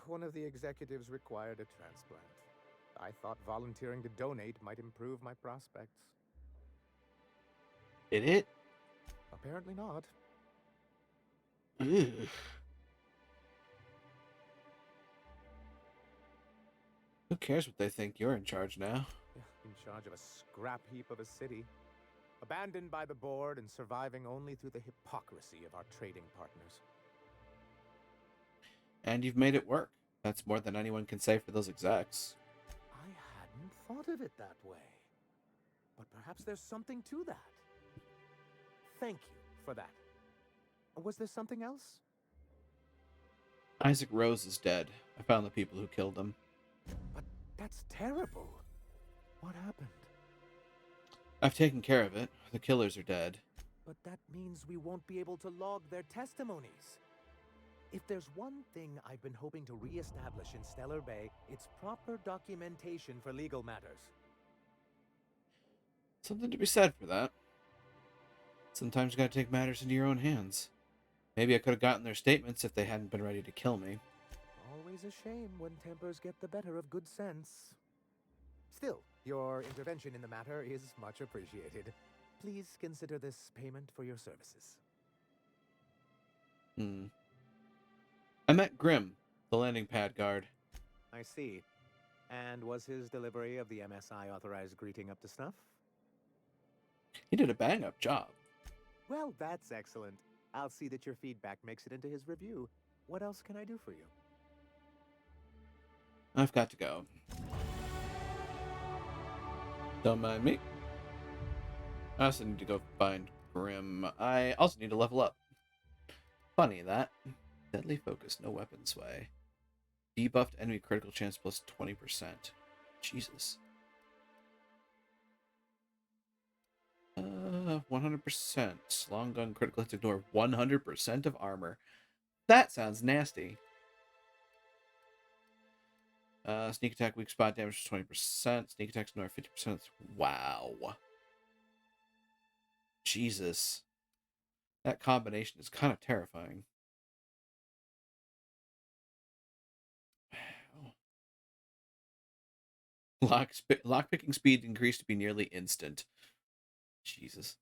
One of the executives required a transplant. I thought volunteering to donate might improve my prospects. Did it? Apparently not. Ugh. Who cares what they think? You're in charge now. In charge of a scrap heap of a city. Abandoned by the board and surviving only through the hypocrisy of our trading partners. And you've made it work. That's more than anyone can say for those execs. I hadn't thought of it that way. But perhaps there's something to that. Thank you for that. Was there something else? Isaac Rose is dead. I found the people who killed him. But that's terrible. What happened? I've taken care of it. The killers are dead. But that means we won't be able to log their testimonies. If there's one thing I've been hoping to re-establish in Stellar Bay, it's proper documentation for legal matters. Something to be said for that. Sometimes you gotta take matters into your own hands. Maybe I could have gotten their statements if they hadn't been ready to kill me. Always a shame when tempers get the better of good sense. Still, your intervention in the matter is much appreciated. Please consider this payment for your services. I met Grim, the landing pad guard. I see. And was his delivery of the MSI authorized greeting up to snuff? He did a bang-up job. Well, that's excellent. I'll see that your feedback makes it into his review. What else can I do for you? I've got to go. Don't mind me. I also need to go find Grim. I also need to level up. Funny that. Deadly focus, no weapon sway. Debuffed enemy critical chance plus 20%. Jesus. 100%. Long gun critical hits ignore 100% of armor. That sounds nasty. Sneak attack weak spot damage 20%. Sneak attacks ignore 50%. Wow. Jesus. That combination is kind of terrifying. Lockpicking speed increased to be nearly instant. Jesus.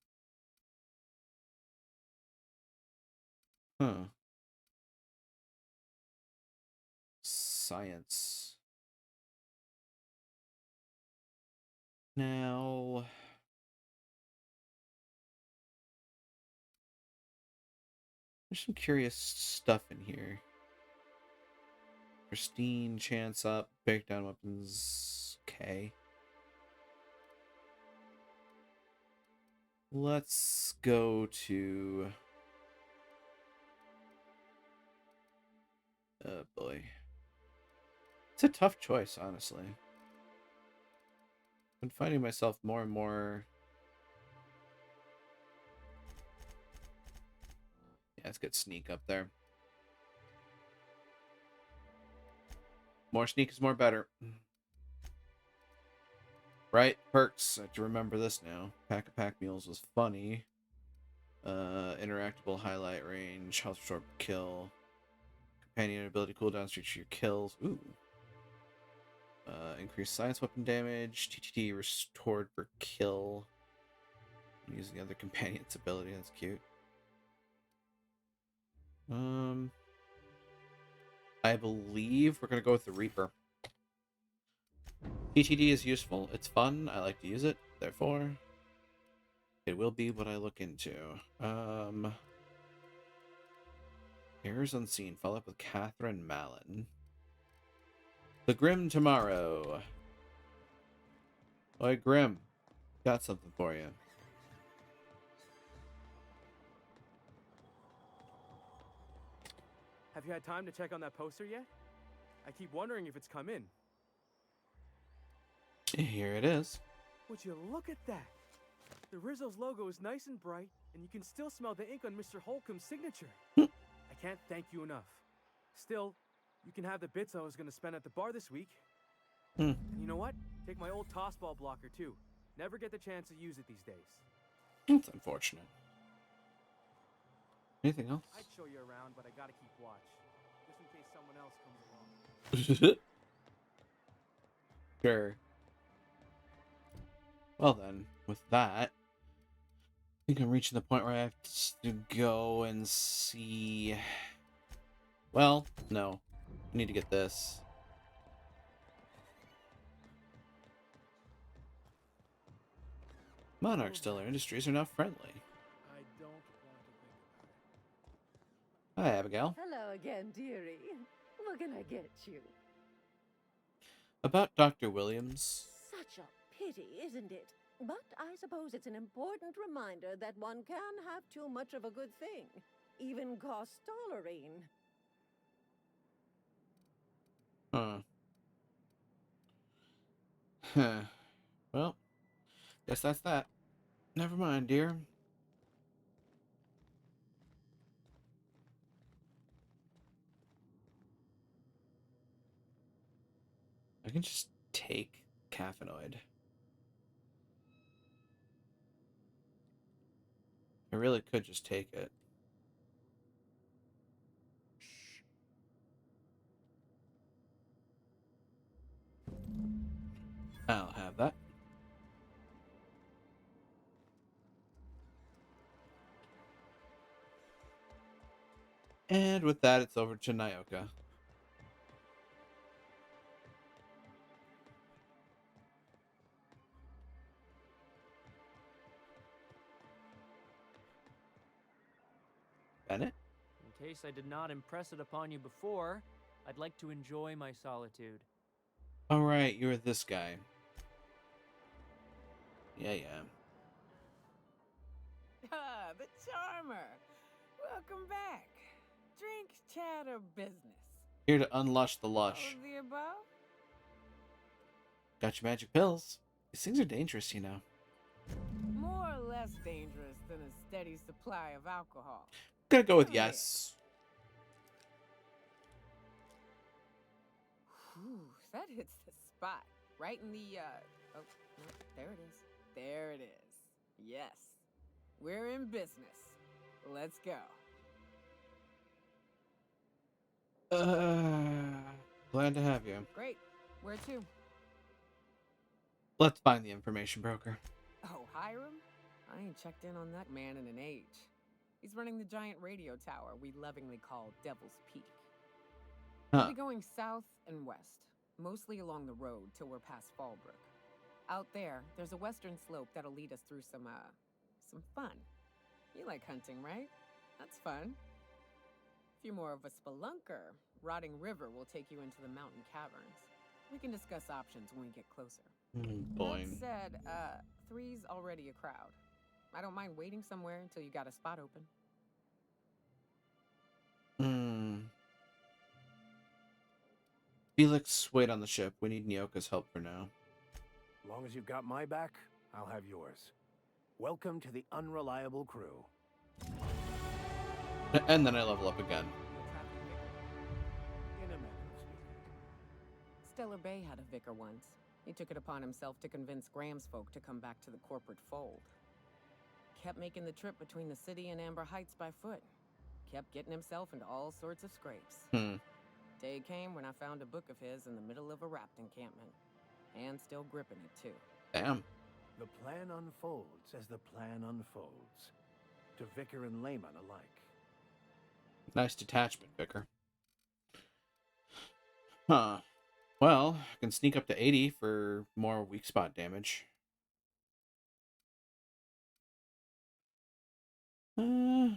Huh. Science. Now... there's some curious stuff in here. Pristine, chance up, breakdown weapons. Okay. Let's go to... oh boy. It's a tough choice, honestly. I'm finding myself more and more... yeah, let's get sneak up there. More sneak is more better. Right? Perks. I have to remember this now. Pack mules was funny. Interactable highlight range. Health short kill. Companion ability cooldown streaks your kills. Ooh. Increased science weapon damage. TTT restored per kill. Using the other companion's ability. That's cute. I believe we're gonna go with the Reaper. TTD is useful. It's fun. I like to use it. Therefore, it will be what I look into. Errors Unseen. Follow up with Catherine Mallon. The Grim tomorrow. Oi, Grim. Got something for you. Have you had time to check on that poster yet? I keep wondering if it's come in. Here it is. Would you look at that? The Rizzo's logo is nice and bright, and you can still smell the ink on Mr. Holcomb's signature. I can't thank you enough. Still, you can have the bits I was going to spend at the bar this week. And you know what? Take my old tossball blocker, too. Never get the chance to use it these days. That's unfortunate. Anything else? I'd show you around, but I gotta keep watch. Just in case someone else comes along. Sure. Well then, with that, I think I'm reaching the point where I have to go and see... Well, no. I need to get this. Monarch Stellar Industries are now friendly. I don't want to think Hi, Abigail. Hello again, dearie. What can I get you? About Dr. Williams. Such a pity, isn't it? But I suppose it's an important reminder that one can have too much of a good thing. Even cost tolerine. Huh. Well, guess that's that. Never mind, dear. I can just take caffeinoid. I really could just take it. I'll have that. And with that, it's over to Nyoka. Bennett? In case I did not impress it upon you before, I'd like to enjoy my solitude. Alright, you're this guy. Yeah. Ah, the charmer. Welcome back. Drink, chat, or business? Here to unlush the lush. All of the above? Got your magic pills. These things are dangerous, you know. More or less dangerous than a steady supply of alcohol. Gonna go with yes. Whew, that hits the spot. Right in the, oh, no, there it is. There it is. Yes. We're in business. Let's go. Glad to have you. Great. Where to? Let's find the information broker. Oh, Hiram? I ain't checked in on that man in an age. He's running the giant radio tower we lovingly call Devil's Peak. We'll be going south and west, mostly along the road till we're past Fallbrook. Out there, there's a western slope that'll lead us through some fun. You like hunting, right? That's fun. If you're more of a spelunker, Rotting River will take you into the mountain caverns. We can discuss options when we get closer. Boy. That said, 3's already a crowd. I don't mind waiting somewhere until you got a spot open. Felix, wait on the ship. We need Nyoka's help for now. Long as you've got my back, I'll have yours. Welcome to the Unreliable Crew. And then I level up again. In a manner of speaking. Stellar Bay had a vicar once. He took it upon himself to convince Graham's folk to come back to the corporate fold. Kept making the trip between the city and Amber Heights by foot. Kept getting himself into all sorts of scrapes. Day came when I found a book of his in the middle of a rapt encampment. And still gripping it, too. Damn. The plan unfolds as the plan unfolds. To Vicar and Layman alike. Nice detachment, Vicar. Huh. Well, I can sneak up to 80 for more weak spot damage. Hell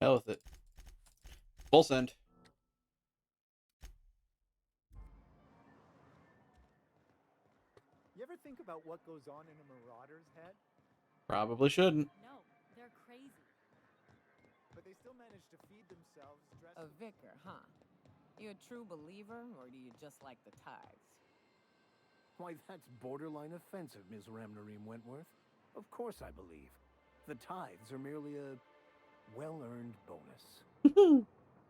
with it. Full send. You ever think about what goes on in a marauder's head? Probably shouldn't. No, they're crazy. But they still manage to feed themselves dressed... A vicar, huh? You a true believer, or do you just like the tithes? Why, that's borderline offensive, Ms. Ramnareem Wentworth. Of course I believe. The tithes are merely a well-earned bonus.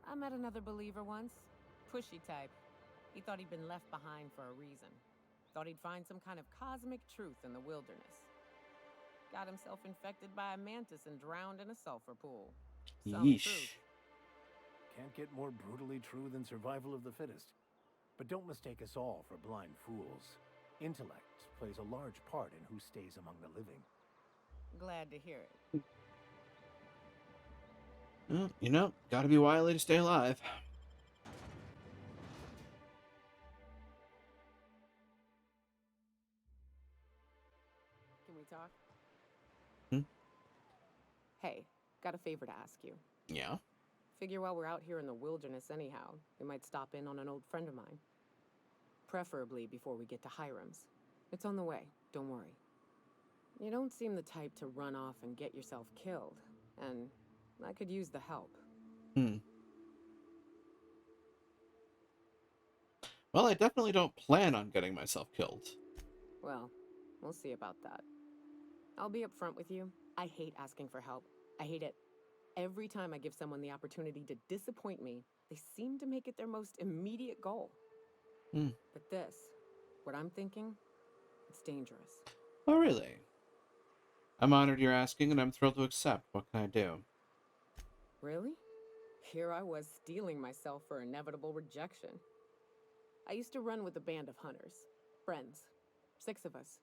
I met another believer once. Pushy type. He thought he'd been left behind for a reason. Thought he'd find some kind of cosmic truth in the wilderness. Got himself infected by a mantis and drowned in a sulfur pool. Some Yeesh. truth. Can't get more brutally true than survival of the fittest. But don't mistake us all for blind fools. Intellect plays a large part in who stays among the living. Glad to hear it. Well, you know, gotta be wily to stay alive. Can we talk? Hmm? Hey, got a favor to ask you. Yeah? Figure while we're out here in the wilderness anyhow, we might stop in on an old friend of mine. Preferably before we get to Hiram's. It's on the way, don't worry. You don't seem the type to run off and get yourself killed, and I could use the help. Well, I definitely don't plan on getting myself killed. Well, we'll see about that. I'll be upfront with you. I hate asking for help. I hate it. Every time I give someone the opportunity to disappoint me, they seem to make it their most immediate goal. But this, what I'm thinking, it's dangerous. Oh, really? I'm honored you're asking, and I'm thrilled to accept. What can I do? Really? Here I was steeling myself for inevitable rejection. I used to run with a band of hunters. Friends. 6 of us.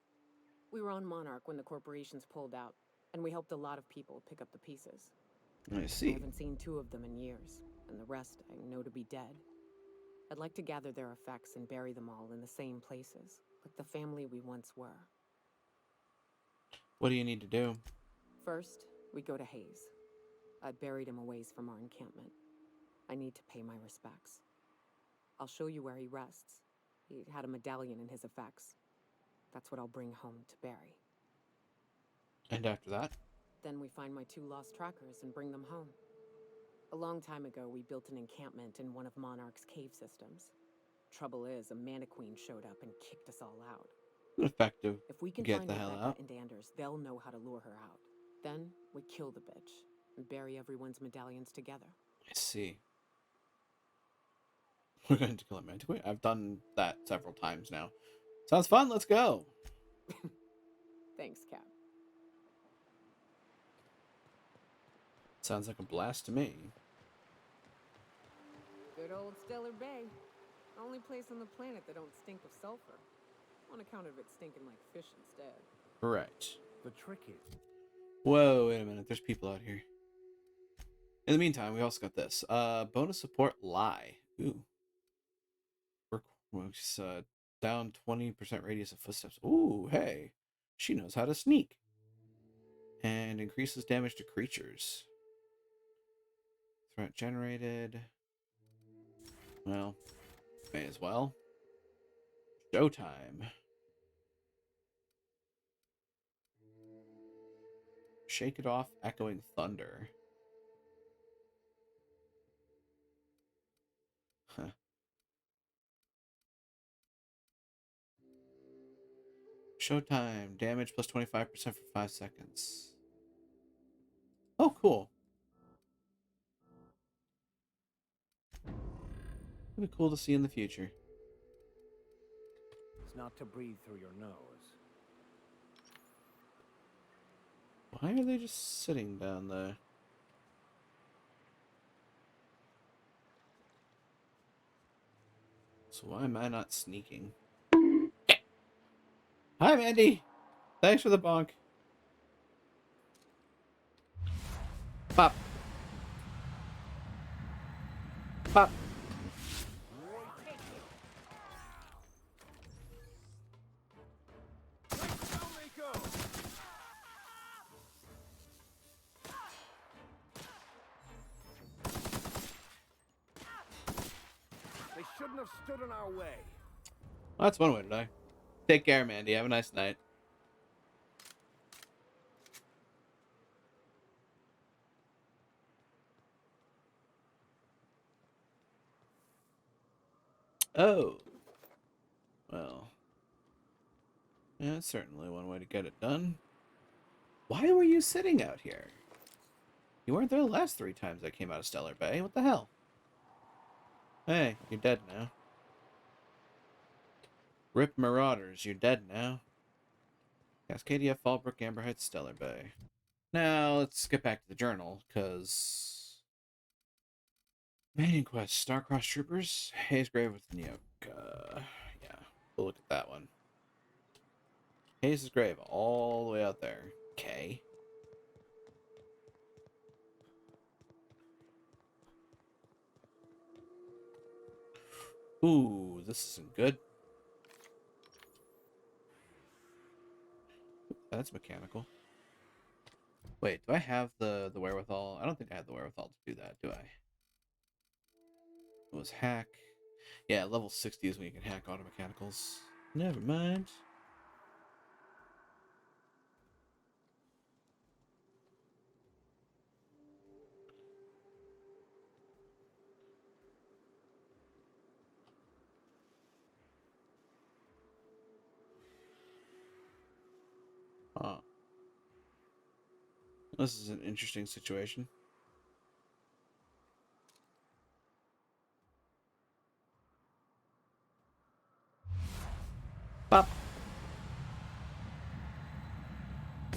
We were on Monarch when the corporations pulled out, and we helped a lot of people pick up the pieces. I see. I haven't seen 2 of them in years, and the rest I know to be dead. I'd like to gather their effects and bury them all in the same places, like the family we once were. What do you need to do? First, we go to Hayes. I buried him a ways from our encampment. I need to pay my respects. I'll show you where he rests. He had a medallion in his effects. That's what I'll bring home to bury. And after that? Then we find my 2 lost trackers and bring them home. A long time ago, we built an encampment in one of Monarch's cave systems. Trouble is, a Mantiqueen showed up and kicked us all out. Effective. If we can Get find the hell Rebecca out. and Anders, they'll know how to lure her out. Then we kill the bitch and bury everyone's medallions together. I see. We're going to kill a Mantiqueen? I've done that several times now. Sounds fun, let's go! Thanks, Cap. Sounds like a blast to me. Good old Stellar Bay. Only place on the planet that don't stink of sulfur. On account of it stinking like fish instead. Correct. The trick is... Whoa, wait a minute, there's people out here. In the meantime, we also got this. Bonus support lie. Ooh. Works, down 20% radius of footsteps. Ooh, hey. She knows how to sneak. And increases damage to creatures. Threat generated. Well, may as well. Showtime. Shake it off, echoing thunder. Huh. Showtime. Damage plus 25% for 5 seconds. Oh, cool. It'd be cool to see in the future. It's not to breathe through your nose. Why are they just sitting down there? So why am I not sneaking? Hi, Mandy. Thanks for the bonk. Pop. Pop. They shouldn't have stood in our way. Well, that's one way to die. Take care, Mandy. Have a nice night. Oh. Well. Yeah, that's certainly one way to get it done. Why were you sitting out here? You weren't there the last 3 times I came out of Stellar Bay. What the hell? Hey, you're dead now. Rip Marauders, you're dead now. Cascadia, Fallbrook, Amber Heights, Stellar Bay. Now, let's get back to the journal, because... Main quest, Starcross Troopers, Hazegrave with Nyoka. Yeah, we'll look at that one. Hayes' Grave, all the way out there. Okay. Ooh, this isn't good. That's mechanical. Wait, do I have the wherewithal? I don't think I have the wherewithal to do that, do I? It was hack. Yeah, level 60 is when you can hack auto mechanicals. Never mind. Huh. This is an interesting situation. Pop.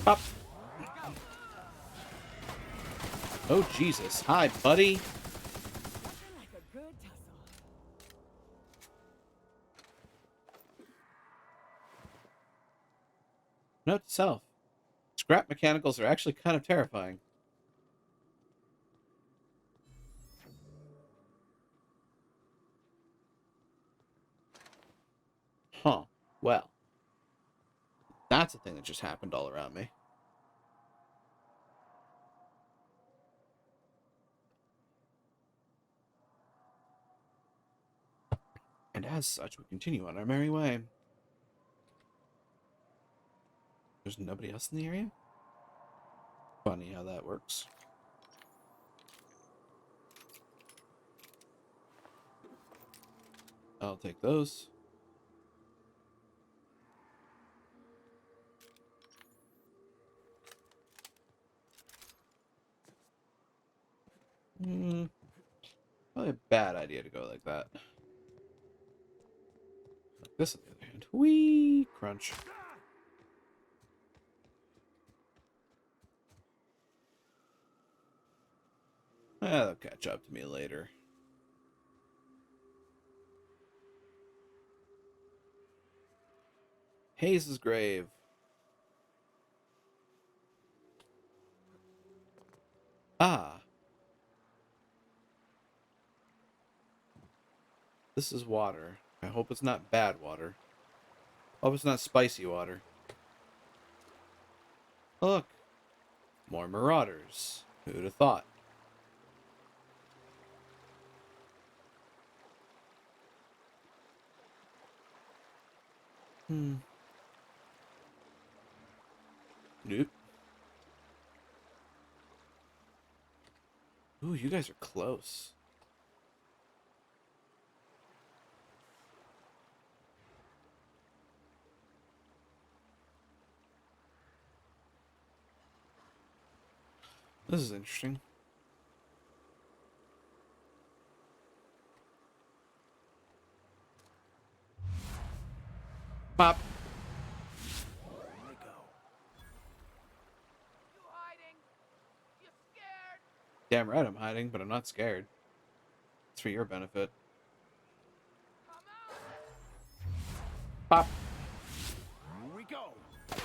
Pop. Oh, Jesus. Hi, buddy. Note to self. Scrap mechanicals are actually kind of terrifying. Huh. Well. That's a thing that just happened all around me. And as such, we continue on our merry way. There's nobody else in the area? Funny how that works. I'll take those. Probably a bad idea to go like that. Like this on the other hand. Whee! Crunch. They'll catch up to me later. Hayes' Grave. Ah. This is water. I hope it's not bad water. I hope it's not spicy water. Look. More marauders. Who'd have thought? Nope. Ooh, you guys are close. This is interesting. Pop. Damn right I'm hiding, but I'm not scared. It's for your benefit. Pop. Here we go. The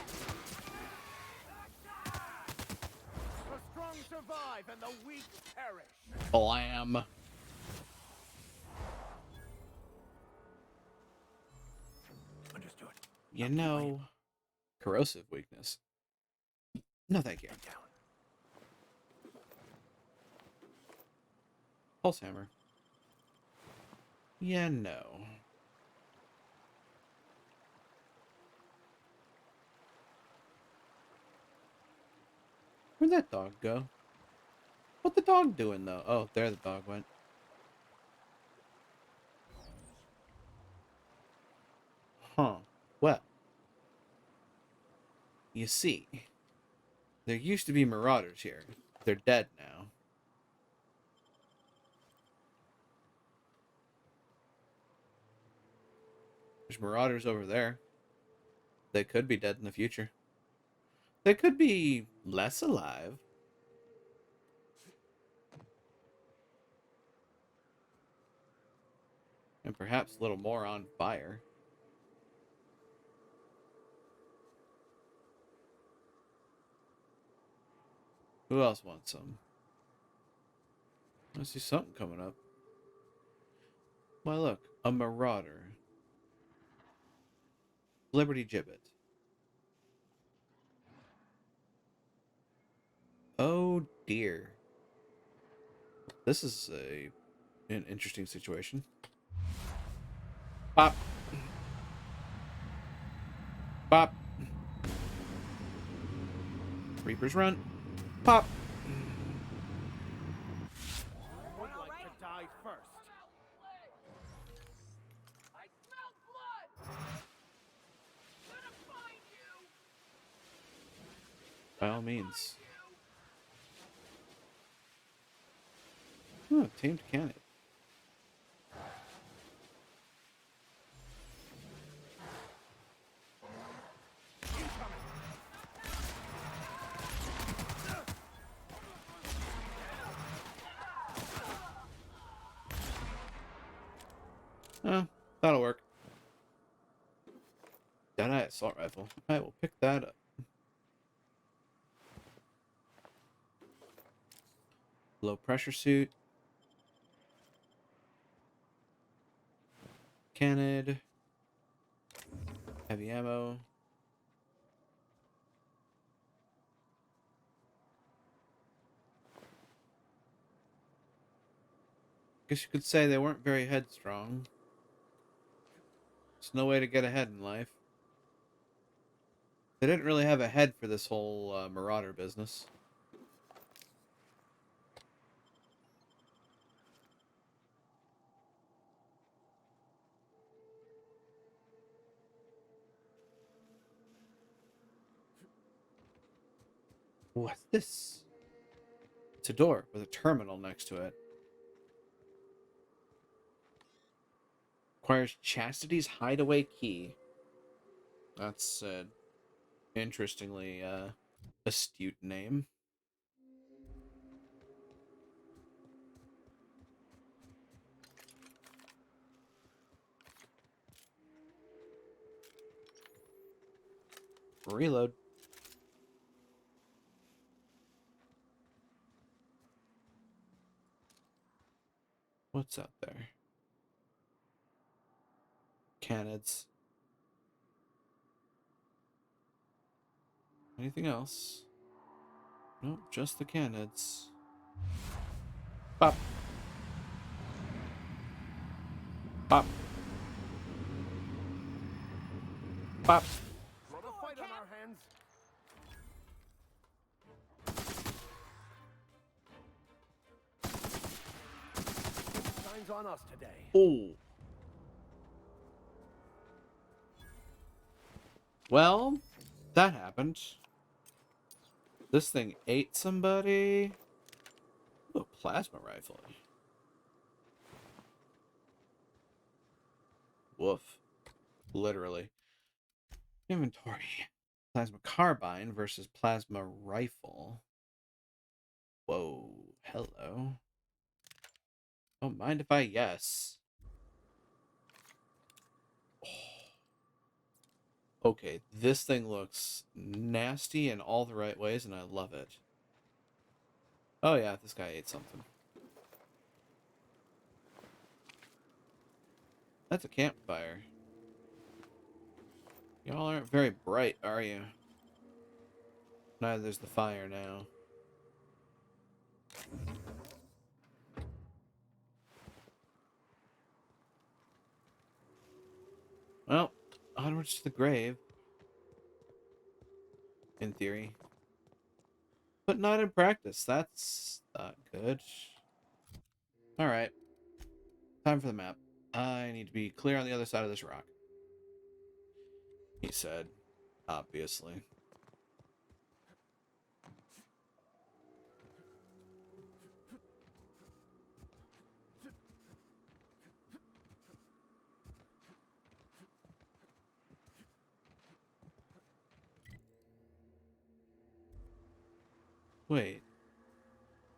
strong survive and the weak perish. Blam. Understood. You know, corrosive weakness. No, thank you. Pulse hammer. Yeah, no. Where'd that dog go? What the dog doing, though? Oh, there the dog went. Huh. Well. You see, there used to be marauders here. They're dead now. There's marauders over there. They could be dead in the future. They could be less alive. And perhaps a little more on fire. Who else wants some? I see something coming up. Why, look. A marauder. Liberty Gibbet. Oh, dear. This is an interesting situation. Pop. Pop. Reapers run. Pop. I would like to die first. I smell blood! I'm gonna find you! By all means. Oh, tamed cannon. That'll work. Deadeye assault rifle. I will pick that up. Low pressure suit. Cannon. Heavy ammo. Guess you could say they weren't very headstrong. There's no way to get ahead in life. They didn't really have a head for this whole marauder business. What's this? It's a door with a terminal next to it. Requires Chastity's hideaway key. That's an interestingly astute name. Reload. What's out there? Canids. Anything else? Nope, just the canids. Pop. Pop. Pop. Got a fight on our hands. Shine's on us today. Oh. Well, that happened. This thing ate somebody. Ooh, a plasma rifle. Woof. Literally. Inventory. Plasma carbine versus plasma rifle. Whoa. Hello. Don't mind if I yes. Oh. Okay, this thing looks nasty in all the right ways, and I love it. Oh yeah, this guy ate something. That's a campfire. Y'all aren't very bright, are you? Neither's the fire now. Well, onwards to the grave. In theory. But not in practice. That's not good. Alright. Time for the map. I need to be clear on the other side of this rock. He said. Obviously. Wait.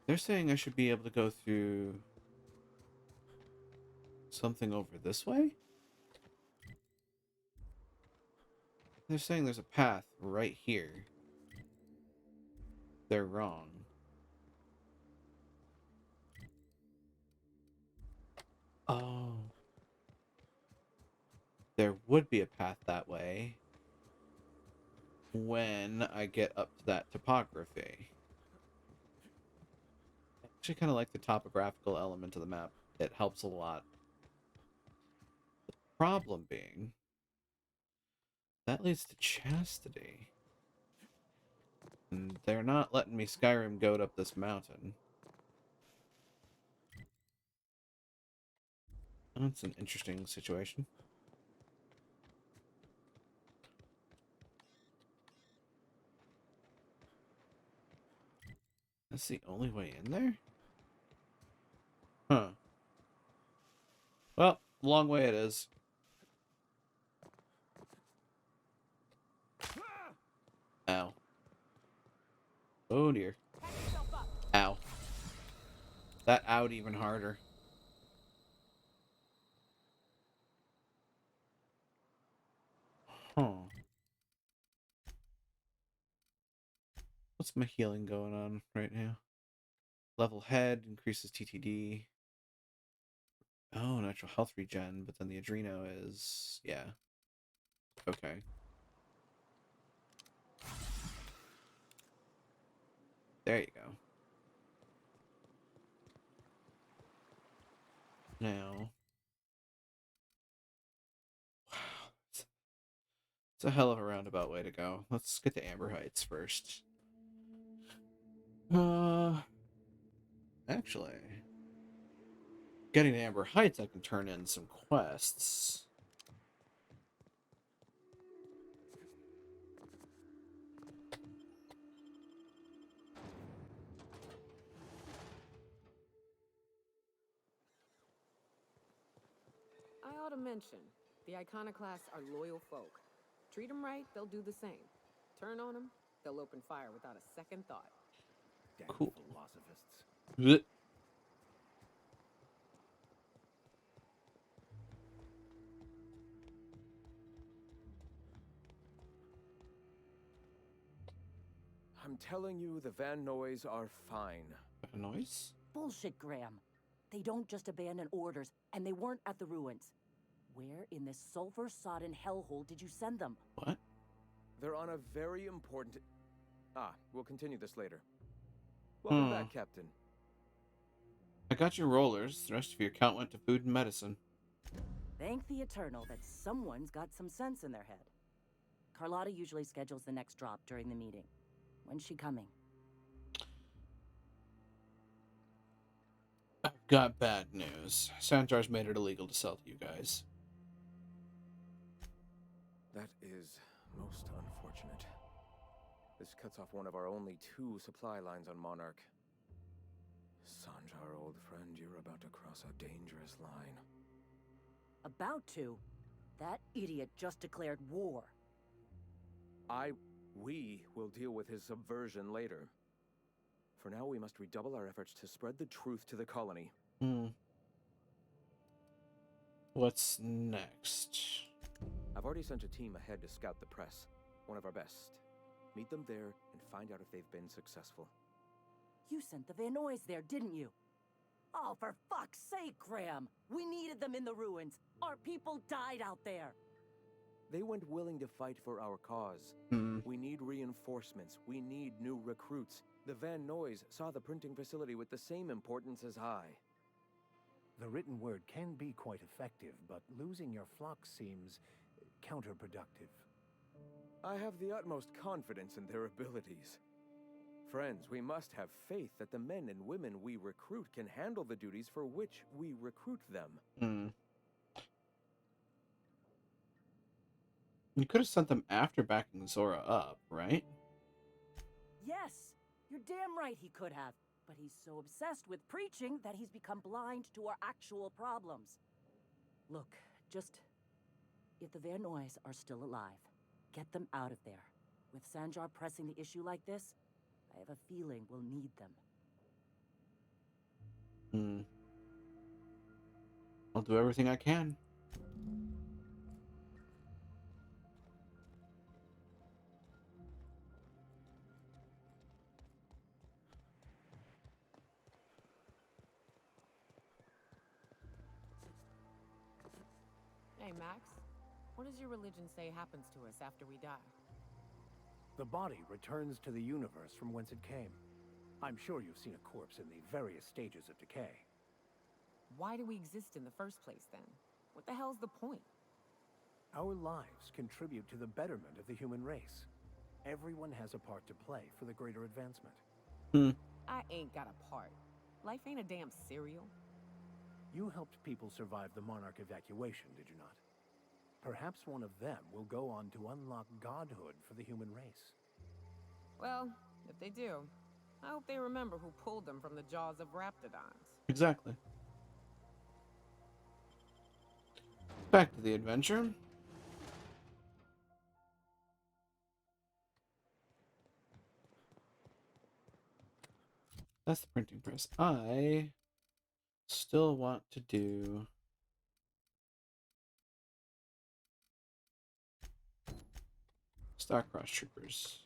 They're saying I should be able to go through something over this way? They're saying there's a path right here. They're wrong. Oh. There would be a path that way when I get up to that topography. I actually kind of like the topographical element of the map. It helps a lot. The problem being, that leads to Chastity. And they're not letting me Skyrim goat up this mountain. That's an interesting situation. That's the only way in there? Huh. Well, long way it is. Ow. Oh dear. Ow. That out even harder. Huh. What's my healing going on right now? Level head increases TTD. Oh, natural health regen, but then the Adreno is... yeah. Okay. There you go. Now... wow. It's a hell of a roundabout way to go. Let's get to Amber Heights first. Actually... getting to Amber Heights, I can turn in some quests. I ought to mention, the Iconoclasts are loyal folk. Treat them right, they'll do the same. Turn on them, they'll open fire without a second thought. Damn cool. Philosophists. Blech. I'm telling you, the Van Noys are fine. Van Noys? Bullshit, Graham. They don't just abandon orders, and they weren't at the ruins. Where in this sulfur-sodden hellhole did you send them? What? They're on a very important... Ah, we'll continue this later. Welcome back, Captain. I got your rollers. The rest of your account went to food and medicine. Thank the Eternal that someone's got some sense in their head. Carlotta usually schedules the next drop during the meeting. When's she coming? I've got bad news. Sanjar's made it illegal to sell to you guys. That is most unfortunate. This cuts off one of our only 2 supply lines on Monarch. Sanjar, old friend, you're about to cross a dangerous line. About to? That idiot just declared war. We will deal with his subversion later. For now, we must redouble our efforts to spread the truth to the colony. What's next? A I've already sent a team ahead to scout the press. One of our best. Meet them there and find out if they've been successful. You sent the Van Noys there, didn't you? Oh, for fuck's sake, Graham! We needed them in the ruins. Our people died out there. They went willing to fight for our cause. We need reinforcements. We need new recruits. The Van Noys saw the printing facility with the same importance as I. The written word can be quite effective, but losing your flock seems counterproductive. I have the utmost confidence in their abilities. Friends, we must have faith that the men and women we recruit can handle the duties for which we recruit them. You could have sent them after backing Zora up, right? Yes, you're damn right he could have. But he's so obsessed with preaching that he's become blind to our actual problems. Look, if the Van Noys are still alive, get them out of there. With Sanjar pressing the issue like this, I have a feeling we'll need them. I'll do everything I can. Hey, Max. What does your religion say happens to us after we die? The body returns to the universe from whence it came. I'm sure you've seen a corpse in the various stages of decay. Why do we exist in the first place, then? What the hell's the point? Our lives contribute to the betterment of the human race. Everyone has a part to play for the greater advancement. I ain't got a part. Life ain't a damn cereal. You helped people survive the Monarch evacuation, did you not? Perhaps one of them will go on to unlock godhood for the human race. Well, if they do, I hope they remember who pulled them from the jaws of Raptidons. Exactly. Back to the adventure. That's the printing press. I still want to do Starcross Troopers.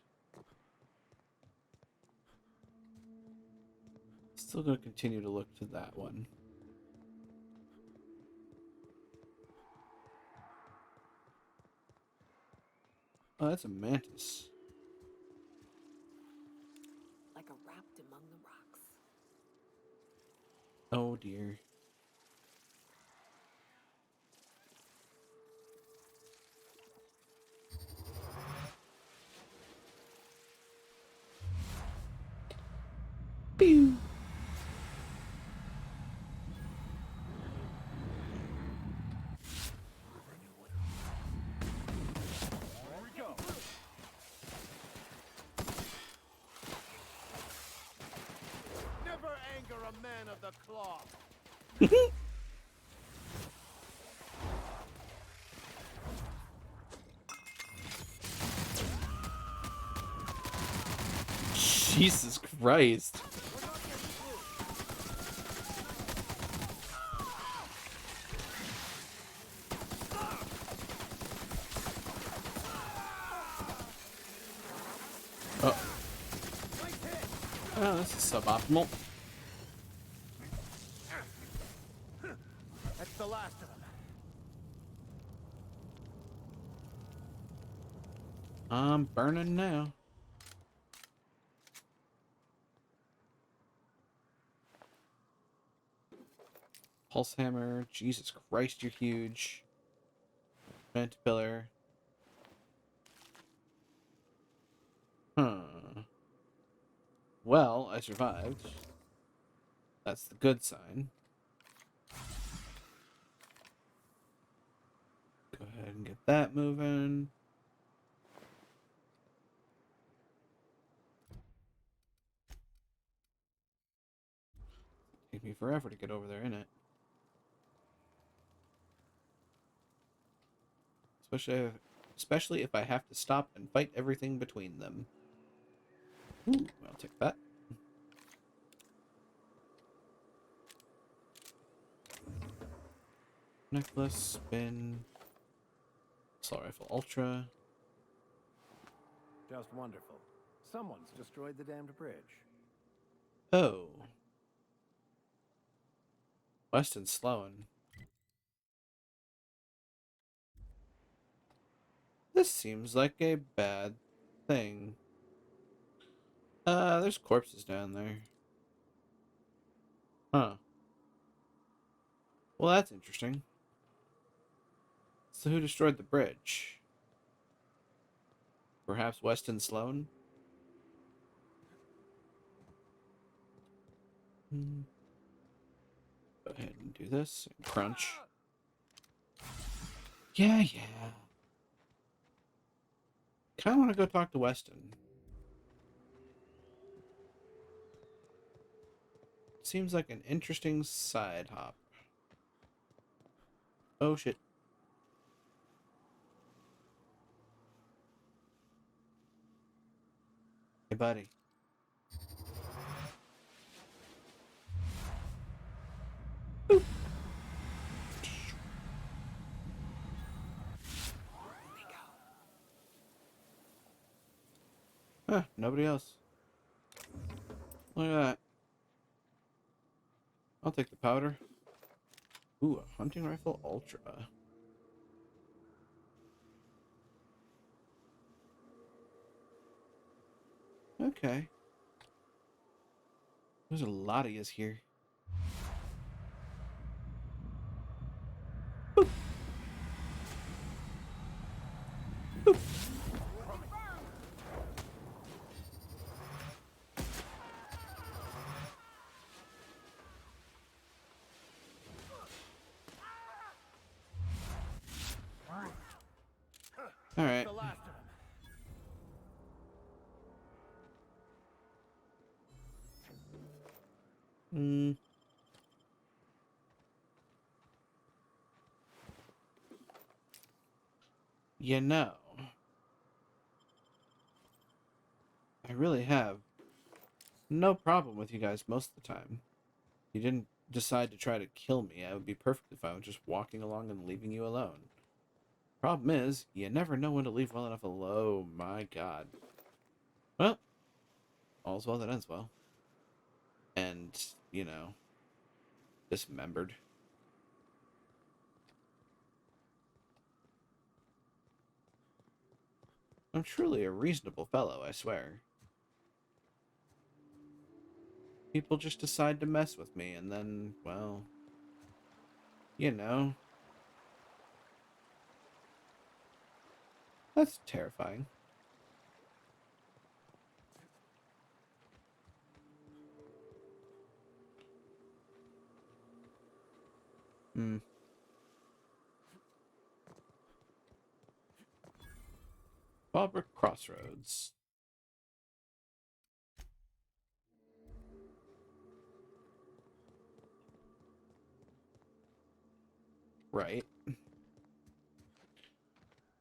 Still going to continue to look to that one. Oh, that's a mantis. Like a rapt among the rocks. Oh dear. Pew. Never anger a man of the cloth. Jesus Christ. Oh. Oh, this is suboptimal. That's the last of them. I'm burning now. Pulse hammer. Jesus Christ, you're huge. Vent pillar. Well, I survived. That's the good sign. Go ahead and get that moving. Take me forever to get over there, innit? Especially if I have to stop and fight everything between them. Ooh, I'll take that. Necklace, spin, Assault Rifle Ultra. Just wonderful. Someone's destroyed the damned bridge. Oh. Weston Sloan. This seems like a bad thing. There's corpses down there. Huh. Well, that's interesting. So who destroyed the bridge? Perhaps Weston Sloan? Go ahead and do this. And crunch. Yeah. Kinda want to go talk to Weston. Seems like an interesting side hop. Oh shit. Hey buddy. Boop. Huh, nobody else. Look at that. I'll take the powder. Ooh, a hunting rifle ultra. Okay. There's a lot of yous here. Boop. Boop. All right. You know, I really have no problem with you guys most of the time. You didn't decide to try to kill me. I would be perfectly fine with just walking along and leaving you alone. Problem is, you never know when to leave well enough alone. My God. Well, all's well that ends well. And, you know, dismembered. I'm truly a reasonable fellow, I swear. People just decide to mess with me, and then, well, you know. That's terrifying. Barbara Crossroads. Right.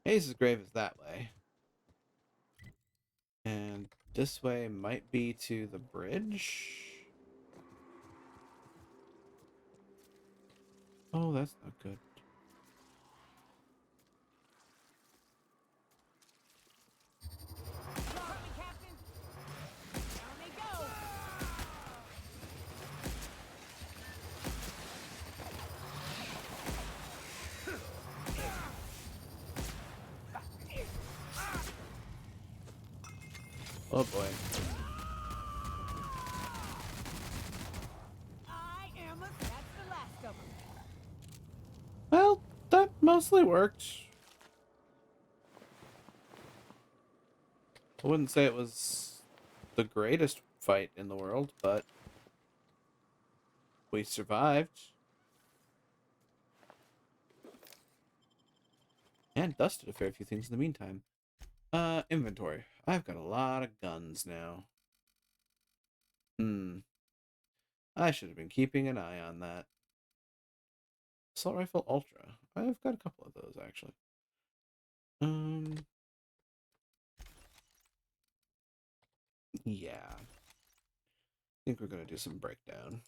Hayes' grave is that way. And this way might be to the bridge. Oh, that's not good. Oh boy. Well, that mostly worked. I wouldn't say it was the greatest fight in the world, but we survived. And dusted a fair few things in the meantime. Inventory. I've got a lot of guns now. I should have been keeping an eye on that. Assault Rifle Ultra. I've got a couple of those, actually. Yeah. I think we're gonna do some breakdown.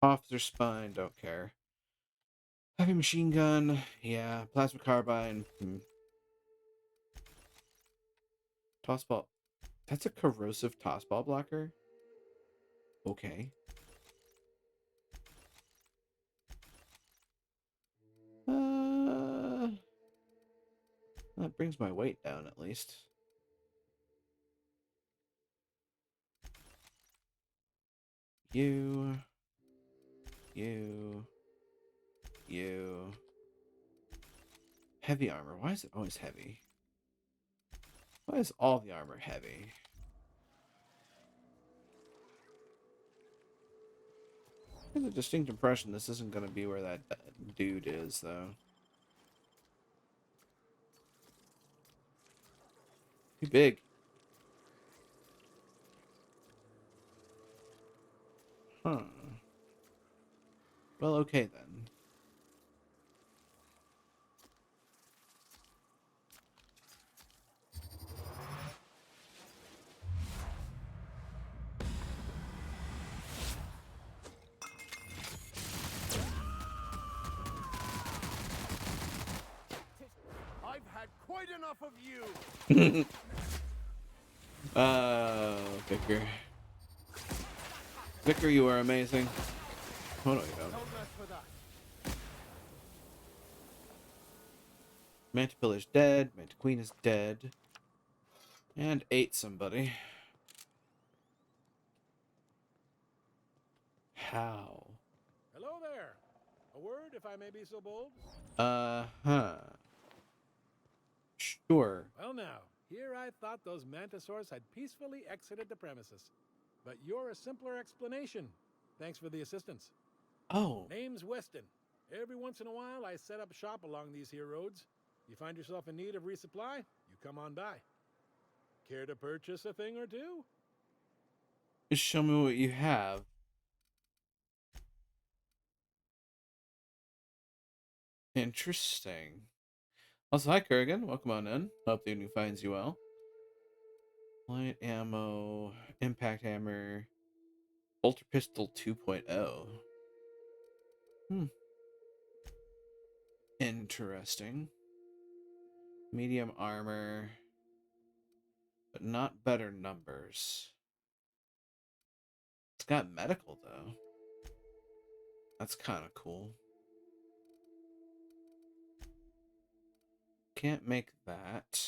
Officer Spine, don't care. Heavy machine gun, yeah. Plasma carbine. Toss ball. That's a corrosive toss ball blocker? Okay. That brings my weight down at least. You. Heavy armor. Why is it always heavy? Why is all the armor heavy? I have a distinct impression this isn't going to be where that dude is, though. Too big. Huh. Well, okay then. I've had quite enough of you. Vicar. Vicar, you are amazing. Oh, no, you don't. Mantipillar's dead. Mantiqueen is dead. And ate somebody. How? Hello there. A word, if I may be so bold? Sure. Well now, here I thought those mantisaurs had peacefully exited the premises. But you're a simpler explanation. Thanks for the assistance. Oh. Name's Weston. Every once in a while, I set up shop along these here roads. You find yourself in need of resupply, you come on by. Care to purchase a thing or two? Just show me what you have. Interesting. Also, hi, Kurgan. Welcome on in. Hope the evening finds you well. Light ammo, impact hammer, bolter pistol 2.0. Interesting. Medium armor, but not better numbers. It's got medical, though. That's kind of cool. Can't make that.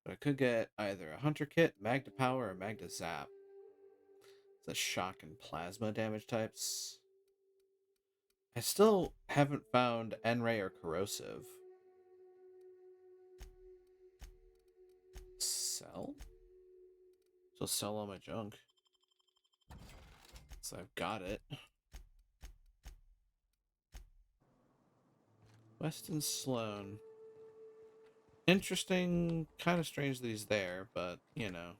But I could get either a hunter kit, magda power, or magda zap. It's a shock and plasma damage types. I still haven't found N-ray or corrosive. Sell? So sell all my junk. So I've got it. Weston Sloan. Interesting, kind of strange that he's there, but, you know,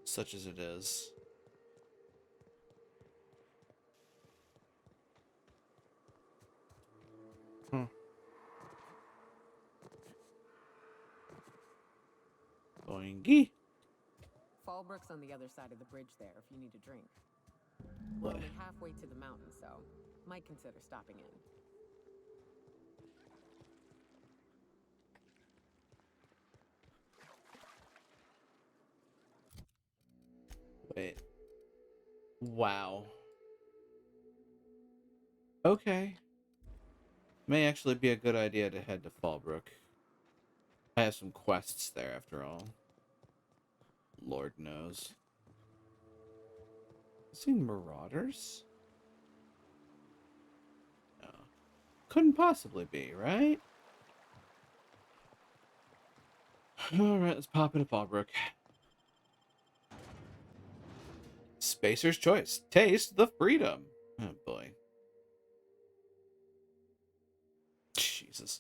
such as it is. Boingy. Fallbrook's on the other side of the bridge there if you need a drink. We're only halfway to the mountain, so might consider stopping in. Wait. Wow. Okay. May actually be a good idea to head to Fallbrook. I have some quests there after all. Lord knows. Seen marauders? No. Couldn't possibly be, right? Alright, let's pop into Fallbrook. Spacer's choice. Taste the freedom. Oh boy. Jesus.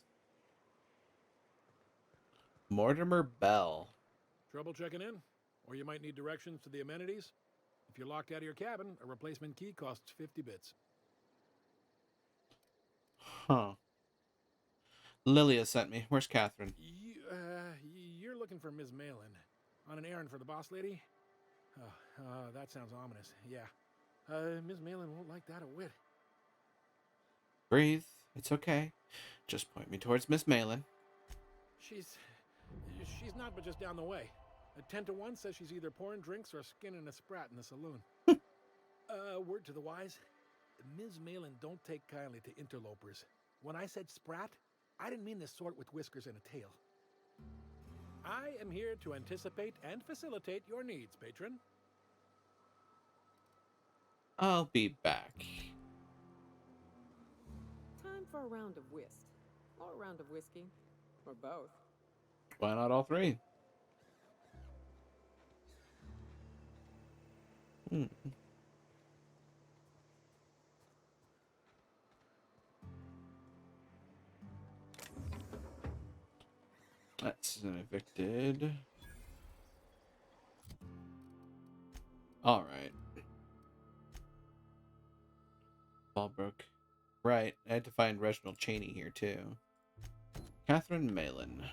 Mortimer Bell. Trouble checking in? Or you might need directions to the amenities? If you're locked out of your cabin, a replacement key costs 50 bits. Huh. Lilia sent me. Where's Catherine? You're looking for Ms. Malin. On an errand for the boss lady? That sounds ominous. Yeah. Ms. Malin won't like that a whit. Breathe. It's okay. Just point me towards Miss Malin. She's not but just down the way. A 10 to 1 says she's either pouring drinks or skinning a sprat in the saloon. Word to the wise, Ms. Malin don't take kindly to interlopers. When I said sprat, I didn't mean the sort with whiskers and a tail. I am here to anticipate and facilitate your needs, patron. I'll be back. Time for a round of whist. Or a round of whiskey. Or both. Why not all three? That's an evicted. All right. Fallbrook. Right. I had to find Reginald Cheney here too. Catherine Malin.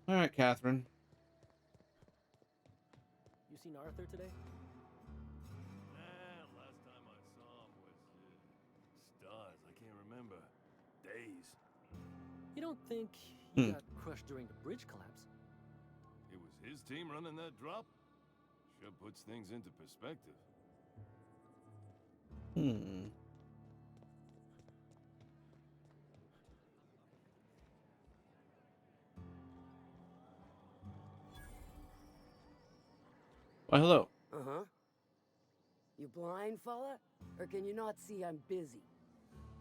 All right, Catherine. You seen Arthur today? Last time I saw him was stars. I can't remember. Days. You don't think he got crushed during the bridge collapse? It was his team running that drop? Sure puts things into perspective. Why, hello. Uh-huh. You blind, fella? Or can you not see I'm busy?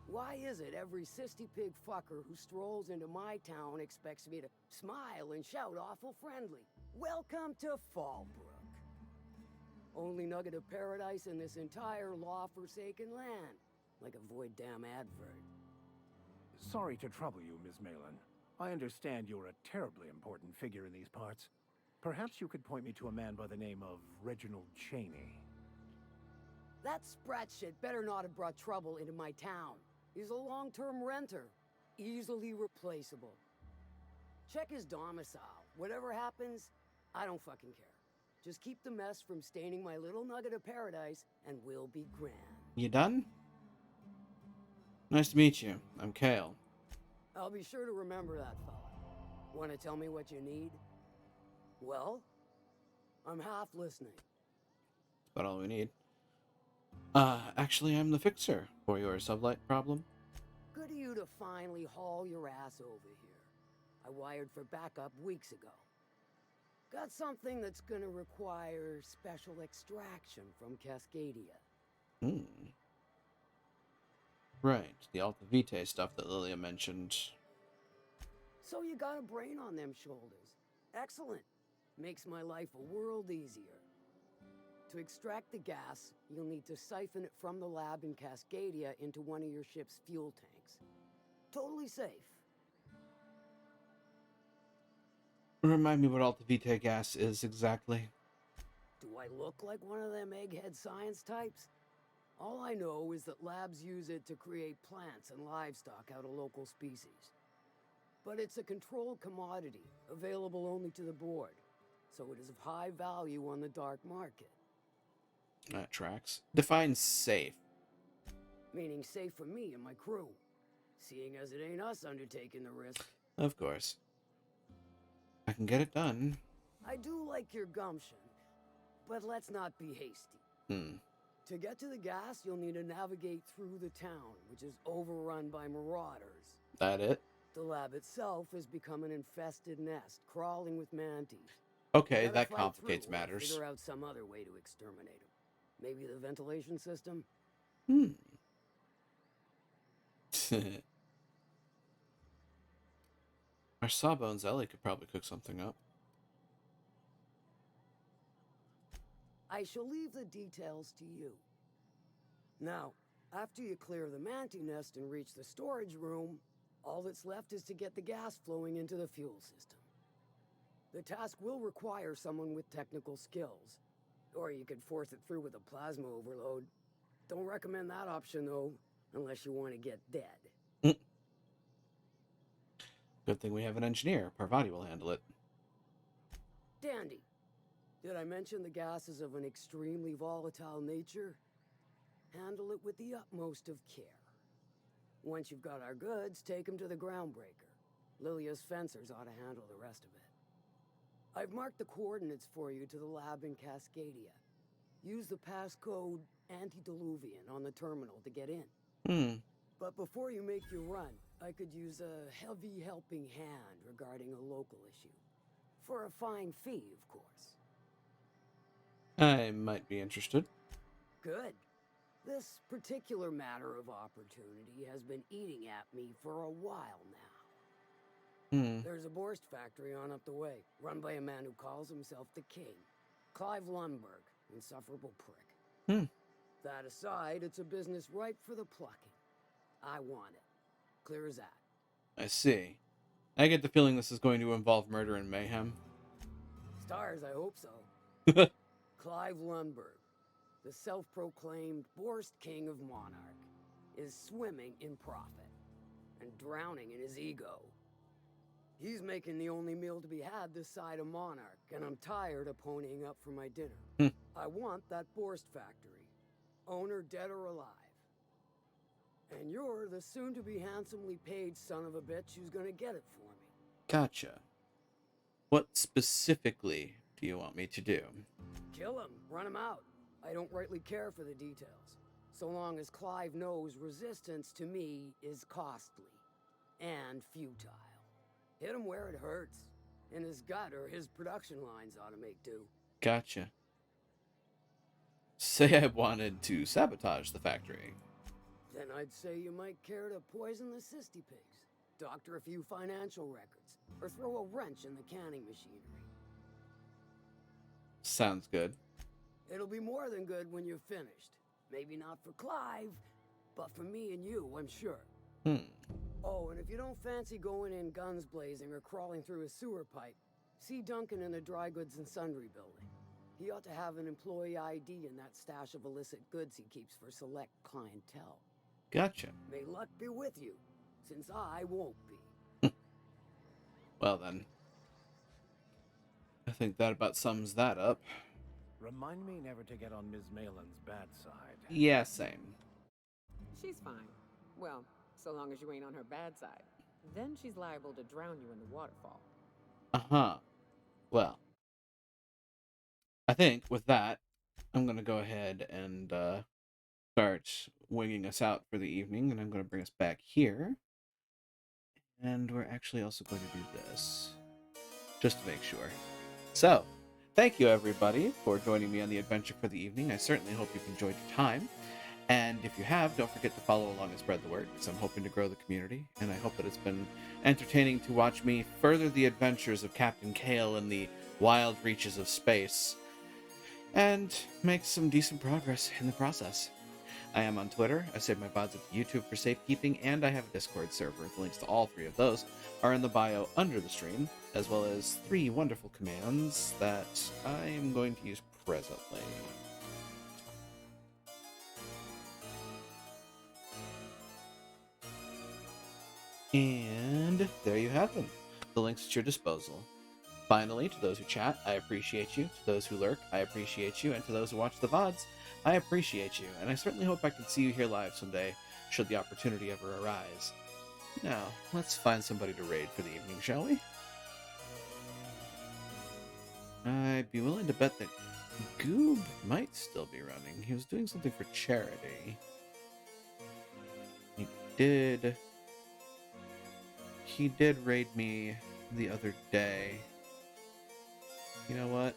Why is it every sissy pig fucker who strolls into my town expects me to smile and shout awful friendly? Welcome to Fallbrook. Only nugget of paradise in this entire law-forsaken land. Like a void damn advert. Sorry to trouble you, Ms. Malin. I understand you're a terribly important figure in these parts. Perhaps you could point me to a man by the name of Reginald Cheney. That sprat shit better not have brought trouble into my town. He's a long-term renter. Easily replaceable. Check his domicile. Whatever happens, I don't fucking care. Just keep the mess from staining my little nugget of paradise, and we'll be grand. You done? Nice to meet you. I'm Kale. I'll be sure to remember that, fella. Want to tell me what you need? Well, I'm half listening. About all we need. Actually, I'm the fixer for your sublight problem. Good of you to finally haul your ass over here. I wired for backup weeks ago. Got something that's gonna require special extraction from Cascadia. Right, the Alta Vitae stuff that Lilia mentioned. So you got a brain on them shoulders. Excellent. Makes my life a world easier. To extract the gas, you'll need to siphon it from the lab in Cascadia into one of your ship's fuel tanks. Totally safe. Remind me what Alta Vitae gas is exactly. Do I look like one of them egghead science types? All I know is that labs use it to create plants and livestock out of local species. But it's a controlled commodity, available only to the board, so it is of high value on the dark market. That tracks. Define safe. Meaning safe for me and my crew, seeing as it ain't us undertaking the risk. Of course. I can get it done. I do like your gumption, but let's not be hasty. To get to the gas, you'll need to navigate through the town, which is overrun by marauders. That it? The lab itself has become an infested nest, crawling with mantis. Okay, that complicates matters. Figure out some other way to exterminate them. Maybe the ventilation system? Our Sawbones Ellie could probably cook something up. I shall leave the details to you. Now, after you clear the mantis nest and reach the storage room, all that's left is to get the gas flowing into the fuel system. The task will require someone with technical skills. Or you could force it through with a plasma overload. Don't recommend that option, though, unless you want to get dead. Good thing we have an engineer. Parvati will handle it. Dandy. Did I mention the gas is of an extremely volatile nature? handle it with the utmost of care. Once you've got our goods, take them to the groundbreaker. Lilia's fencers ought to handle the rest of it. I've marked the coordinates for you to the lab in Cascadia. Use the passcode Antediluvian on the terminal to get in. But before you make your run, I could use a heavy helping hand regarding a local issue. For a fine fee, of course. I might be interested. Good. This particular matter of opportunity has been eating at me for a while now. There's a Borst factory on up the way, run by a man who calls himself the King. Clive Lundberg, insufferable prick. That aside, it's a business ripe for the plucking. I want it. Clear as that. I see. I get the feeling this is going to involve murder and mayhem. Stars, I hope so. Clive Lundberg, the self-proclaimed Borst King of Monarch, is swimming in profit and drowning in his ego. He's making the only meal to be had this side of Monarch, and I'm tired of ponying up for my dinner. I want that Borst factory, owner dead or alive. And you're the soon-to-be handsomely paid son of a bitch who's gonna get it for me. Gotcha. What specifically do you want me to do? Kill him, run him out. I don't rightly care for the details, so long as Clive knows resistance to me is costly and futile. Hit him where it hurts, in his gut, or his production lines ought to make do. Gotcha. Say I wanted to sabotage the factory. Then I'd say you might care to poison the cysty pigs, doctor a few financial records, or throw a wrench in the canning machinery. Sounds good. It'll be more than good when you're finished. Maybe not for Clive, but for me and you, I'm sure. Oh, and if you don't fancy going in guns blazing or crawling through a sewer pipe, see Duncan in the dry goods and sundry building. He ought to have an employee ID in that stash of illicit goods he keeps for select clientele. Gotcha. May luck be with you, since I won't be. Well then. I think that about sums that up. Remind me never to get on Ms. Malin's bad side. Yeah, same. She's fine. Well, so long as you ain't on her bad side. Then she's liable to drown you in the waterfall. Well. I think with that, I'm going to go ahead and start winging us out for the evening, and I'm going to bring us back here. And we're actually also going to do this, just to make sure. So, thank you everybody for joining me on the adventure for the evening. I certainly hope you've enjoyed your time. And if you have, don't forget to follow along and spread the word, because I'm hoping to grow the community, and I hope that it's been entertaining to watch me further the adventures of Captain Kale in the wild reaches of space, and make some decent progress in the process. I am on Twitter, I save my VODs at YouTube for safekeeping, and I have a Discord server. The links to all three of those are in the bio under the stream, as well as 3 wonderful commands that I am going to use presently. And there you have them, the links at your disposal. Finally, to those who chat, I appreciate you. To those who lurk, I appreciate you. And to those who watch the VODs, I appreciate you. And I certainly hope I can see you here live someday, should the opportunity ever arise. Now, let's find somebody to raid for the evening, shall we? I'd be willing to bet that Goob might still be running. He was doing something for charity. He did raid me the other day. You know what?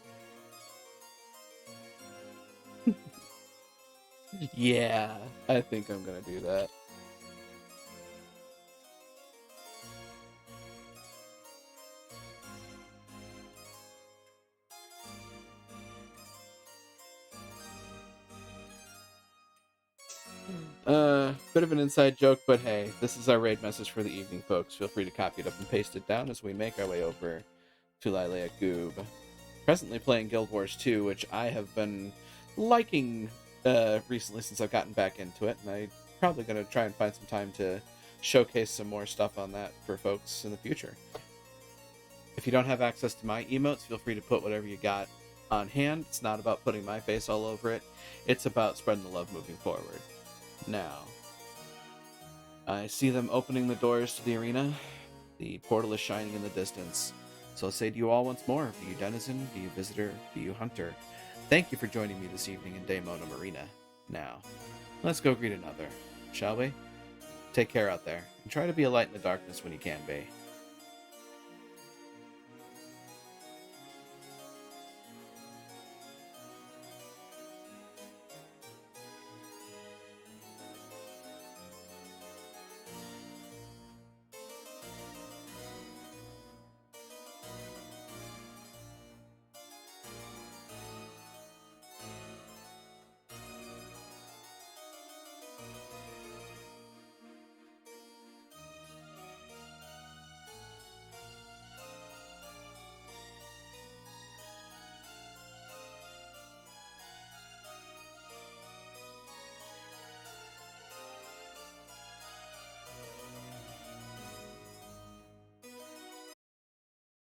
Yeah, I think I'm gonna do that. Bit of an inside joke, but hey, this is our raid message for the evening, folks. Feel free to copy it up and paste it down as we make our way over to Lylea Goob. Presently playing Guild Wars 2, which I have been liking recently since I've gotten back into it, and I'm probably going to try and find some time to showcase some more stuff on that for folks in the future. If you don't have access to my emotes, feel free to put whatever you got on hand. It's not about putting my face all over it. It's about spreading the love moving forward. Now, I see them opening the doors to the arena. The portal is shining in the distance. So I'll say to you all once more, be you denizen, be you visitor, be you hunter, thank you for joining me this evening in Daemonum Arena. Now, let's go greet another, shall we? Take care out there, and try to be a light in the darkness when you can be.